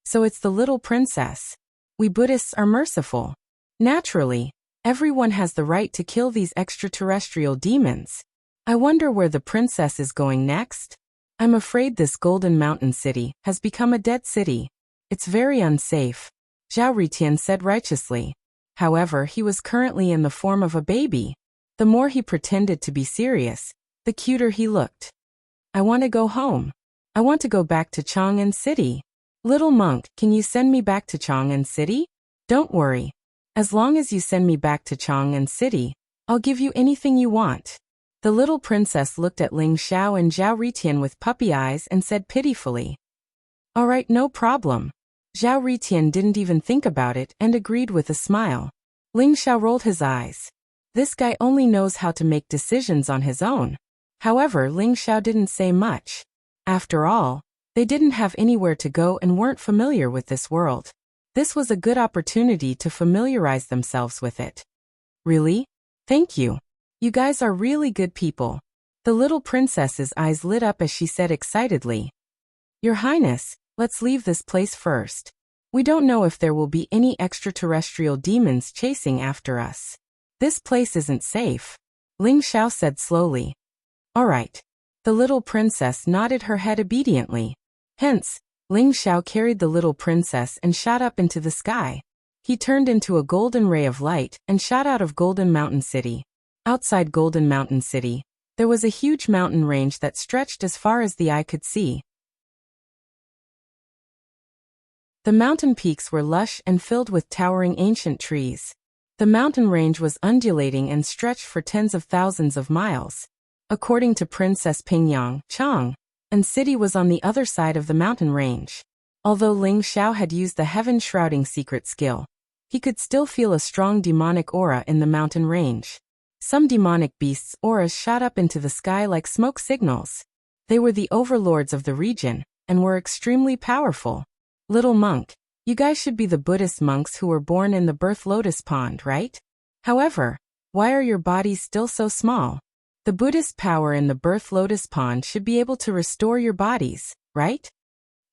So it's the little princess. We Buddhists are merciful. Naturally, everyone has the right to kill these extraterrestrial demons. I wonder where the princess is going next? I'm afraid this Golden Mountain City has become a dead city. It's very unsafe, Zhao Ritian said righteously. However, he was currently in the form of a baby. The more he pretended to be serious, the cuter he looked. I want to go home. I want to go back to Chang'an City. Little monk, can you send me back to Chang'an City? Don't worry. As long as you send me back to Chang'an City, I'll give you anything you want. The little princess looked at Ling Xiao and Zhao Ritian with puppy eyes and said pitifully, "All right, no problem." Zhao Ritian didn't even think about it and agreed with a smile. Ling Xiao rolled his eyes. This guy only knows how to make decisions on his own. However, Ling Xiao didn't say much. After all, they didn't have anywhere to go and weren't familiar with this world. This was a good opportunity to familiarize themselves with it. Really? Thank you. You guys are really good people. The little princess's eyes lit up as she said excitedly, "Your Highness, let's leave this place first. We don't know if there will be any extraterrestrial demons chasing after us. This place isn't safe." Ling Xiao said slowly. "All right." The little princess nodded her head obediently. Hence, Ling Xiao carried the little princess and shot up into the sky. He turned into a golden ray of light and shot out of Golden Mountain City. Outside Golden Mountain City, there was a huge mountain range that stretched as far as the eye could see. The mountain peaks were lush and filled with towering ancient trees. The mountain range was undulating and stretched for tens of thousands of miles. According to Princess Pingyang, Chang, and city was on the other side of the mountain range. Although Ling Xiao had used the heaven-shrouding secret skill, he could still feel a strong demonic aura in the mountain range. Some demonic beasts' auras shot up into the sky like smoke signals. They were the overlords of the region, and were extremely powerful. Little monk, you guys should be the Buddhist monks who were born in the birth lotus pond, right? However, why are your bodies still so small? The Buddhist power in the birth lotus pond should be able to restore your bodies, right?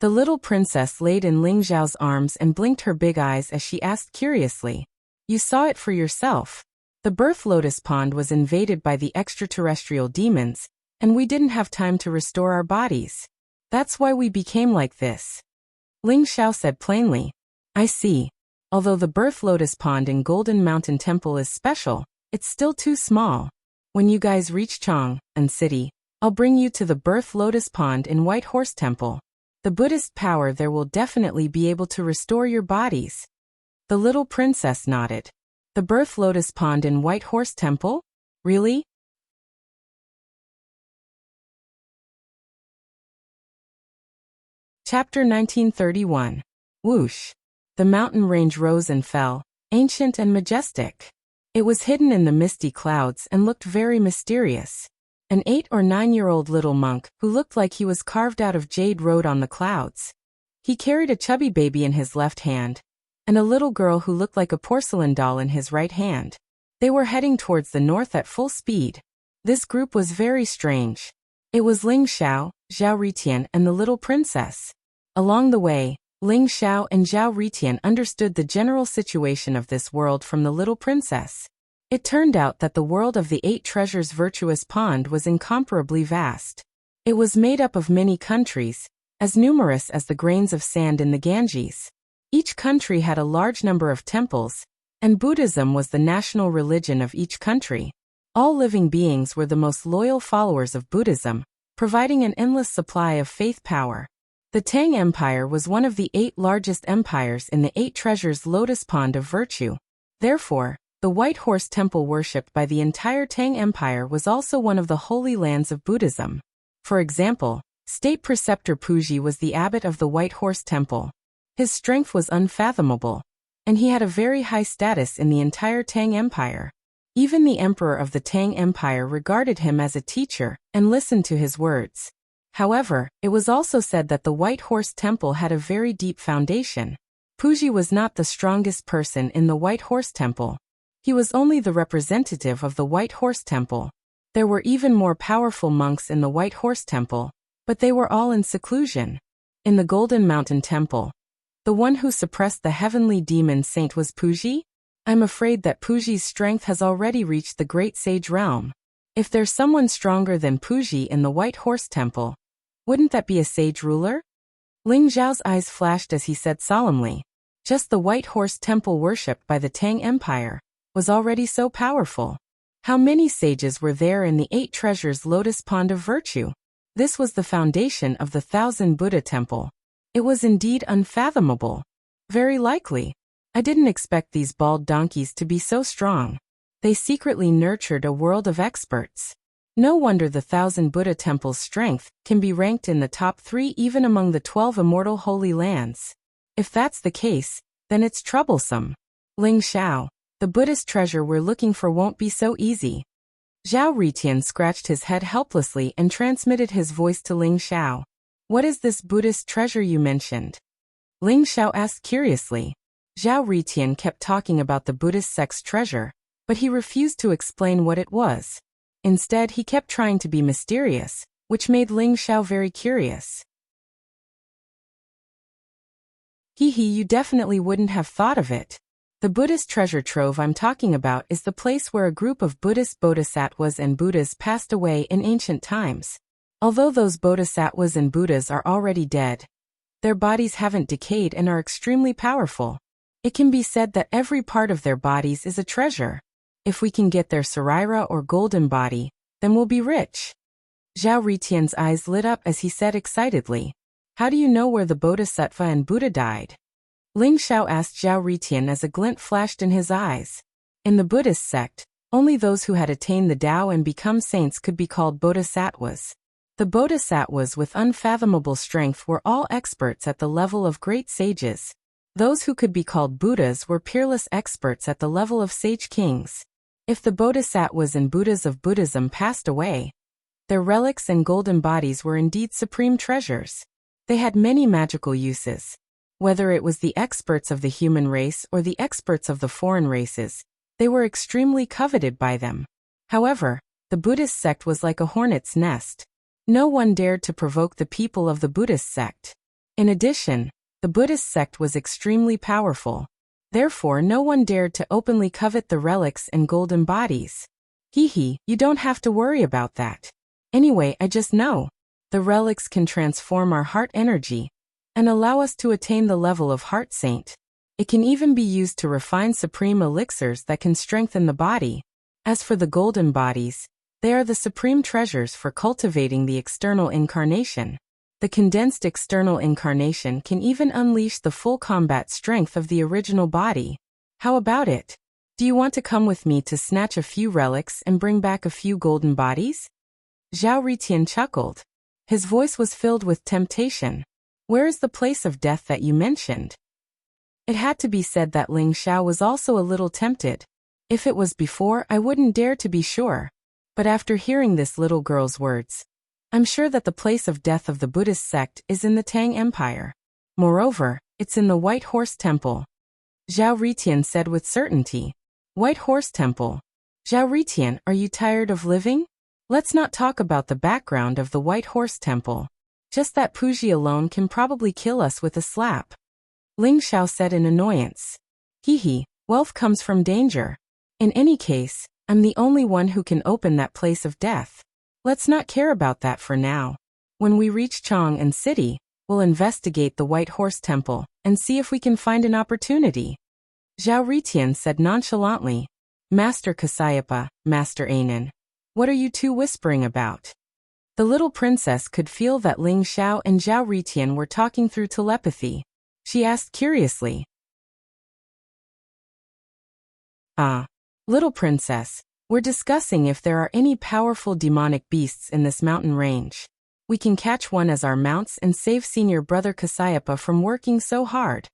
The little princess laid in Ling Xiao's arms and blinked her big eyes as she asked curiously, "You saw it for yourself. The birth lotus pond was invaded by the extraterrestrial demons, and we didn't have time to restore our bodies. That's why we became like this." Ling Xiao said plainly, "I see. Although the birth lotus pond in Golden Mountain Temple is special, it's still too small. When you guys reach Chang and City, I'll bring you to the birth lotus pond in White Horse Temple. The Buddhist power there will definitely be able to restore your bodies." The little princess nodded. The birth lotus pond in White Horse Temple? Really? Chapter 1931. Whoosh. The mountain range rose and fell, ancient and majestic. It was hidden in the misty clouds and looked very mysterious. An 8 or 9-year-old little monk, who looked like he was carved out of jade, rode on the clouds. He carried a chubby baby in his left hand, and a little girl who looked like a porcelain doll in his right hand. They were heading towards the north at full speed. This group was very strange. It was Ling Xiao, Zhao Ritian, and the little princess. Along the way, Ling Xiao and Zhao Ritian understood the general situation of this world from the little princess. It turned out that the world of the 8 treasures virtuous pond was incomparably vast. It was made up of many countries, as numerous as the grains of sand in the Ganges. Each country had a large number of temples, and Buddhism was the national religion of each country. All living beings were the most loyal followers of Buddhism, providing an endless supply of faith power. The Tang Empire was one of the 8 largest empires in the 8 treasures lotus pond of virtue. Therefore, the White Horse Temple worshipped by the entire Tang Empire was also one of the holy lands of Buddhism. For example, State Preceptor Puji was the abbot of the White Horse Temple. His strength was unfathomable, and he had a very high status in the entire Tang Empire. Even the emperor of the Tang Empire regarded him as a teacher and listened to his words. However, it was also said that the White Horse Temple had a very deep foundation. Puji was not the strongest person in the White Horse Temple. He was only the representative of the White Horse Temple. There were even more powerful monks in the White Horse Temple, but they were all in seclusion. In the Golden Mountain Temple, the one who suppressed the heavenly demon saint was Puji? I'm afraid that Puji's strength has already reached the great sage realm. If there's someone stronger than Puji in the White Horse Temple, wouldn't that be a sage ruler? Ling Zhao's eyes flashed as he said solemnly, just the White Horse Temple worshipped by the Tang Empire was already so powerful. How many sages were there in the 8 treasures lotus pond of virtue? This was the foundation of the 1000 Buddha Temple. It was indeed unfathomable. Very likely. I didn't expect these bald donkeys to be so strong. They secretly nurtured a world of experts. No wonder the 1,000 Buddha temples' strength can be ranked in the top 3 even among the 12 immortal holy lands. If that's the case, then it's troublesome. Ling Xiao, the Buddhist treasure we're looking for won't be so easy. Zhao Ritian scratched his head helplessly and transmitted his voice to Ling Xiao. What is this Buddhist treasure you mentioned? Ling Xiao asked curiously. Zhao Ritian kept talking about the Buddhist sect's treasure, but he refused to explain what it was. Instead, he kept trying to be mysterious, which made Ling Xiao very curious. You definitely wouldn't have thought of it. The Buddhist treasure trove I'm talking about is the place where a group of Buddhist bodhisattvas and Buddhas passed away in ancient times. Although those bodhisattvas and Buddhas are already dead, their bodies haven't decayed and are extremely powerful. It can be said that every part of their bodies is a treasure. If we can get their Sarira or golden body, then we'll be rich. Zhao Ritian's eyes lit up as he said excitedly, "How do you know where the bodhisattva and Buddha died?" Ling Xiao asked Zhao Ritian as a glint flashed in his eyes. In the Buddhist sect, only those who had attained the Tao and become saints could be called bodhisattvas. The bodhisattvas with unfathomable strength were all experts at the level of great sages. Those who could be called Buddhas were peerless experts at the level of sage kings. If the bodhisattvas and Buddhas of Buddhism passed away, their relics and golden bodies were indeed supreme treasures. They had many magical uses. Whether it was the experts of the human race or the experts of the foreign races, they were extremely coveted by them. However, the Buddhist sect was like a hornet's nest. No one dared to provoke the people of the Buddhist sect. In addition, the Buddhist sect was extremely powerful. Therefore, no one dared to openly covet the relics and golden bodies. You don't have to worry about that. Anyway, I just know. The relics can transform our heart energy and allow us to attain the level of heart saint. It can even be used to refine supreme elixirs that can strengthen the body. As for the golden bodies, they are the supreme treasures for cultivating the external incarnation. The condensed external incarnation can even unleash the full combat strength of the original body. How about it? Do you want to come with me to snatch a few relics and bring back a few golden bodies? Zhao Ritian chuckled. His voice was filled with temptation. Where is the place of death that you mentioned? It had to be said that Ling Xiao was also a little tempted. If it was before, I wouldn't dare to be sure. But after hearing this little girl's words, I'm sure that the place of death of the Buddhist sect is in the Tang Empire. Moreover, it's in the White Horse Temple. Zhao Ritian said with certainty. White Horse Temple. Zhao Ritian, are you tired of living? Let's not talk about the background of the White Horse Temple. Just that Puji alone can probably kill us with a slap. Ling Xiao said in annoyance. Wealth comes from danger. In any case, I'm the only one who can open that place of death. Let's not care about that for now. When we reach Chang'an City, we'll investigate the White Horse Temple and see if we can find an opportunity. Zhao Ritian said nonchalantly. Master Kasayapa, Master Anan, what are you two whispering about? The little princess could feel that Ling Xiao and Zhao Ritian were talking through telepathy. She asked curiously. Little princess, we're discussing if there are any powerful demonic beasts in this mountain range. We can catch one as our mounts and save senior brother Kasayapa from working so hard.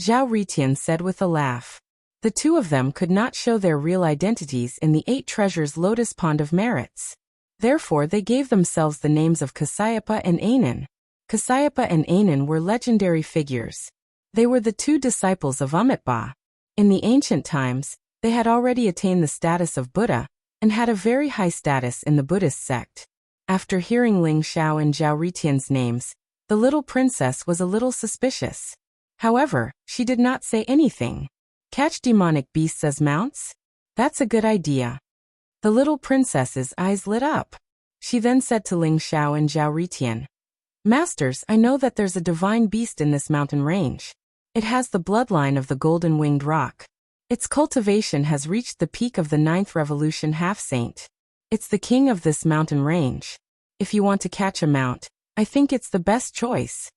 Zhao Ritian said with a laugh. The two of them could not show their real identities in the 8 treasures lotus pond of merits. Therefore, they gave themselves the names of Kasayapa and Anan. Kasayapa and Anan were legendary figures. They were the 2 disciples of Omnipotent. In the ancient times, they had already attained the status of Buddha and had a very high status in the Buddhist sect. After hearing Ling Xiao and Zhao Ritian's names, the little princess was a little suspicious. However, she did not say anything. Catch demonic beasts as mounts? That's a good idea. The little princess's eyes lit up. She then said to Ling Xiao and Zhao Ritian, Masters, I know that there's a divine beast in this mountain range. It has the bloodline of the golden-winged rock. Its cultivation has reached the peak of the 9th revolution half-saint. It's the king of this mountain range. If you want to catch a mount, I think it's the best choice.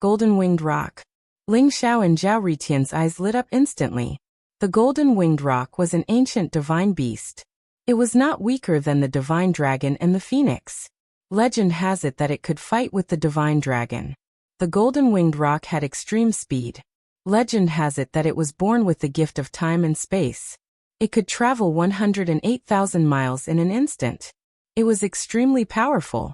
Golden-winged rock. Ling Xiao and Zhao Ritian's eyes lit up instantly. The golden-winged rock was an ancient divine beast. It was not weaker than the divine dragon and the phoenix. Legend has it that it could fight with the divine dragon. The golden-winged rock had extreme speed. Legend has it that it was born with the gift of time and space. It could travel 108,000 miles in an instant. It was extremely powerful.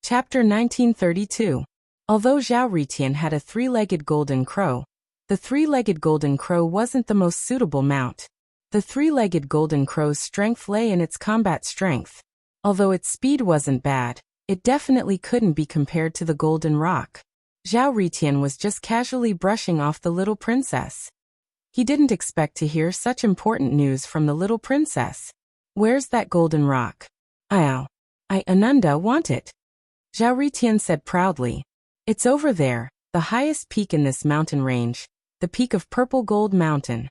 Chapter 1932. Although Zhao Ritian had a three-legged golden crow, the three-legged golden crow wasn't the most suitable mount. The three-legged golden crow's strength lay in its combat strength. Although its speed wasn't bad, it definitely couldn't be compared to the golden rock. Zhao Ritian was just casually brushing off the little princess. He didn't expect to hear such important news from the little princess. Where's that golden rock? I Ananda want it. Zhao Ritian said proudly. It's over there, the highest peak in this mountain range, the peak of Purple Gold Mountain.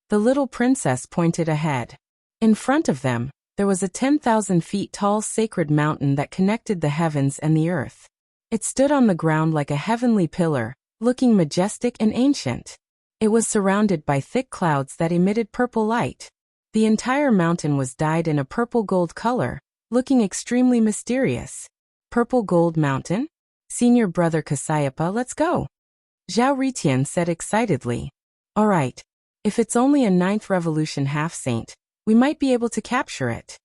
The little princess pointed ahead. In front of them, there was a 10,000 feet tall sacred mountain that connected the heavens and the earth. It stood on the ground like a heavenly pillar, looking majestic and ancient. It was surrounded by thick clouds that emitted purple light. The entire mountain was dyed in a purple-gold color, looking extremely mysterious. Purple Gold Mountain? Senior brother Kasayapa, let's go. Zhao Ritian said excitedly. All right. If it's only a 9th revolution half-saint, we might be able to capture it.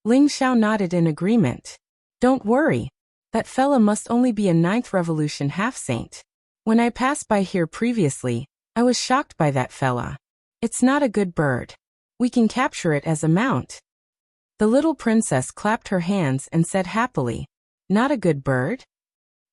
Ling Xiao nodded in agreement. Don't worry. That fella must only be a 9th revolution half-saint. When I passed by here previously, I was shocked by that fella. It's not a good bird. We can capture it as a mount. The little princess clapped her hands and said happily. Not a good bird?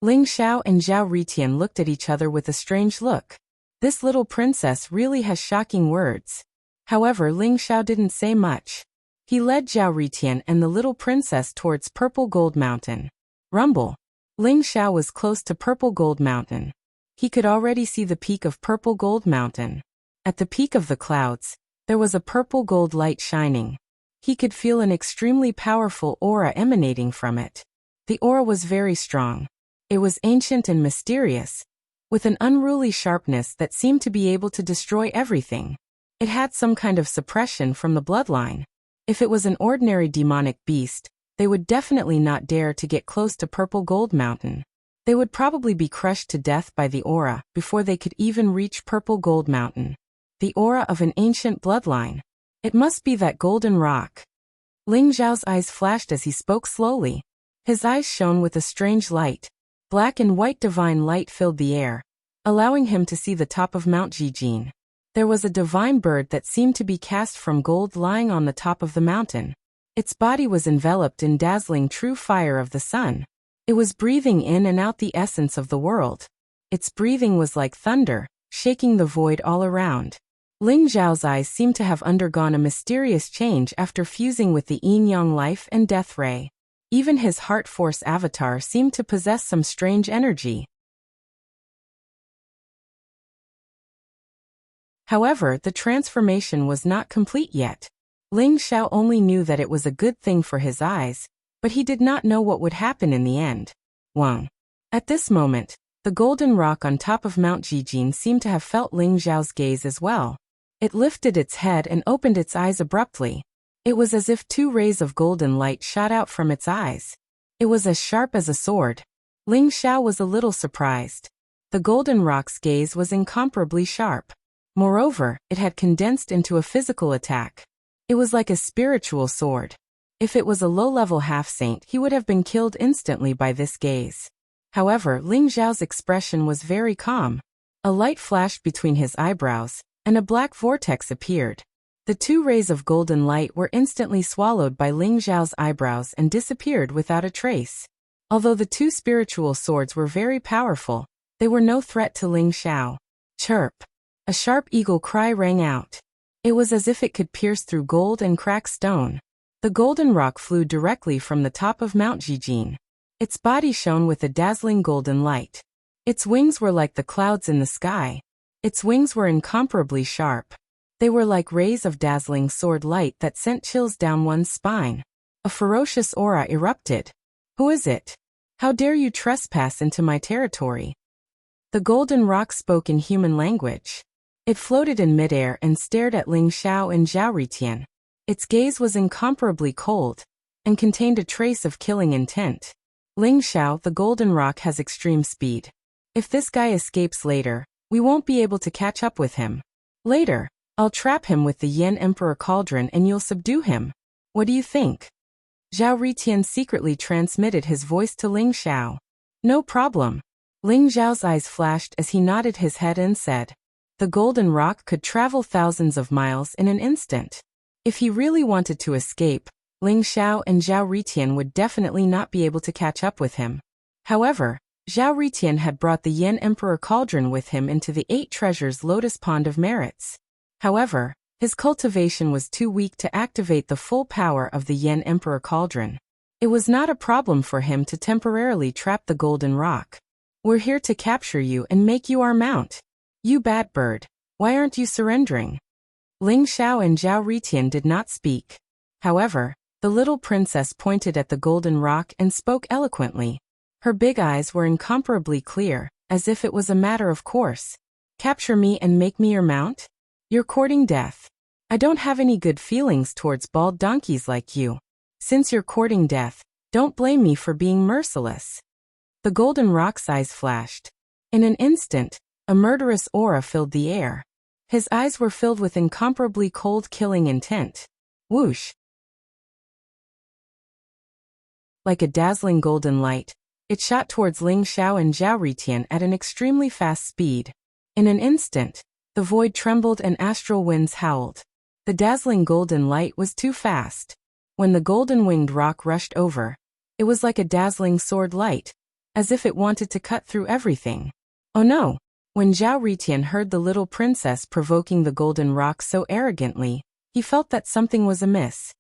Ling Xiao and Zhao Ritian looked at each other with a strange look. This little princess really has shocking words. However, Ling Xiao didn't say much. He led Zhao Ritian and the little princess towards Purple Gold Mountain. Rumble. Ling Xiao was close to Purple Gold Mountain. He could already see the peak of Purple Gold Mountain. At the peak of the clouds, there was a purple gold light shining. He could feel an extremely powerful aura emanating from it. The aura was very strong. It was ancient and mysterious, with an unruly sharpness that seemed to be able to destroy everything. It had some kind of suppression from the bloodline. If it was an ordinary demonic beast, they would definitely not dare to get close to Purple Gold Mountain. They would probably be crushed to death by the aura before they could even reach Purple Gold Mountain. The aura of an ancient bloodline. It must be that golden rock. Ling Zhao's eyes flashed as he spoke slowly. His eyes shone with a strange light. Black and white divine light filled the air, allowing him to see the top of Mount Jijin. There was a divine bird that seemed to be cast from gold lying on the top of the mountain. Its body was enveloped in dazzling true fire of the sun. It was breathing in and out the essence of the world. Its breathing was like thunder, shaking the void all around. Ling Zhao's eyes seemed to have undergone a mysterious change after fusing with the yin-yang life and death ray. Even his heart force avatar seemed to possess some strange energy. However, the transformation was not complete yet. Ling Xiao only knew that it was a good thing for his eyes, but he did not know what would happen in the end. Wang. At this moment, the golden rock on top of Mount Jijin seemed to have felt Ling Zhao's gaze as well. It lifted its head and opened its eyes abruptly. It was as if 2 rays of golden light shot out from its eyes. It was as sharp as a sword. Ling Xiao was a little surprised. The golden rock's gaze was incomparably sharp. Moreover, it had condensed into a physical attack. It was like a spiritual sword. If it was a low-level half-saint, he would have been killed instantly by this gaze. However, Ling Zhao's expression was very calm. A light flashed between his eyebrows, and a black vortex appeared. The 2 rays of golden light were instantly swallowed by Ling Zhao's eyebrows and disappeared without a trace. Although the 2 spiritual swords were very powerful, they were no threat to Ling Xiao. Chirp! A sharp eagle cry rang out. It was as if it could pierce through gold and crack stone. The golden rock flew directly from the top of Mount Jijin. Its body shone with a dazzling golden light. Its wings were like the clouds in the sky. Its wings were incomparably sharp. They were like rays of dazzling sword light that sent chills down one's spine. A ferocious aura erupted. Who is it? How dare you trespass into my territory? The golden rock spoke in human language. It floated in midair and stared at Ling Xiao and Zhao Ritian. Its gaze was incomparably cold and contained a trace of killing intent. Ling Xiao, the golden rock has extreme speed. If this guy escapes later, we won't be able to catch up with him. Later, I'll trap him with the Yen Emperor Cauldron and you'll subdue him. What do you think? Zhao Ritian secretly transmitted his voice to Ling Xiao. No problem. Ling Xiao's eyes flashed as he nodded his head and said, the golden rock could travel thousands of miles in an instant. If he really wanted to escape, Ling Xiao and Zhao Ritian would definitely not be able to catch up with him. However, Zhao Ritian had brought the Yen Emperor Cauldron with him into the 8 Treasures Lotus Pond of Merits. However, his cultivation was too weak to activate the full power of the Yen Emperor Cauldron. It was not a problem for him to temporarily trap the golden rock. We're here to capture you and make you our mount. You bad bird, why aren't you surrendering? Ling Xiao and Zhao Ritian did not speak. However, the little princess pointed at the golden rock and spoke eloquently. Her big eyes were incomparably clear, as if it was a matter of course. Capture me and make me your mount? You're courting death. I don't have any good feelings towards bald donkeys like you. Since you're courting death, don't blame me for being merciless. The golden rock's eyes flashed. In an instant, a murderous aura filled the air. His eyes were filled with incomparably cold killing intent. Whoosh! Like a dazzling golden light, it shot towards Ling Xiao and Zhao Ritian at an extremely fast speed. In an instant, the void trembled and astral winds howled. The dazzling golden light was too fast. When the golden-winged rock rushed over, it was like a dazzling sword light, as if it wanted to cut through everything. Oh no! When Zhao Ritian heard the little princess provoking the golden rock so arrogantly, he felt that something was amiss.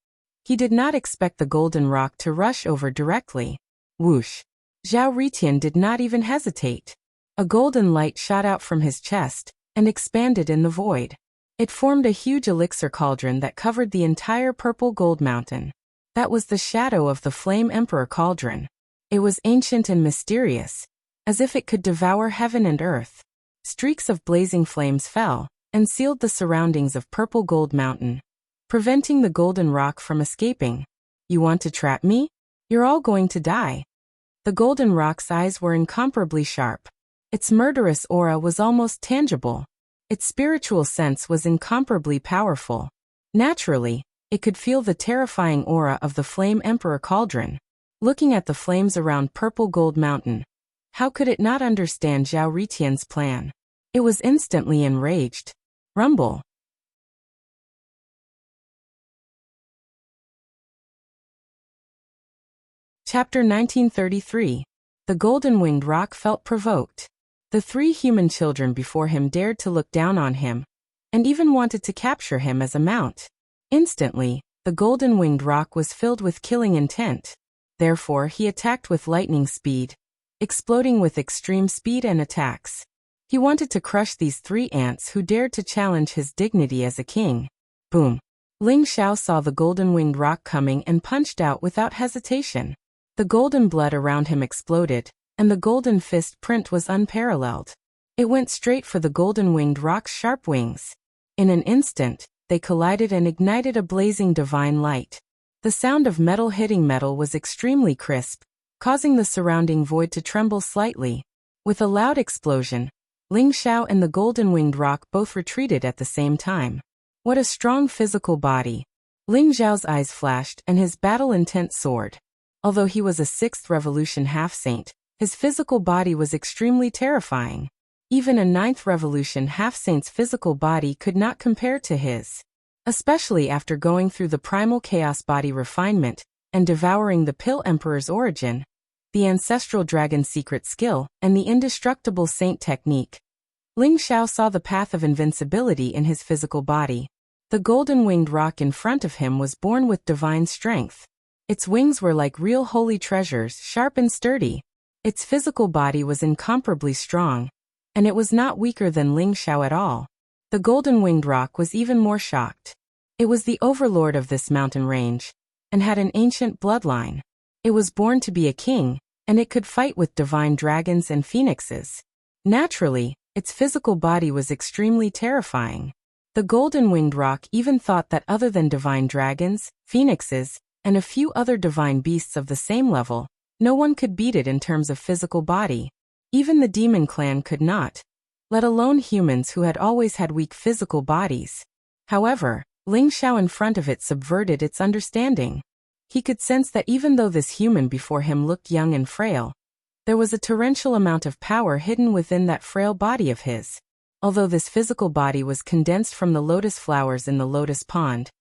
He did not expect the golden rock to rush over directly. Whoosh! Zhao Ritian did not even hesitate. A golden light shot out from his chest and expanded in the void. It formed a huge elixir cauldron that covered the entire purple gold mountain. That was the shadow of the Flame Emperor Cauldron. It was ancient and mysterious, as if it could devour heaven and earth. Streaks of blazing flames fell and sealed the surroundings of Purple Gold Mountain, preventing the golden rock from escaping. You want to trap me? You're all going to die. The golden rock's eyes were incomparably sharp. Its murderous aura was almost tangible. Its spiritual sense was incomparably powerful. Naturally, it could feel the terrifying aura of the Flame Emperor Cauldron. Looking at the flames around Purple Gold Mountain, how could it not understand Zhao Ritian's plan? It was instantly enraged. Rumble. Chapter 1933. The golden-winged rock felt provoked. The 3 human children before him dared to look down on him, and even wanted to capture him as a mount. Instantly, the golden-winged rock was filled with killing intent. Therefore, he attacked with lightning speed, exploding with extreme speed and attacks. He wanted to crush these 3 ants who dared to challenge his dignity as a king. Boom! Ling Xiao saw the golden-winged rock coming and punched out without hesitation. The golden blood around him exploded, and the golden fist print was unparalleled. It went straight for the golden-winged rock's sharp wings. In an instant, they collided and ignited a blazing divine light. The sound of metal hitting metal was extremely crisp, causing the surrounding void to tremble slightly. With a loud explosion, Ling Xiao and the golden-winged rock both retreated at the same time. What a strong physical body! Ling Xiao's eyes flashed and his battle intent soared. Although he was a 6th Revolution half-saint, his physical body was extremely terrifying. Even a 9th Revolution half-saint's physical body could not compare to his. Especially after going through the primal chaos body refinement and devouring the Pill Emperor's origin, the ancestral dragon secret skill, and the indestructible saint technique. Ling Xiao saw the path of invincibility in his physical body. The golden-winged rock in front of him was born with divine strength. Its wings were like real holy treasures, sharp and sturdy. Its physical body was incomparably strong, and it was not weaker than Ling Xiao at all. The golden-winged rock was even more shocked. It was the overlord of this mountain range, and had an ancient bloodline. It was born to be a king, and it could fight with divine dragons and phoenixes. Naturally, its physical body was extremely terrifying. The golden-winged rock even thought that other than divine dragons, phoenixes, and a few other divine beasts of the same level, no one could beat it in terms of physical body. Even the demon clan could not, let alone humans who had always had weak physical bodies. However, Ling Xiao in front of it subverted its understanding. He could sense that even though this human before him looked young and frail, there was a torrential amount of power hidden within that frail body of his. Although this physical body was condensed from the lotus flowers in the lotus pond,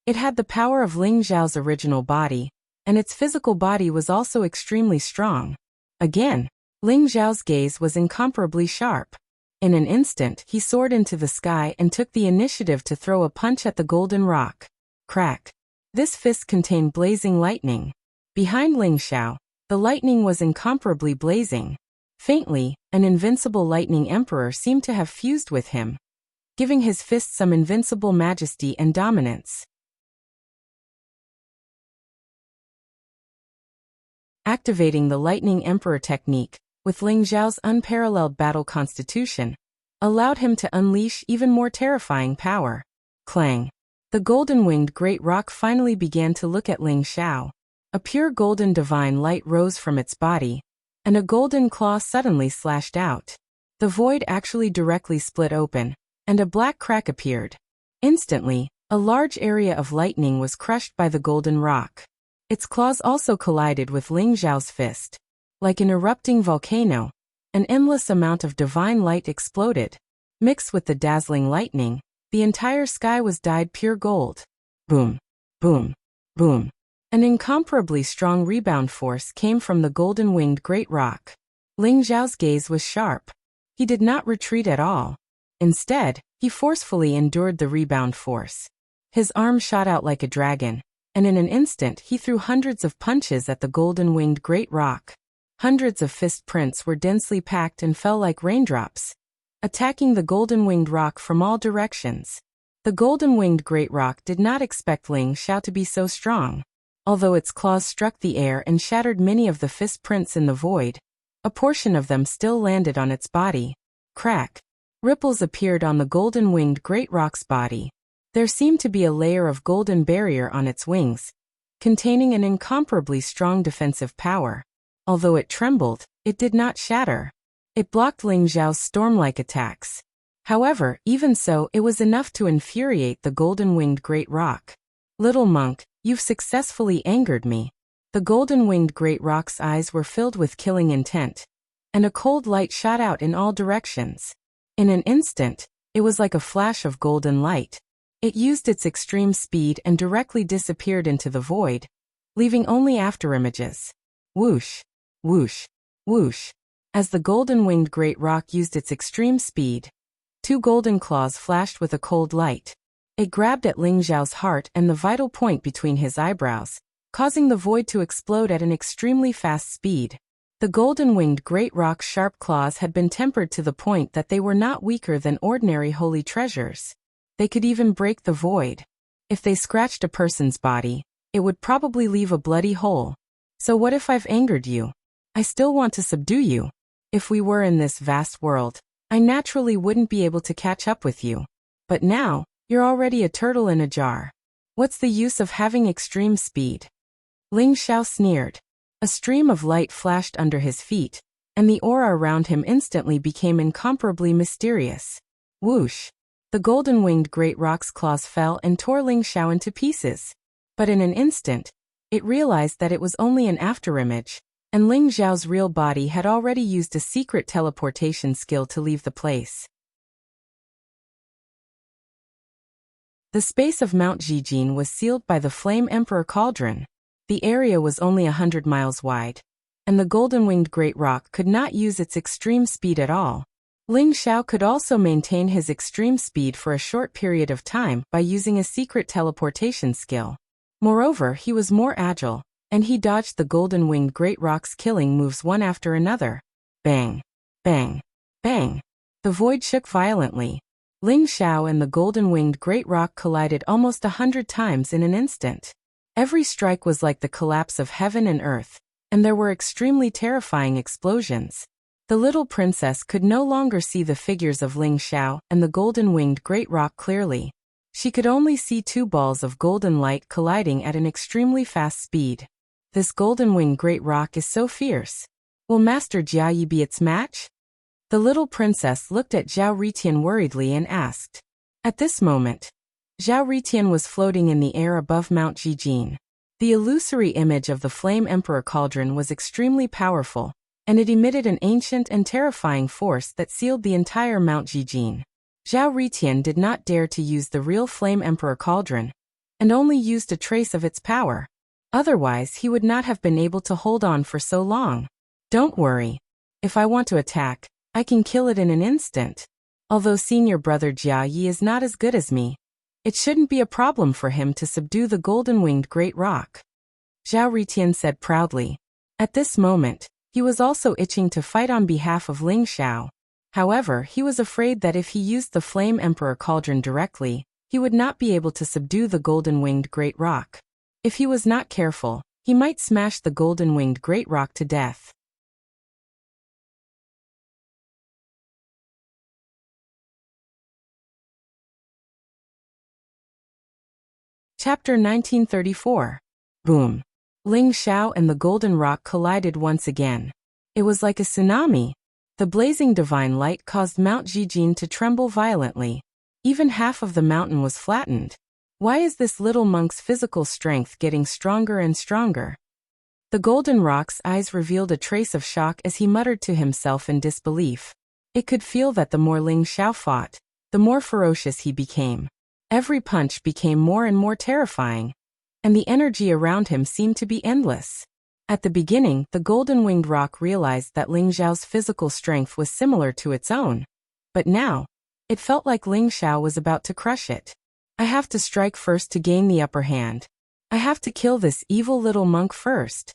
it had the power of Ling Xiao's original body, and its physical body was also extremely strong. Again, Ling Xiao's gaze was incomparably sharp. In an instant, he soared into the sky and took the initiative to throw a punch at the golden rock. Crack! This fist contained blazing lightning. Behind Ling Xiao, the lightning was incomparably blazing. Faintly, an invincible lightning emperor seemed to have fused with him, giving his fist some invincible majesty and dominance. Activating the lightning emperor technique, with Ling Xiao's unparalleled battle constitution, allowed him to unleash even more terrifying power. Clang! The golden-winged great rock finally began to look at Ling Xiao. A pure golden divine light rose from its body, and a golden claw suddenly slashed out. The void actually directly split open, and a black crack appeared. Instantly, a large area of lightning was crushed by the golden rock. Its claws also collided with Ling Xiao's fist. Like an erupting volcano, an endless amount of divine light exploded. Mixed with the dazzling lightning, the entire sky was dyed pure gold. Boom, boom, boom. An incomparably strong rebound force came from the golden-winged great rock. Ling Xiao's gaze was sharp. He did not retreat at all. Instead, he forcefully endured the rebound force. His arm shot out like a dragon, and in an instant he threw hundreds of punches at the golden-winged great rock. Hundreds of fist prints were densely packed and fell like raindrops, attacking the golden-winged rock from all directions. The golden-winged great rock did not expect Ling Xiao to be so strong. Although its claws struck the air and shattered many of the fist prints in the void, a portion of them still landed on its body. Crack! Ripples appeared on the golden-winged great rock's body. There seemed to be a layer of golden barrier on its wings, containing an incomparably strong defensive power. Although it trembled, it did not shatter. It blocked Ling Xiao's storm-like attacks. However, even so, it was enough to infuriate the golden-winged great rock. Little monk, you've successfully angered me. The golden-winged great rock's eyes were filled with killing intent, and a cold light shot out in all directions. In an instant, it was like a flash of golden light. It used its extreme speed and directly disappeared into the void, leaving only afterimages. Whoosh! Whoosh! Whoosh! As the golden-winged great rock used its extreme speed, two golden claws flashed with a cold light. It grabbed at Ling Xiao's heart and the vital point between his eyebrows, causing the void to explode at an extremely fast speed. The golden-winged great rock's sharp claws had been tempered to the point that they were not weaker than ordinary holy treasures. They could even break the void. If they scratched a person's body, it would probably leave a bloody hole. So what if I've angered you? I still want to subdue you. If we were in this vast world, I naturally wouldn't be able to catch up with you. But now, you're already a turtle in a jar. What's the use of having extreme speed? Ling Xiao sneered. A stream of light flashed under his feet, and the aura around him instantly became incomparably mysterious. Whoosh! The golden-winged great rock's claws fell and tore Ling Xiao into pieces. But in an instant, it realized that it was only an afterimage, and Ling Xiao's real body had already used a secret teleportation skill to leave the place. The space of Mount Zhijin was sealed by the Flame Emperor Cauldron. The area was only 100 miles wide, and the golden-winged great rock could not use its extreme speed at all. Ling Xiao could also maintain his extreme speed for a short period of time by using a secret teleportation skill. Moreover, he was more agile, and he dodged the golden-winged great rock's killing moves one after another. Bang! Bang! Bang! The void shook violently. Ling Xiao and the golden-winged great rock collided almost 100 times in an instant. Every strike was like the collapse of heaven and earth, and there were extremely terrifying explosions. The little princess could no longer see the figures of Ling Xiao and the golden-winged great rock clearly. She could only see two balls of golden light colliding at an extremely fast speed. This golden-winged great rock is so fierce. Will Master Jiayi be its match? The little princess looked at Zhao Ritian worriedly and asked. At this moment, Zhao Ritian was floating in the air above Mount Jijin. The illusory image of the Flame Emperor Cauldron was extremely powerful, and it emitted an ancient and terrifying force that sealed the entire Mount Jijin. Zhao Ritian did not dare to use the real Flame Emperor Cauldron, and only used a trace of its power. Otherwise, he would not have been able to hold on for so long. Don't worry. If I want to attack, I can kill it in an instant. Although senior brother Jia Yi is not as good as me, it shouldn't be a problem for him to subdue the golden-winged great rock. Zhao Ritian said proudly. At this moment, he was also itching to fight on behalf of Ling Xiao. However, he was afraid that if he used the Flame Emperor Cauldron directly, he would not be able to subdue the golden-winged great rock. If he was not careful, he might smash the golden-winged great rock to death. Chapter 1934. Boom. Ling Xiao and the golden rock collided once again. It was like a tsunami. The blazing divine light caused Mount Jijin to tremble violently. Even half of the mountain was flattened. Why is this little monk's physical strength getting stronger and stronger? The golden rock's eyes revealed a trace of shock as he muttered to himself in disbelief. It could feel that the more Ling Xiao fought, the more ferocious he became. Every punch became more and more terrifying, and the energy around him seemed to be endless. At the beginning, the golden-winged rock realized that Ling Xiao's physical strength was similar to its own. But now, it felt like Ling Xiao was about to crush it. I have to strike first to gain the upper hand. I have to kill this evil little monk first.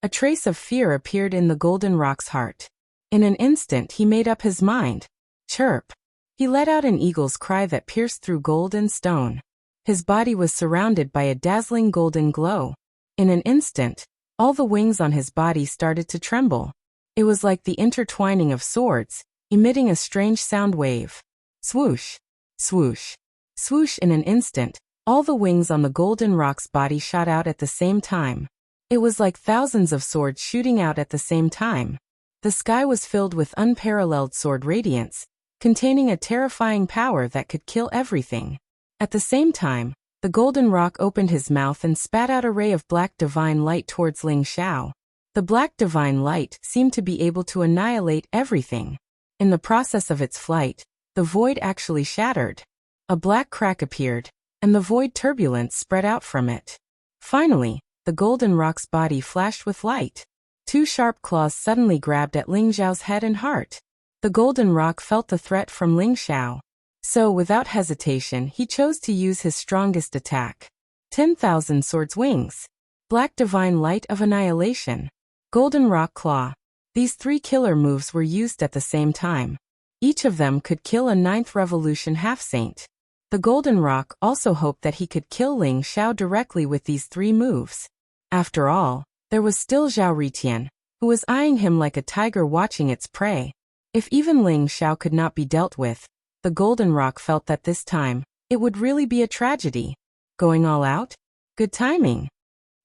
A trace of fear appeared in the golden rock's heart. In an instant he made up his mind. Chirp. He let out an eagle's cry that pierced through gold and stone. His body was surrounded by a dazzling golden glow. In an instant, all the wings on his body started to tremble. It was like the intertwining of swords, emitting a strange sound wave. Swoosh, swoosh, swoosh. In an instant, all the wings on the golden rock's body shot out at the same time. It was like thousands of swords shooting out at the same time. The sky was filled with unparalleled sword radiance, containing a terrifying power that could kill everything. At the same time, the golden rock opened his mouth and spat out a ray of black divine light towards Ling Xiao. The black divine light seemed to be able to annihilate everything. In the process of its flight, the void actually shattered. A black crack appeared, and the void turbulence spread out from it. Finally, the golden rock's body flashed with light. Two sharp claws suddenly grabbed at Ling Xiao's head and heart. The golden rock felt the threat from Ling Xiao. So without hesitation he chose to use his strongest attack. 10,000 swords wings. Black divine light of annihilation. Golden rock claw. These three killer moves were used at the same time. Each of them could kill a 9th revolution half-saint. The golden rock also hoped that he could kill Ling Xiao directly with these three moves. After all, there was still Zhao Ritian, who was eyeing him like a tiger watching its prey. If even Ling Xiao could not be dealt with, the golden rock felt that this time, it would really be a tragedy. Going all out? Good timing.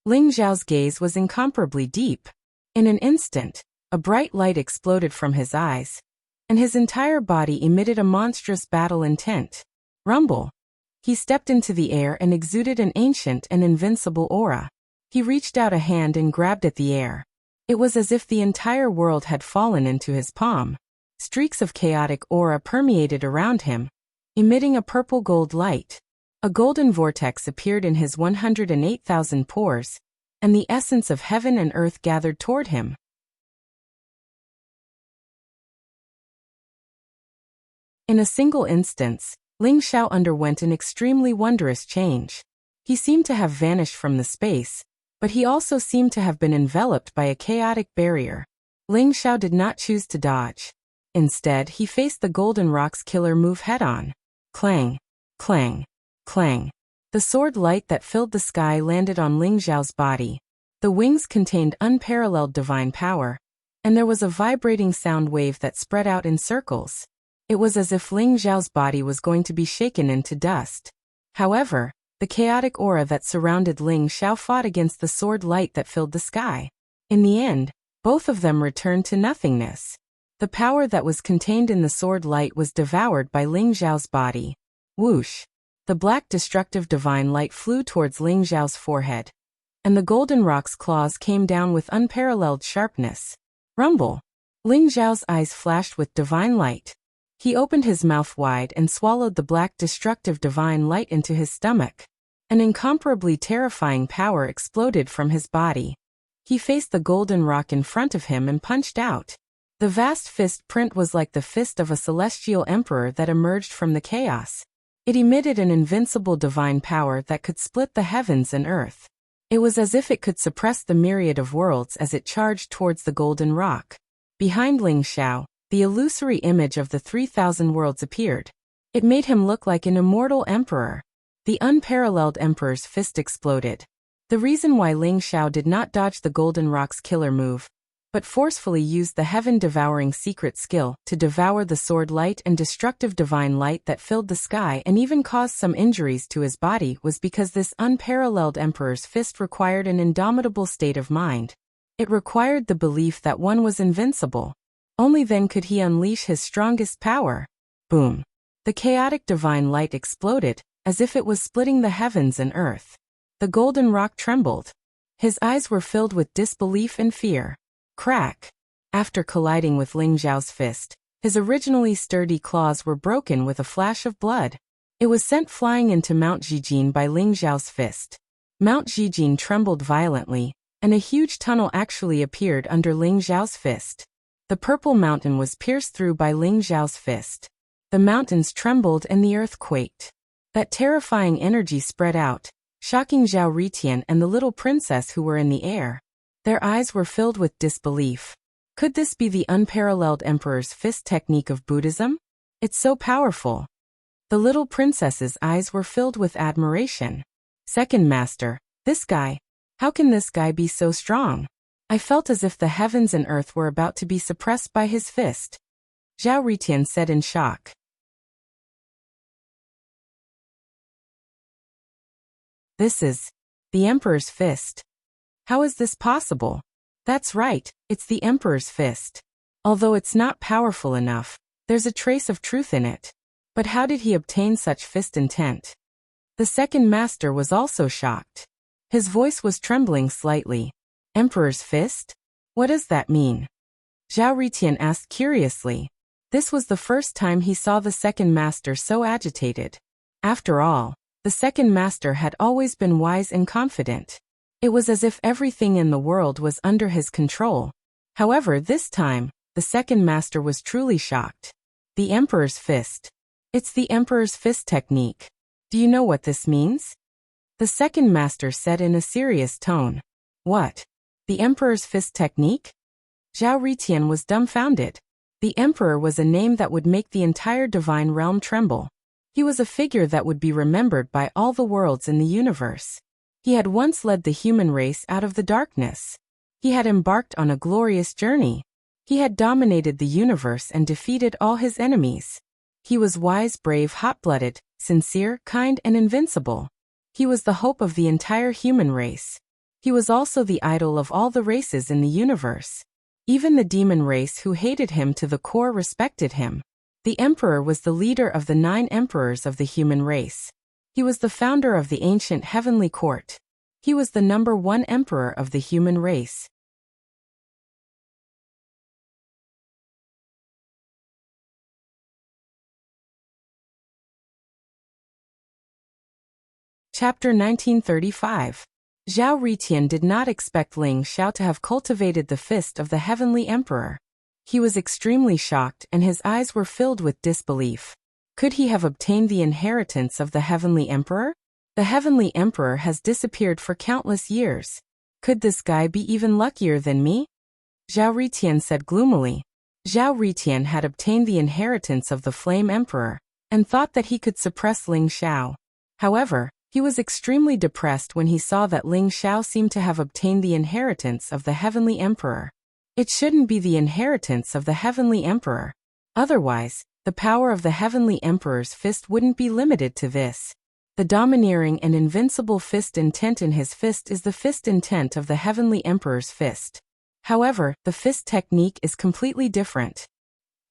Ling Xiao's gaze was incomparably deep. In an instant, a bright light exploded from his eyes, and his entire body emitted a monstrous battle intent. Rumble. He stepped into the air and exuded an ancient and invincible aura. He reached out a hand and grabbed at the air. It was as if the entire world had fallen into his palm. Streaks of chaotic aura permeated around him, emitting a purple gold light. A golden vortex appeared in his 108,000 pores, and the essence of heaven and earth gathered toward him. In a single instance, Ling Xiao underwent an extremely wondrous change. He seemed to have vanished from the space, but he also seemed to have been enveloped by a chaotic barrier. Ling Xiao did not choose to dodge. Instead, he faced the golden rock's killer move head-on. Clang, clang, clang. The sword light that filled the sky landed on Ling Xiao's body. The wings contained unparalleled divine power, and there was a vibrating sound wave that spread out in circles. It was as if Ling Xiao's body was going to be shaken into dust. However, the chaotic aura that surrounded Ling Xiao fought against the sword light that filled the sky. In the end, both of them returned to nothingness. The power that was contained in the sword light was devoured by Ling Xiao's body. Whoosh! The black destructive divine light flew towards Ling Xiao's forehead, and the golden rock's claws came down with unparalleled sharpness. Rumble! Ling Xiao's eyes flashed with divine light. He opened his mouth wide and swallowed the black destructive divine light into his stomach. An incomparably terrifying power exploded from his body. He faced the golden rock in front of him and punched out. The vast fist print was like the fist of a celestial emperor that emerged from the chaos. It emitted an invincible divine power that could split the heavens and earth. It was as if it could suppress the myriad of worlds as it charged towards the golden rock. Behind Ling Xiao, the illusory image of the 3,000 worlds appeared. It made him look like an immortal emperor. The unparalleled emperor's fist exploded. The reason why Ling Xiao did not dodge the golden rock's killer move, but forcefully used the heaven-devouring secret skill to devour the sword light and destructive divine light that filled the sky and even caused some injuries to his body, was because this unparalleled emperor's fist required an indomitable state of mind. It required the belief that one was invincible. Only then could he unleash his strongest power. Boom! The chaotic divine light exploded, as if it was splitting the heavens and earth. The golden rock trembled. His eyes were filled with disbelief and fear. Crack! After colliding with Ling Xiao's fist, his originally sturdy claws were broken with a flash of blood. It was sent flying into Mount Zhijin by Ling Xiao's fist. Mount Zhijin trembled violently, and a huge tunnel actually appeared under Ling Xiao's fist. The purple mountain was pierced through by Ling Xiao's fist. The mountains trembled and the earth quaked. That terrifying energy spread out, shocking Zhao Ritian and the little princess who were in the air. Their eyes were filled with disbelief. Could this be the unparalleled emperor's fist technique of Buddhism? It's so powerful. The little princess's eyes were filled with admiration. Second master, this guy. How can this guy be so strong? I felt as if the heavens and earth were about to be suppressed by his fist. Zhao Ritian said in shock. This is the emperor's fist. How is this possible? That's right, it's the emperor's fist. Although it's not powerful enough, there's a trace of truth in it. But how did he obtain such fist intent? The second master was also shocked. His voice was trembling slightly. Emperor's fist? What does that mean? Zhao Ritian asked curiously. This was the first time he saw the second master so agitated. After all, the second master had always been wise and confident. It was as if everything in the world was under his control. However, this time, the second master was truly shocked. The emperor's fist. It's the emperor's fist technique. Do you know what this means? The second master said in a serious tone. What? The emperor's fist technique? Zhao Ritian was dumbfounded. The emperor was a name that would make the entire divine realm tremble. He was a figure that would be remembered by all the worlds in the universe. He had once led the human race out of the darkness. He had embarked on a glorious journey. He had dominated the universe and defeated all his enemies. He was wise, brave, hot-blooded, sincere, kind, and invincible. He was the hope of the entire human race. He was also the idol of all the races in the universe. Even the demon race who hated him to the core respected him. The emperor was the leader of the 9 emperors of the human race. He was the founder of the ancient heavenly court. He was the number 1 emperor of the human race. Chapter 1935. Zhao Ritian did not expect Ling Xiao to have cultivated the fist of the heavenly emperor. He was extremely shocked and his eyes were filled with disbelief. Could he have obtained the inheritance of the heavenly emperor? The heavenly emperor has disappeared for countless years. Could this guy be even luckier than me? Zhao Ritian said gloomily. Zhao Ritian had obtained the inheritance of the flame emperor, and thought that he could suppress Ling Xiao. However, He was extremely depressed when he saw that Ling Xiao seemed to have obtained the inheritance of the Heavenly Emperor. It shouldn't be the inheritance of the Heavenly Emperor. Otherwise, the power of the Heavenly Emperor's fist wouldn't be limited to this. The domineering and invincible fist intent in his fist is the fist intent of the Heavenly Emperor's fist. However, the fist technique is completely different.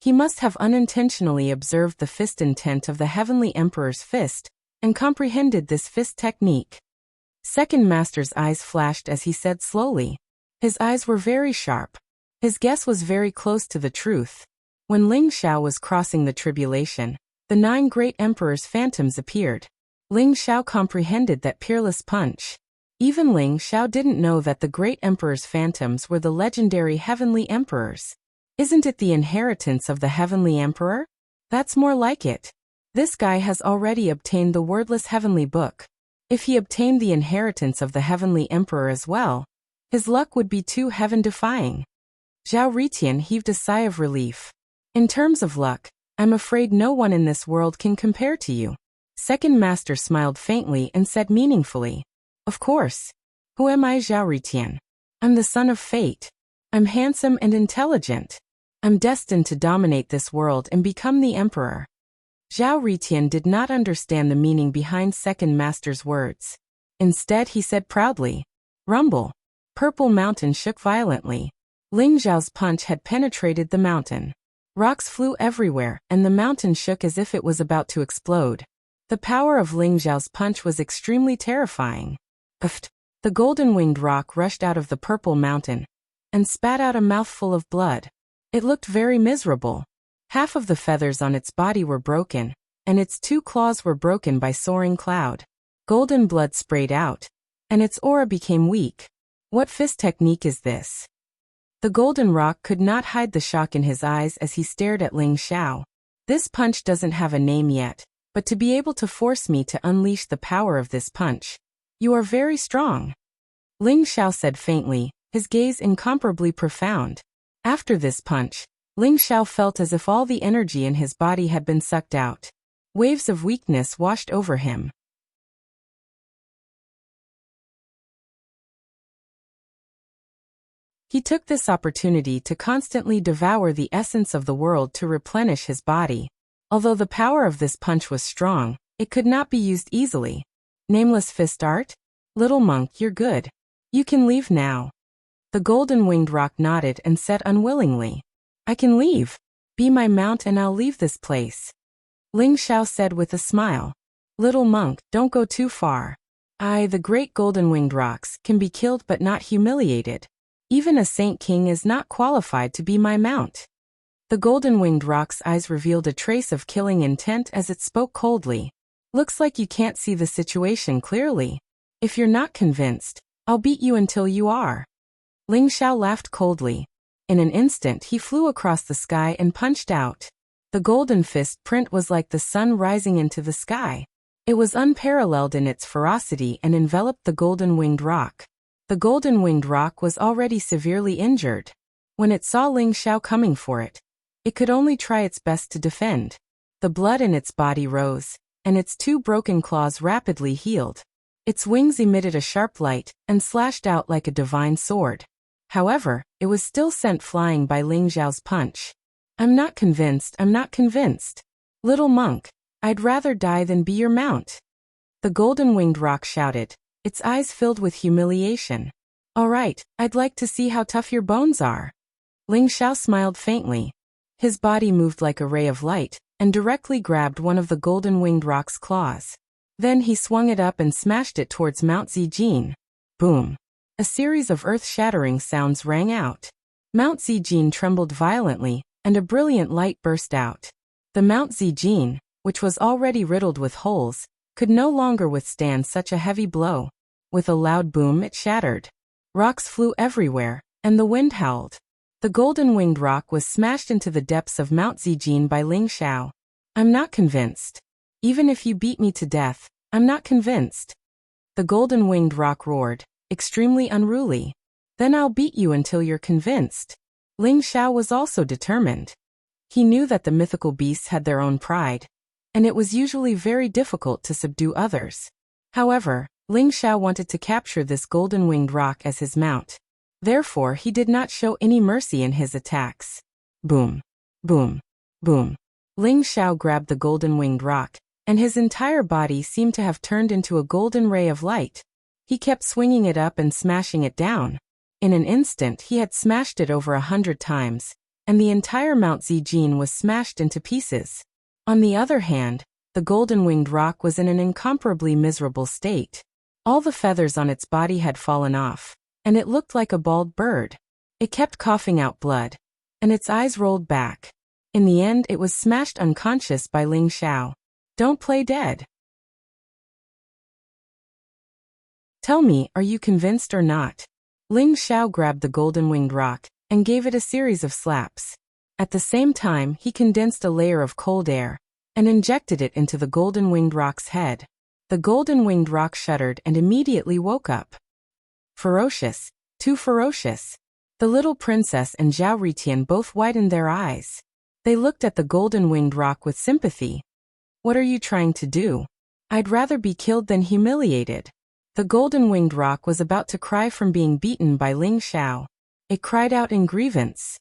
He must have unintentionally observed the fist intent of the Heavenly Emperor's fist, and comprehended this fist technique. Second Master's eyes flashed as he said slowly. His eyes were very sharp. His guess was very close to the truth. When Ling Xiao was crossing the tribulation, the 9 great emperor's phantoms appeared. Ling Xiao comprehended that peerless punch. Even Ling Xiao didn't know that the great emperor's phantoms were the legendary heavenly emperors. Isn't it the inheritance of the heavenly emperor? That's more like it. This guy has already obtained the wordless heavenly book. If he obtained the inheritance of the heavenly emperor as well, his luck would be too heaven-defying. Zhao Ritian heaved a sigh of relief. In terms of luck, I'm afraid no one in this world can compare to you. Second Master smiled faintly and said meaningfully, Of course. Who am I, Zhao Ritian? I'm the son of fate. I'm handsome and intelligent. I'm destined to dominate this world and become the emperor. Zhao Ritian did not understand the meaning behind Second Master's words. Instead he said proudly, Rumble. Purple Mountain shook violently. Ling Zhao's punch had penetrated the mountain. Rocks flew everywhere, and the mountain shook as if it was about to explode. The power of Ling Zhao's punch was extremely terrifying. Uft! The golden-winged rock rushed out of the purple mountain and spat out a mouthful of blood. It looked very miserable. Half of the feathers on its body were broken, and its 2 claws were broken by soaring cloud. Golden blood sprayed out, and its aura became weak. What fist technique is this? The golden rock could not hide the shock in his eyes as he stared at Ling Xiao. This punch doesn't have a name yet, but to be able to force me to unleash the power of this punch, you are very strong. Ling Xiao said faintly, his gaze incomparably profound. After this punch, Ling Xiao felt as if all the energy in his body had been sucked out. Waves of weakness washed over him. He took this opportunity to constantly devour the essence of the world to replenish his body. Although the power of this punch was strong, it could not be used easily. Nameless fist art? Little monk, you're good. You can leave now. The golden-winged rock nodded and said unwillingly, I can leave. Be my mount and I'll leave this place. Ling Xiao said with a smile. Little monk, don't go too far. I, the great golden-winged rocks, can be killed but not humiliated. Even a saint king is not qualified to be my mount. The golden-winged rock's eyes revealed a trace of killing intent as it spoke coldly. Looks like you can't see the situation clearly. If you're not convinced, I'll beat you until you are. Ling Xiao laughed coldly. In an instant he flew across the sky and punched out. The golden fist print was like the sun rising into the sky. It was unparalleled in its ferocity and enveloped the golden-winged rock. The golden-winged rock was already severely injured. When it saw Ling Xiao coming for it, it could only try its best to defend. The blood in its body rose, and its 2 broken claws rapidly healed. Its wings emitted a sharp light and slashed out like a divine sword. However, it was still sent flying by Ling Zhao's punch. I'm not convinced. Little monk, I'd rather die than be your mount. The golden-winged rock shouted, its eyes filled with humiliation. All right, I'd like to see how tough your bones are. Ling Xiao smiled faintly. His body moved like a ray of light, and directly grabbed one of the golden-winged rock's claws. Then he swung it up and smashed it towards Mount Zijin. Boom! A series of earth-shattering sounds rang out. Mount Zijin trembled violently, and a brilliant light burst out. The Mount Zijin, which was already riddled with holes, could no longer withstand such a heavy blow. With a loud boom it shattered. Rocks flew everywhere, and the wind howled. The golden-winged rock was smashed into the depths of Mount Zijin by Ling Xiao. I'm not convinced. Even if you beat me to death, I'm not convinced. The golden-winged rock roared, extremely unruly. Then I'll beat you until you're convinced. Ling Xiao was also determined. He knew that the mythical beasts had their own pride, and it was usually very difficult to subdue others. However, Ling Xiao wanted to capture this golden-winged rock as his mount. Therefore, he did not show any mercy in his attacks. Boom. Boom. Boom. Ling Xiao grabbed the golden-winged rock, and his entire body seemed to have turned into a golden ray of light. He kept swinging it up and smashing it down. In an instant he had smashed it over 100 times, and the entire Mount Zijin was smashed into pieces. On the other hand, the golden-winged rock was in an incomparably miserable state. All the feathers on its body had fallen off, and it looked like a bald bird. It kept coughing out blood, and its eyes rolled back. In the end it was smashed unconscious by Ling Xiao. Don't play dead. Tell me, are you convinced or not? Ling Xiao grabbed the golden-winged rock and gave it a series of slaps. At the same time, he condensed a layer of cold air and injected it into the golden-winged rock's head. The golden-winged rock shuddered and immediately woke up. Ferocious, too ferocious. The little princess and Zhao Ritian both widened their eyes. They looked at the golden-winged rock with sympathy. What are you trying to do? I'd rather be killed than humiliated. The golden-winged rock was about to cry from being beaten by Ling Xiao. It cried out in grievance.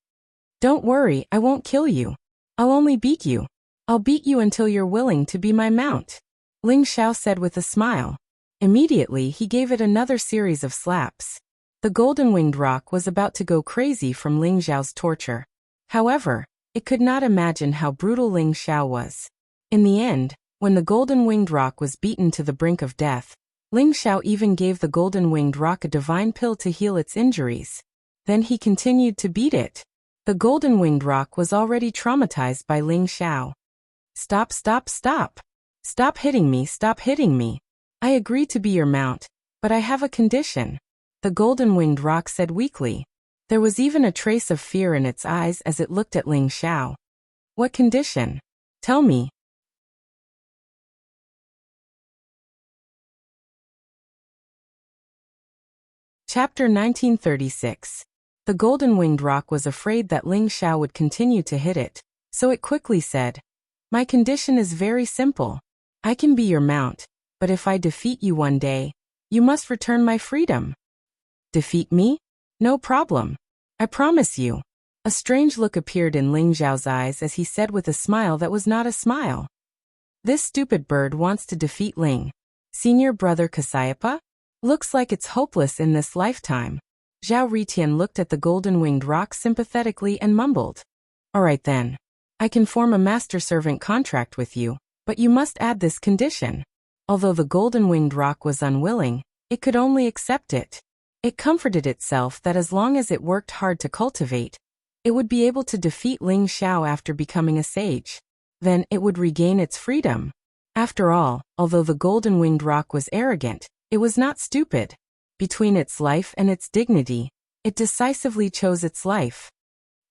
Don't worry, I won't kill you. I'll only beat you. I'll beat you until you're willing to be my mount, Ling Xiao said with a smile. Immediately he gave it another series of slaps. The golden-winged rock was about to go crazy from Ling Xiao's torture. However, it could not imagine how brutal Ling Xiao was. In the end, when the golden-winged rock was beaten to the brink of death, Ling Xiao even gave the golden-winged rock a divine pill to heal its injuries. Then he continued to beat it. The golden-winged rock was already traumatized by Ling Xiao. Stop, stop, stop. Stop hitting me, stop hitting me. I agree to be your mount, but I have a condition, the golden-winged rock said weakly. There was even a trace of fear in its eyes as it looked at Ling Xiao. What condition? Tell me. Chapter 1936. The golden-winged rock was afraid that Ling Xiao would continue to hit it, so it quickly said, My condition is very simple. I can be your mount, but if I defeat you one day, you must return my freedom. Defeat me? No problem. I promise you. A strange look appeared in Ling Xiao's eyes as he said with a smile that was not a smile. This stupid bird wants to defeat Ling. Senior brother Cassiopeia? Looks like it's hopeless in this lifetime. Zhao Ritian looked at the golden-winged rock sympathetically and mumbled. Alright then. I can form a master-servant contract with you, but you must add this condition. Although the golden-winged rock was unwilling, it could only accept it. It comforted itself that as long as it worked hard to cultivate, it would be able to defeat Ling Xiao after becoming a sage. Then it would regain its freedom. After all, although the golden-winged rock was arrogant, it was not stupid. Between its life and its dignity, it decisively chose its life.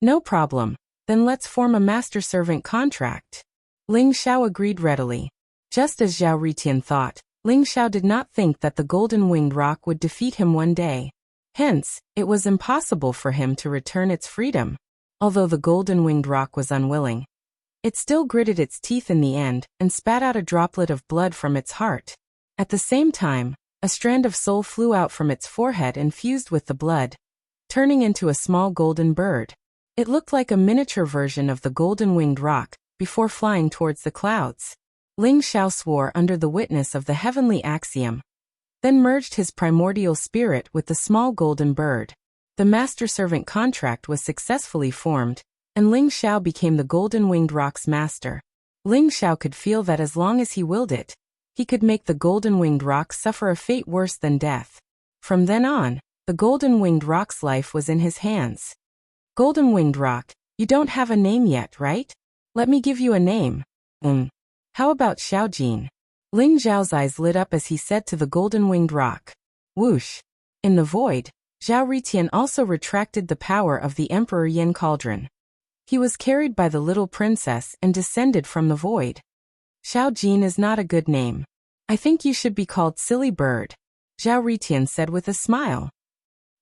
No problem, then let's form a master-servant contract. Ling Xiao agreed readily. Just as Zhao Ritian thought, Ling Xiao did not think that the golden-winged rock would defeat him one day. Hence, it was impossible for him to return its freedom. Although the golden-winged rock was unwilling, it still gritted its teeth in the end and spat out a droplet of blood from its heart. At the same time, a strand of soul flew out from its forehead and fused with the blood, turning into a small golden bird. It looked like a miniature version of the golden-winged rock, before flying towards the clouds. Ling Xiao swore under the witness of the heavenly axiom, then merged his primordial spirit with the small golden bird. The master-servant contract was successfully formed, and Ling Xiao became the golden-winged rock's master. Ling Xiao could feel that as long as he willed it, he could make the golden-winged rock suffer a fate worse than death. From then on, the golden-winged rock's life was in his hands. Golden-winged rock, you don't have a name yet, right? Let me give you a name. How about Xiaojin? Ling Xiao's eyes lit up as he said to the golden-winged rock. Whoosh! In the void, Zhao Ritian also retracted the power of the Emperor Yin Cauldron. He was carried by the little princess and descended from the void. Xiaojin is not a good name. I think you should be called Silly Bird, Zhao Ritian said with a smile.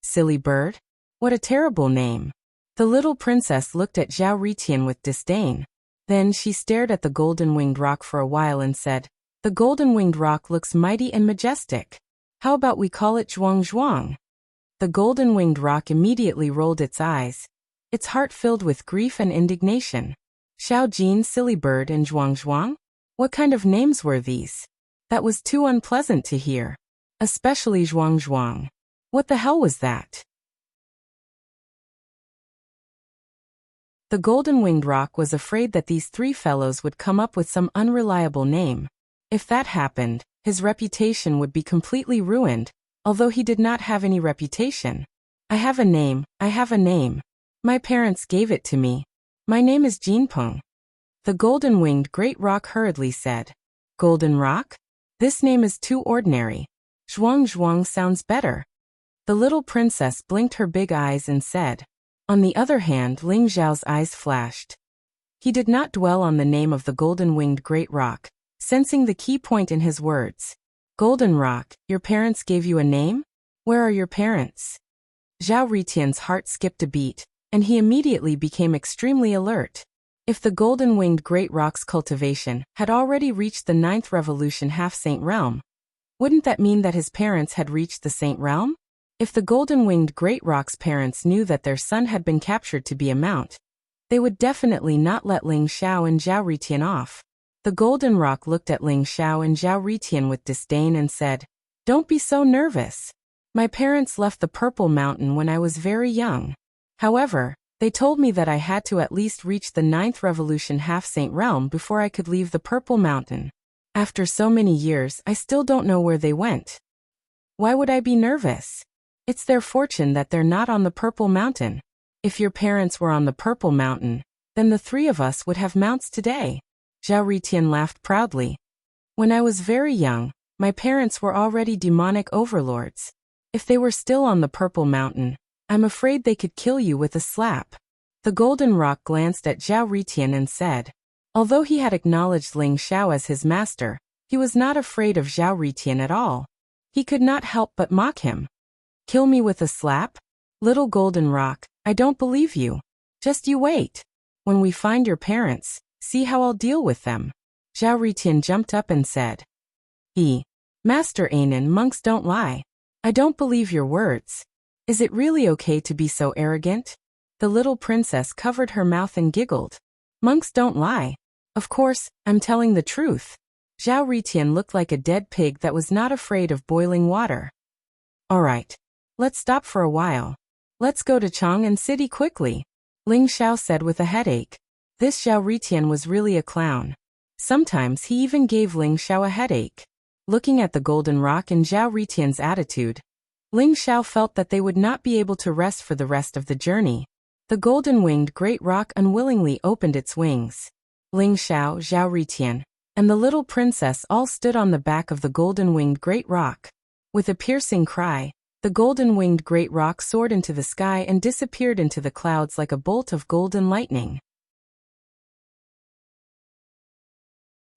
Silly Bird? What a terrible name. The little princess looked at Zhao Ritian with disdain. Then she stared at the golden-winged rock for a while and said, The golden-winged rock looks mighty and majestic. How about we call it Zhuang Zhuang? The golden-winged rock immediately rolled its eyes, its heart filled with grief and indignation. Xiao Jin, silly bird, and Zhuang Zhuang? What kind of names were these? That was too unpleasant to hear. Especially Zhuang Zhuang. What the hell was that? The golden-winged rock was afraid that these three fellows would come up with some unreliable name. If that happened, his reputation would be completely ruined, although he did not have any reputation. I have a name. My parents gave it to me. My name is Jinpeng. The golden-winged great rock hurriedly said. Golden rock? This name is too ordinary. Zhuang Zhuang sounds better. The little princess blinked her big eyes and said. On the other hand, Ling Zhao's eyes flashed. He did not dwell on the name of the golden-winged great rock, sensing the key point in his words. Golden rock, your parents gave you a name? Where are your parents? Zhao Ritian's heart skipped a beat, and he immediately became extremely alert. If the golden-winged great rock's cultivation had already reached the 9th revolution half-saint realm, wouldn't that mean that his parents had reached the saint realm? If the golden-winged great rock's parents knew that their son had been captured to be a mount, they would definitely not let Ling Xiao and Zhao Ritian off. The golden rock looked at Ling Xiao and Zhao Ritian with disdain and said, Don't be so nervous. My parents left the Purple Mountain when I was very young. However, they told me that I had to at least reach the 9th revolution half-saint realm before I could leave the Purple Mountain. After so many years, I still don't know where they went. Why would I be nervous? It's their fortune that they're not on the Purple Mountain. If your parents were on the Purple Mountain, then the three of us would have mounts today. Zhao Ritian laughed proudly. When I was very young, my parents were already demonic overlords. If they were still on the Purple Mountain, I'm afraid they could kill you with a slap. The golden rock glanced at Zhao Ritian and said. Although he had acknowledged Ling Xiao as his master, he was not afraid of Zhao Ritian at all. He could not help but mock him. Kill me with a slap? Little golden rock, I don't believe you. Just you wait. When we find your parents, see how I'll deal with them. Zhao Ritian jumped up and said. Master Anan, monks don't lie. I don't believe your words. Is it really okay to be so arrogant? The little princess covered her mouth and giggled. Monks don't lie. Of course, I'm telling the truth. Zhao Ritian looked like a dead pig that was not afraid of boiling water. All right. Let's stop for a while. Let's go to Chang'an City quickly. Ling Xiao said with a headache. This Zhao Ritian was really a clown. Sometimes he even gave Ling Xiao a headache. Looking at the golden rock and Zhao Ritian's attitude, Ling Xiao felt that they would not be able to rest for the rest of the journey. The golden-winged great rock unwillingly opened its wings. Ling Xiao, Zhao Ritian, and the little princess all stood on the back of the golden-winged great rock. With a piercing cry, the golden-winged great rock soared into the sky and disappeared into the clouds like a bolt of golden lightning.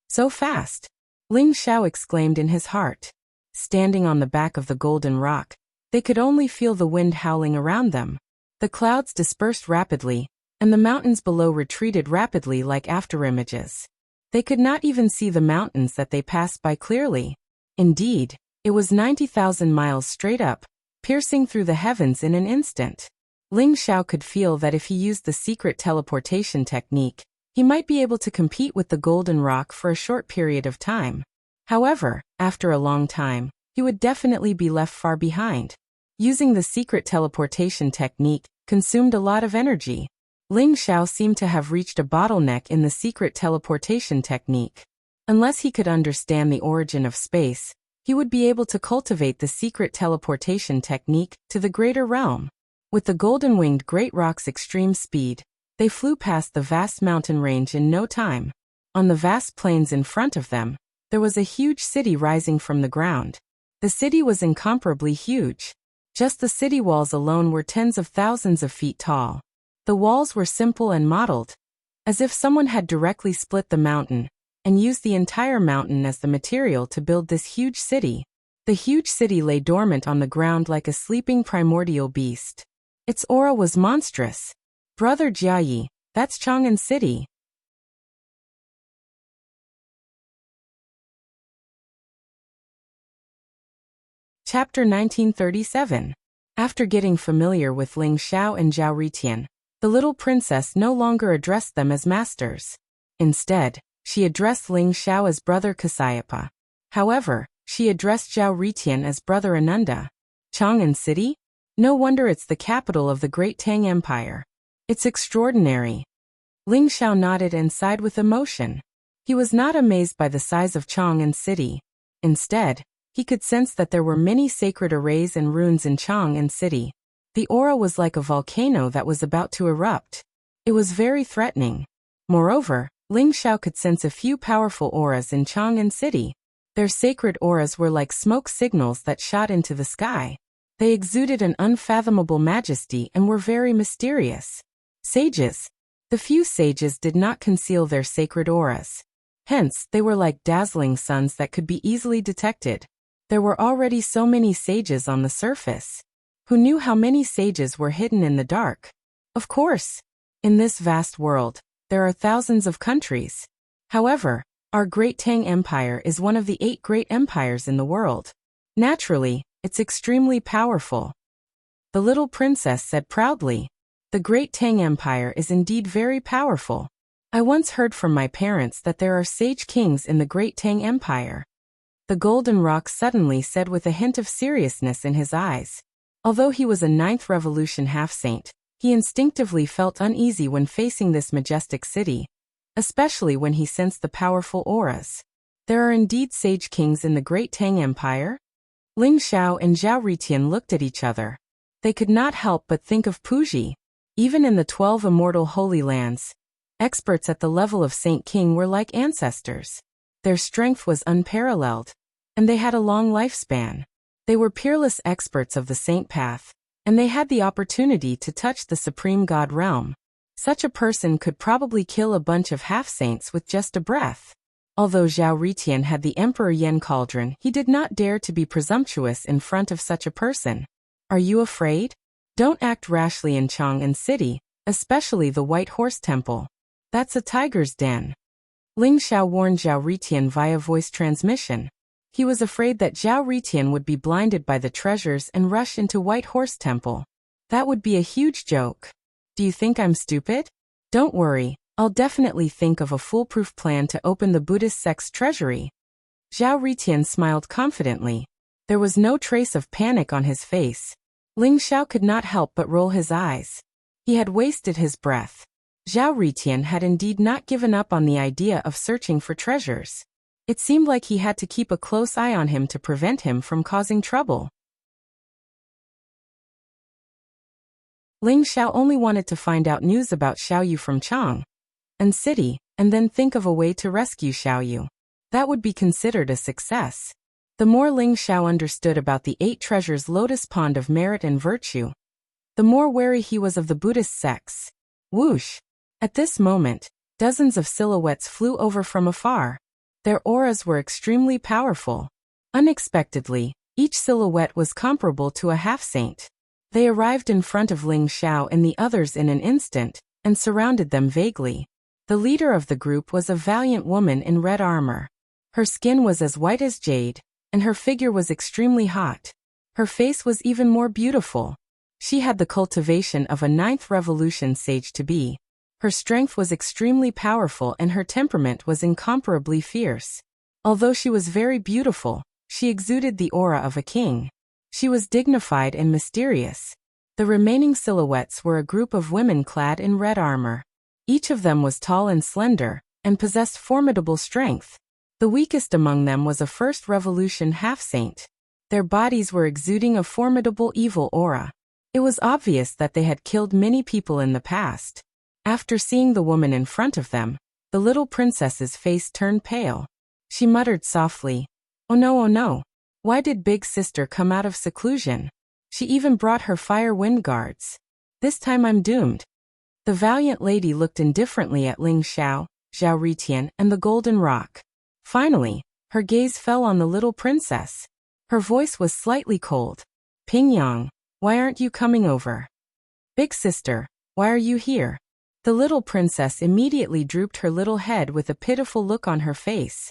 So fast! Ling Xiao exclaimed in his heart. Standing on the back of the golden rock, they could only feel the wind howling around them. The clouds dispersed rapidly, and the mountains below retreated rapidly like afterimages. They could not even see the mountains that they passed by clearly. Indeed, it was 90,000 miles straight up, piercing through the heavens in an instant. Ling Xiao could feel that if he used the secret teleportation technique, he might be able to compete with the golden rock for a short period of time. However, after a long time, he would definitely be left far behind. Using the secret teleportation technique consumed a lot of energy. Ling Xiao seemed to have reached a bottleneck in the secret teleportation technique. Unless he could understand the origin of space, he would be able to cultivate the secret teleportation technique to the greater realm. With the golden-winged great rock's extreme speed, they flew past the vast mountain range in no time. On the vast plains in front of them, there was a huge city rising from the ground. The city was incomparably huge. Just the city walls alone were tens of thousands of feet tall. The walls were simple and modeled, as if someone had directly split the mountain and used the entire mountain as the material to build this huge city. The huge city lay dormant on the ground like a sleeping primordial beast. Its aura was monstrous. Brother Jiayi, that's Chang'an City. Chapter 1937. After getting familiar with Ling Xiao and Zhao Ritian, the little princess no longer addressed them as masters. Instead, she addressed Ling Xiao as Brother Kasayapa. However, she addressed Zhao Ritian as Brother Ananda. Chang'an City? No wonder it's the capital of the Great Tang Empire. It's extraordinary. Ling Xiao nodded and sighed with emotion. He was not amazed by the size of Chang'an City. Instead, he could sense that there were many sacred arrays and runes in Chang'an City. The aura was like a volcano that was about to erupt. It was very threatening. Moreover, Ling Xiao could sense a few powerful auras in Chang'an City. Their sacred auras were like smoke signals that shot into the sky. They exuded an unfathomable majesty and were very mysterious. Sages. The few sages did not conceal their sacred auras. Hence, they were like dazzling suns that could be easily detected. There were already so many sages on the surface. Who knew how many sages were hidden in the dark? Of course. In this vast world, there are thousands of countries. However, our Great Tang Empire is one of the 8 great empires in the world. Naturally, it's extremely powerful. The little princess said proudly. The Great Tang Empire is indeed very powerful. I once heard from my parents that there are sage kings in the Great Tang Empire. The Golden Rock suddenly said with a hint of seriousness in his eyes. Although he was a 9th Revolution half-saint, he instinctively felt uneasy when facing this majestic city, especially when he sensed the powerful auras. There are indeed sage kings in the Great Tang Empire? Ling Xiao and Zhao Ritian looked at each other. They could not help but think of Puji. Even in the 12 immortal Holy Lands, experts at the level of Saint King were like ancestors. Their strength was unparalleled, and they had a long lifespan. They were peerless experts of the Saint Path, and they had the opportunity to touch the Supreme God realm. Such a person could probably kill a bunch of half-saints with just a breath. Although Zhao Ritian had the Emperor Yen Cauldron, he did not dare to be presumptuous in front of such a person. Are you afraid? Don't act rashly in Chang'an City, especially the White Horse Temple. That's a tiger's den. Ling Xiao warned Zhao Ritian via voice transmission. He was afraid that Zhao Ritian would be blinded by the treasures and rush into White Horse Temple. That would be a huge joke. Do you think I'm stupid? Don't worry, I'll definitely think of a foolproof plan to open the Buddhist sect's treasury. Zhao Ritian smiled confidently. There was no trace of panic on his face. Ling Xiao could not help but roll his eyes. He had wasted his breath. Zhao Ritian had indeed not given up on the idea of searching for treasures. It seemed like he had to keep a close eye on him to prevent him from causing trouble. Ling Xiao only wanted to find out news about Xiaoyu from Chang'an City, and then think of a way to rescue Xiaoyu. That would be considered a success. The more Ling Xiao understood about the 8 treasures Lotus Pond of merit and virtue, the more wary he was of the Buddhist sects. Whoosh! At this moment, dozens of silhouettes flew over from afar. Their auras were extremely powerful. Unexpectedly, each silhouette was comparable to a half-saint. They arrived in front of Ling Xiao and the others in an instant, and surrounded them vaguely. The leader of the group was a valiant woman in red armor. Her skin was as white as jade, and her figure was extremely hot. Her face was even more beautiful. She had the cultivation of a 9th Revolution sage to be. Her strength was extremely powerful and her temperament was incomparably fierce. Although she was very beautiful, she exuded the aura of a king. She was dignified and mysterious. The remaining silhouettes were a group of women clad in red armor. Each of them was tall and slender, and possessed formidable strength. The weakest among them was a First Revolution half-saint. Their bodies were exuding a formidable evil aura. It was obvious that they had killed many people in the past. After seeing the woman in front of them, the little princess's face turned pale. She muttered softly, "Oh no, oh no. Why did Big Sister come out of seclusion? She even brought her fire wind guards. This time I'm doomed." The valiant lady looked indifferently at Ling Xiao, Zhao Ritian, and the Golden Rock. Finally, her gaze fell on the little princess. Her voice was slightly cold. "Pingyang, why aren't you coming over? Big Sister, why are you here?" The little princess immediately drooped her little head with a pitiful look on her face.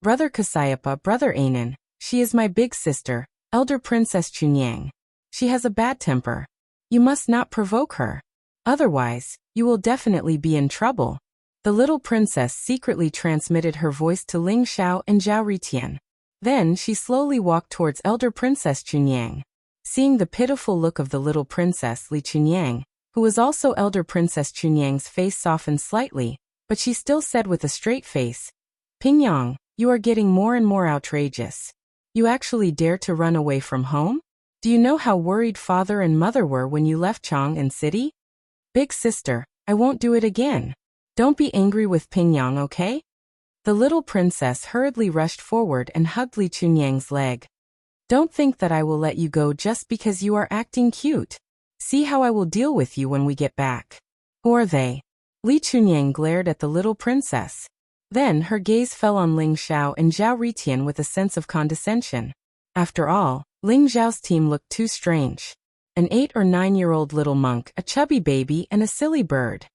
"Brother Kasayapa, Brother Anan, she is my big sister, Elder Princess Chunyang. She has a bad temper. You must not provoke her. Otherwise, you will definitely be in trouble. The little princess secretly transmitted her voice to Ling Xiao and Zhao Ritian. Then she slowly walked towards Elder Princess Chunyang. Seeing the pitiful look of the little princess Li Chunyang, who was also Elder Princess Chunyang's face softened slightly, but she still said with a straight face, "Pingyang, you are getting more and more outrageous. You actually dare to run away from home? Do you know how worried father and mother were when you left Chang'an City? Big sister, I won't do it again. Don't be angry with Pingyang, okay?" The little princess hurriedly rushed forward and hugged Li Chunyang's leg. "Don't think that I will let you go just because you are acting cute. See how I will deal with you when we get back." "Who are they?" Li Chunyang glared at the little princess. Then her gaze fell on Ling Xiao and Zhao Ritian with a sense of condescension. After all, Ling Zhao's team looked too strange. An 8 or 9-year-old little monk, a chubby baby, and a silly bird.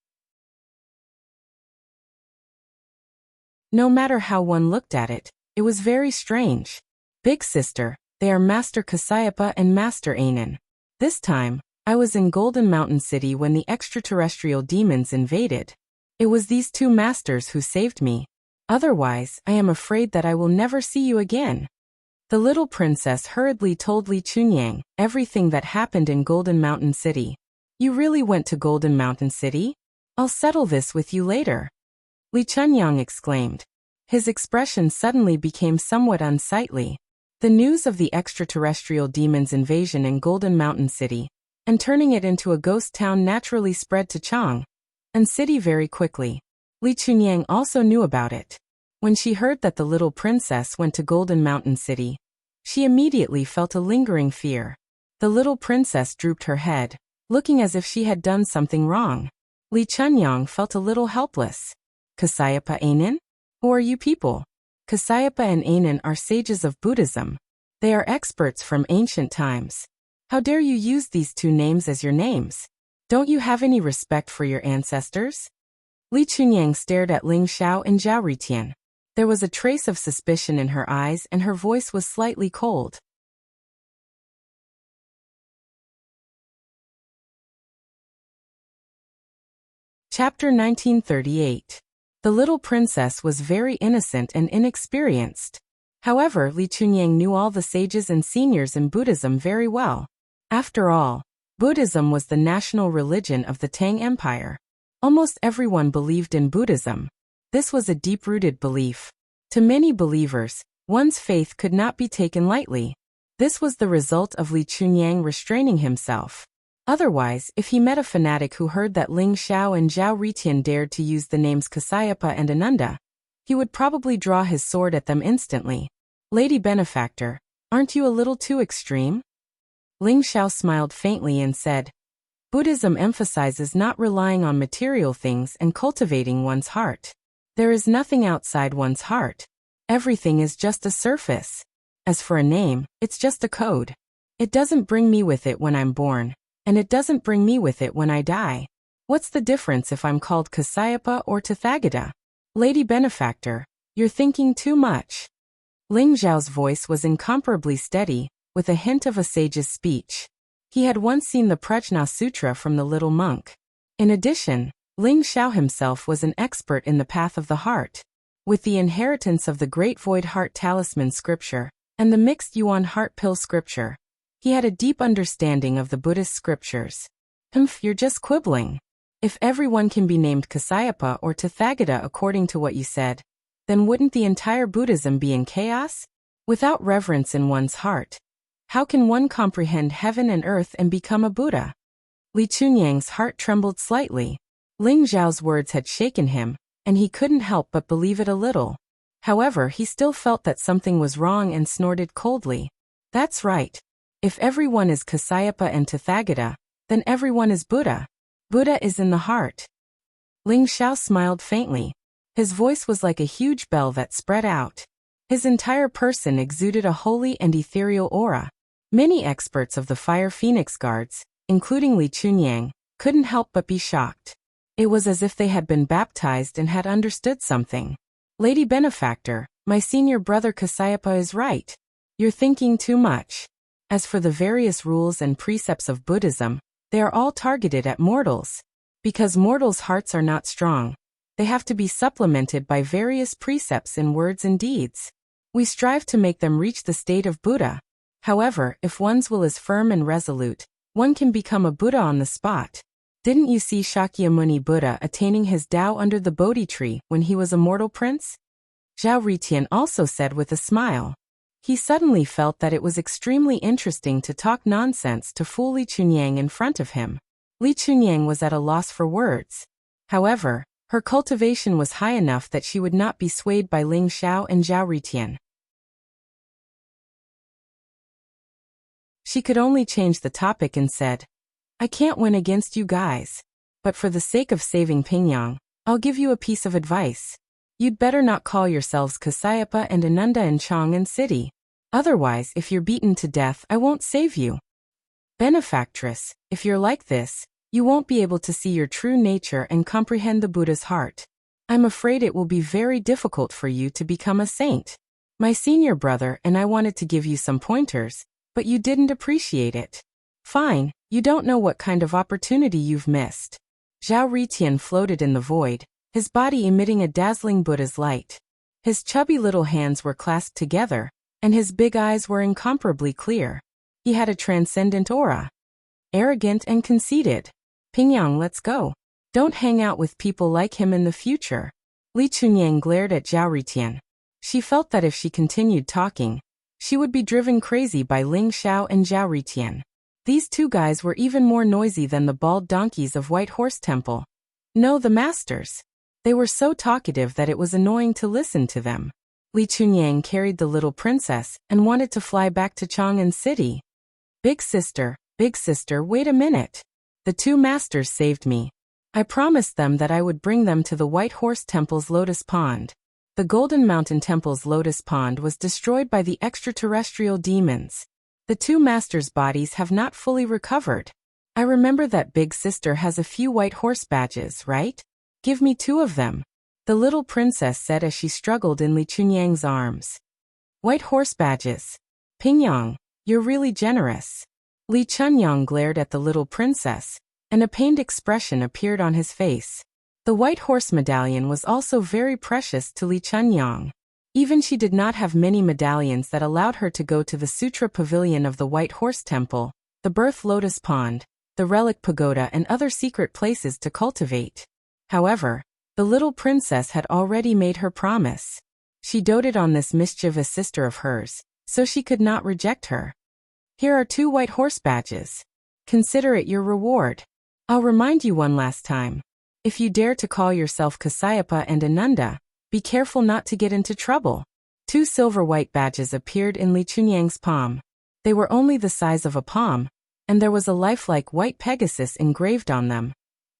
No matter how one looked at it, it was very strange. "Big sister, they are Master Kasayapa and Master Anan. This time, I was in Golden Mountain City when the extraterrestrial demons invaded. It was these two masters who saved me. Otherwise, I am afraid that I will never see you again." The little princess hurriedly told Li Chunyang everything that happened in Golden Mountain City. "You really went to Golden Mountain City? I'll settle this with you later." Li Chunyang exclaimed. His expression suddenly became somewhat unsightly. The news of the extraterrestrial demons' invasion in Golden Mountain City and turning it into a ghost town naturally spread to Chang'an City very quickly. Li Chunyang also knew about it. When she heard that the little princess went to Golden Mountain City, she immediately felt a lingering fear. The little princess drooped her head, looking as if she had done something wrong. Li Chunyang felt a little helpless. "Kasayapa Anan? Who are you people?" Kasayapa and Anan are sages of Buddhism. They are experts from ancient times. How dare you use these two names as your names? Don't you have any respect for your ancestors? Li Chunyang stared at Ling Xiao and Zhao Ritian. There was a trace of suspicion in her eyes and her voice was slightly cold. Chapter 1938. The little princess was very innocent and inexperienced. However, Li Chunyang knew all the sages and seniors in Buddhism very well. After all, Buddhism was the national religion of the Tang Empire. Almost everyone believed in Buddhism. This was a deep-rooted belief. To many believers, one's faith could not be taken lightly. This was the result of Li Chunyang restraining himself. Otherwise, if he met a fanatic who heard that Ling Xiao and Zhao Ritian dared to use the names Kasayapa and Ananda, he would probably draw his sword at them instantly. "Lady Benefactor, aren't you a little too extreme?" Ling Xiao smiled faintly and said, "Buddhism emphasizes not relying on material things and cultivating one's heart. There is nothing outside one's heart. Everything is just a surface. As for a name, it's just a code. It doesn't bring me with it when I'm born, and it doesn't bring me with it when I die. What's the difference if I'm called Kasayapa or Tathagata? Lady Benefactor, you're thinking too much." Ling Zhao's voice was incomparably steady, with a hint of a sage's speech. He had once seen the Prajna Sutra from the little monk. In addition, Ling Xiao himself was an expert in the path of the heart. With the inheritance of the Great Void Heart Talisman scripture and the mixed Yuan Heart Pill scripture, he had a deep understanding of the Buddhist scriptures. You're just quibbling. If everyone can be named Kasayapa or Tathagata according to what you said, then wouldn't the entire Buddhism be in chaos? Without reverence in one's heart, how can one comprehend heaven and earth and become a Buddha? Li Chunyang's heart trembled slightly. Ling Zhao's words had shaken him, and he couldn't help but believe it a little. However, he still felt that something was wrong and snorted coldly. "That's right. If everyone is Kasayapa and Tathagata, then everyone is Buddha. Buddha is in the heart." Ling Xiao smiled faintly. His voice was like a huge bell that spread out. His entire person exuded a holy and ethereal aura. Many experts of the Fire Phoenix Guards, including Li Chunyang, couldn't help but be shocked. It was as if they had been baptized and had understood something. "Lady Benefactor, my senior brother Kasayapa is right. You're thinking too much. As for the various rules and precepts of Buddhism, they are all targeted at mortals. Because mortals' hearts are not strong, they have to be supplemented by various precepts in words and deeds. We strive to make them reach the state of Buddha. However, if one's will is firm and resolute, one can become a Buddha on the spot. Didn't you see Shakyamuni Buddha attaining his Tao under the Bodhi tree when he was a mortal prince? Zhao Ritian also said with a smile. He suddenly felt that it was extremely interesting to talk nonsense to fool Li Chunyang in front of him. Li Chunyang was at a loss for words. However, her cultivation was high enough that she would not be swayed by Ling Xiao and Zhao Ritian. She could only change the topic and said, I can't win against you guys. But for the sake of saving Pingyang, I'll give you a piece of advice. You'd better not call yourselves Kasayapa and Ananda in Chang'an City. Otherwise, if you're beaten to death, I won't save you. Benefactress, if you're like this, you won't be able to see your true nature and comprehend the Buddha's heart. I'm afraid it will be very difficult for you to become a saint. My senior brother and I wanted to give you some pointers, but you didn't appreciate it. Fine, you don't know what kind of opportunity you've missed. Zhao Ritian floated in the void, his body emitting a dazzling Buddha's light. His chubby little hands were clasped together, and his big eyes were incomparably clear. He had a transcendent aura. Arrogant and conceited. Pingyang, let's go. Don't hang out with people like him in the future. Li Chunyang glared at Zhao Ritian. She felt that if she continued talking, she would be driven crazy by Ling Xiao and Zhao Ritian. These two guys were even more noisy than the bald donkeys of White Horse Temple. No, the masters. They were so talkative that it was annoying to listen to them. Li Chunyang carried the little princess and wanted to fly back to Chang'an City. Big sister, wait a minute. The two masters saved me. I promised them that I would bring them to the White Horse Temple's Lotus Pond. The Golden Mountain Temple's Lotus Pond was destroyed by the extraterrestrial demons. The two masters' bodies have not fully recovered. I remember that big sister has a few white horse badges, right? Give me 2 of them. The little princess said as she struggled in Li Chunyang's arms. White horse badges. Pingyang, you're really generous. Li Chunyang glared at the little princess, and a pained expression appeared on his face. The white horse medallion was also very precious to Li Chunyang. Even she did not have many medallions that allowed her to go to the Sutra Pavilion of the White Horse Temple, the Birth Lotus Pond, the Relic Pagoda and other secret places to cultivate. However, the little princess had already made her promise. She doted on this mischievous sister of hers, so she could not reject her. Here are 2 white horse badges. Consider it your reward. I'll remind you one last time. If you dare to call yourself Kasayapa and Ananda, be careful not to get into trouble. 2 silver white badges appeared in Li Chunyang's palm. They were only the size of a palm, and there was a lifelike white Pegasus engraved on them,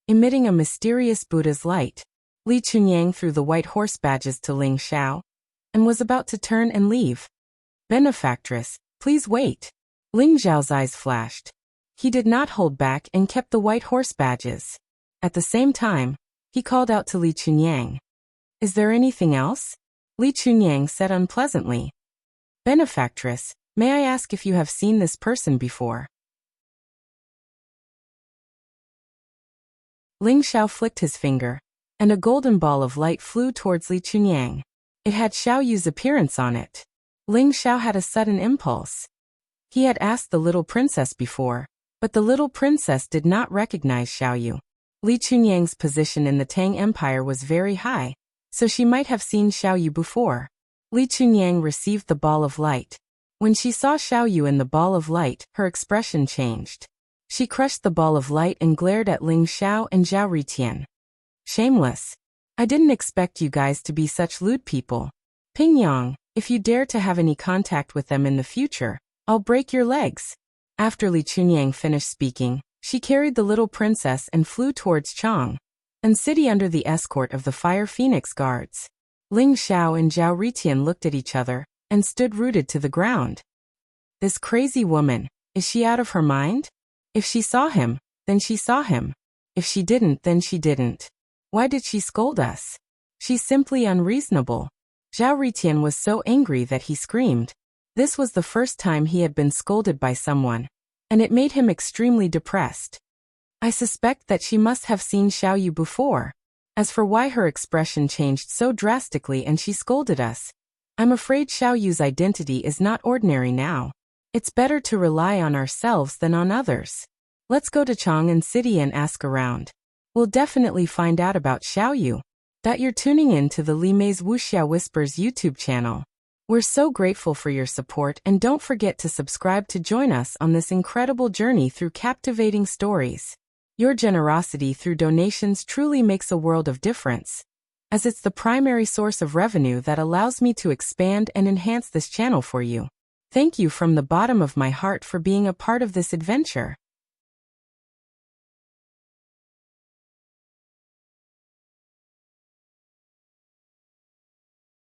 emitting a mysterious Buddha's light. Li Chunyang threw the white horse badges to Ling Xiao, and was about to turn and leave. Benefactress, please wait. Ling Xiao's eyes flashed. He did not hold back and kept the white horse badges. At the same time, he called out to Li Chunyang. Is there anything else? Li Chunyang said unpleasantly. Benefactress, may I ask if you have seen this person before? Ling Xiao flicked his finger, and a golden ball of light flew towards Li Chunyang. It had Xiao Yu's appearance on it. Ling Xiao had a sudden impulse. He had asked the little princess before, but the little princess did not recognize Xiao Yu. Li Chunyang's position in the Tang Empire was very high, so she might have seen Xiao Yu before. Li Chunyang received the ball of light. When she saw Xiao Yu in the ball of light, her expression changed. She crushed the ball of light and glared at Ling Xiao and Zhao Ritian. Shameless. I didn't expect you guys to be such lewd people. Pingyang, if you dare to have any contact with them in the future, I'll break your legs. After Li Chunyang finished speaking, she carried the little princess and flew towards Chang'an City under the escort of the Fire Phoenix guards. Ling Xiao and Zhao Ritian looked at each other and stood rooted to the ground. This crazy woman, is she out of her mind? If she saw him, then she saw him. If she didn't, then she didn't. Why did she scold us? She's simply unreasonable. Zhao Ritian was so angry that he screamed. This was the first time he had been scolded by someone, and it made him extremely depressed. I suspect that she must have seen Xiaoyu before. As for why her expression changed so drastically and she scolded us, I'm afraid Xiaoyu's identity is not ordinary now. It's better to rely on ourselves than on others. Let's go to Chang'an City and ask around. We'll definitely find out about Xiaoyu. That you're tuning in to the Li Mei's Wuxia Whispers YouTube channel. We're so grateful for your support, and don't forget to subscribe to join us on this incredible journey through captivating stories. Your generosity through donations truly makes a world of difference, as it's the primary source of revenue that allows me to expand and enhance this channel for you. Thank you from the bottom of my heart for being a part of this adventure.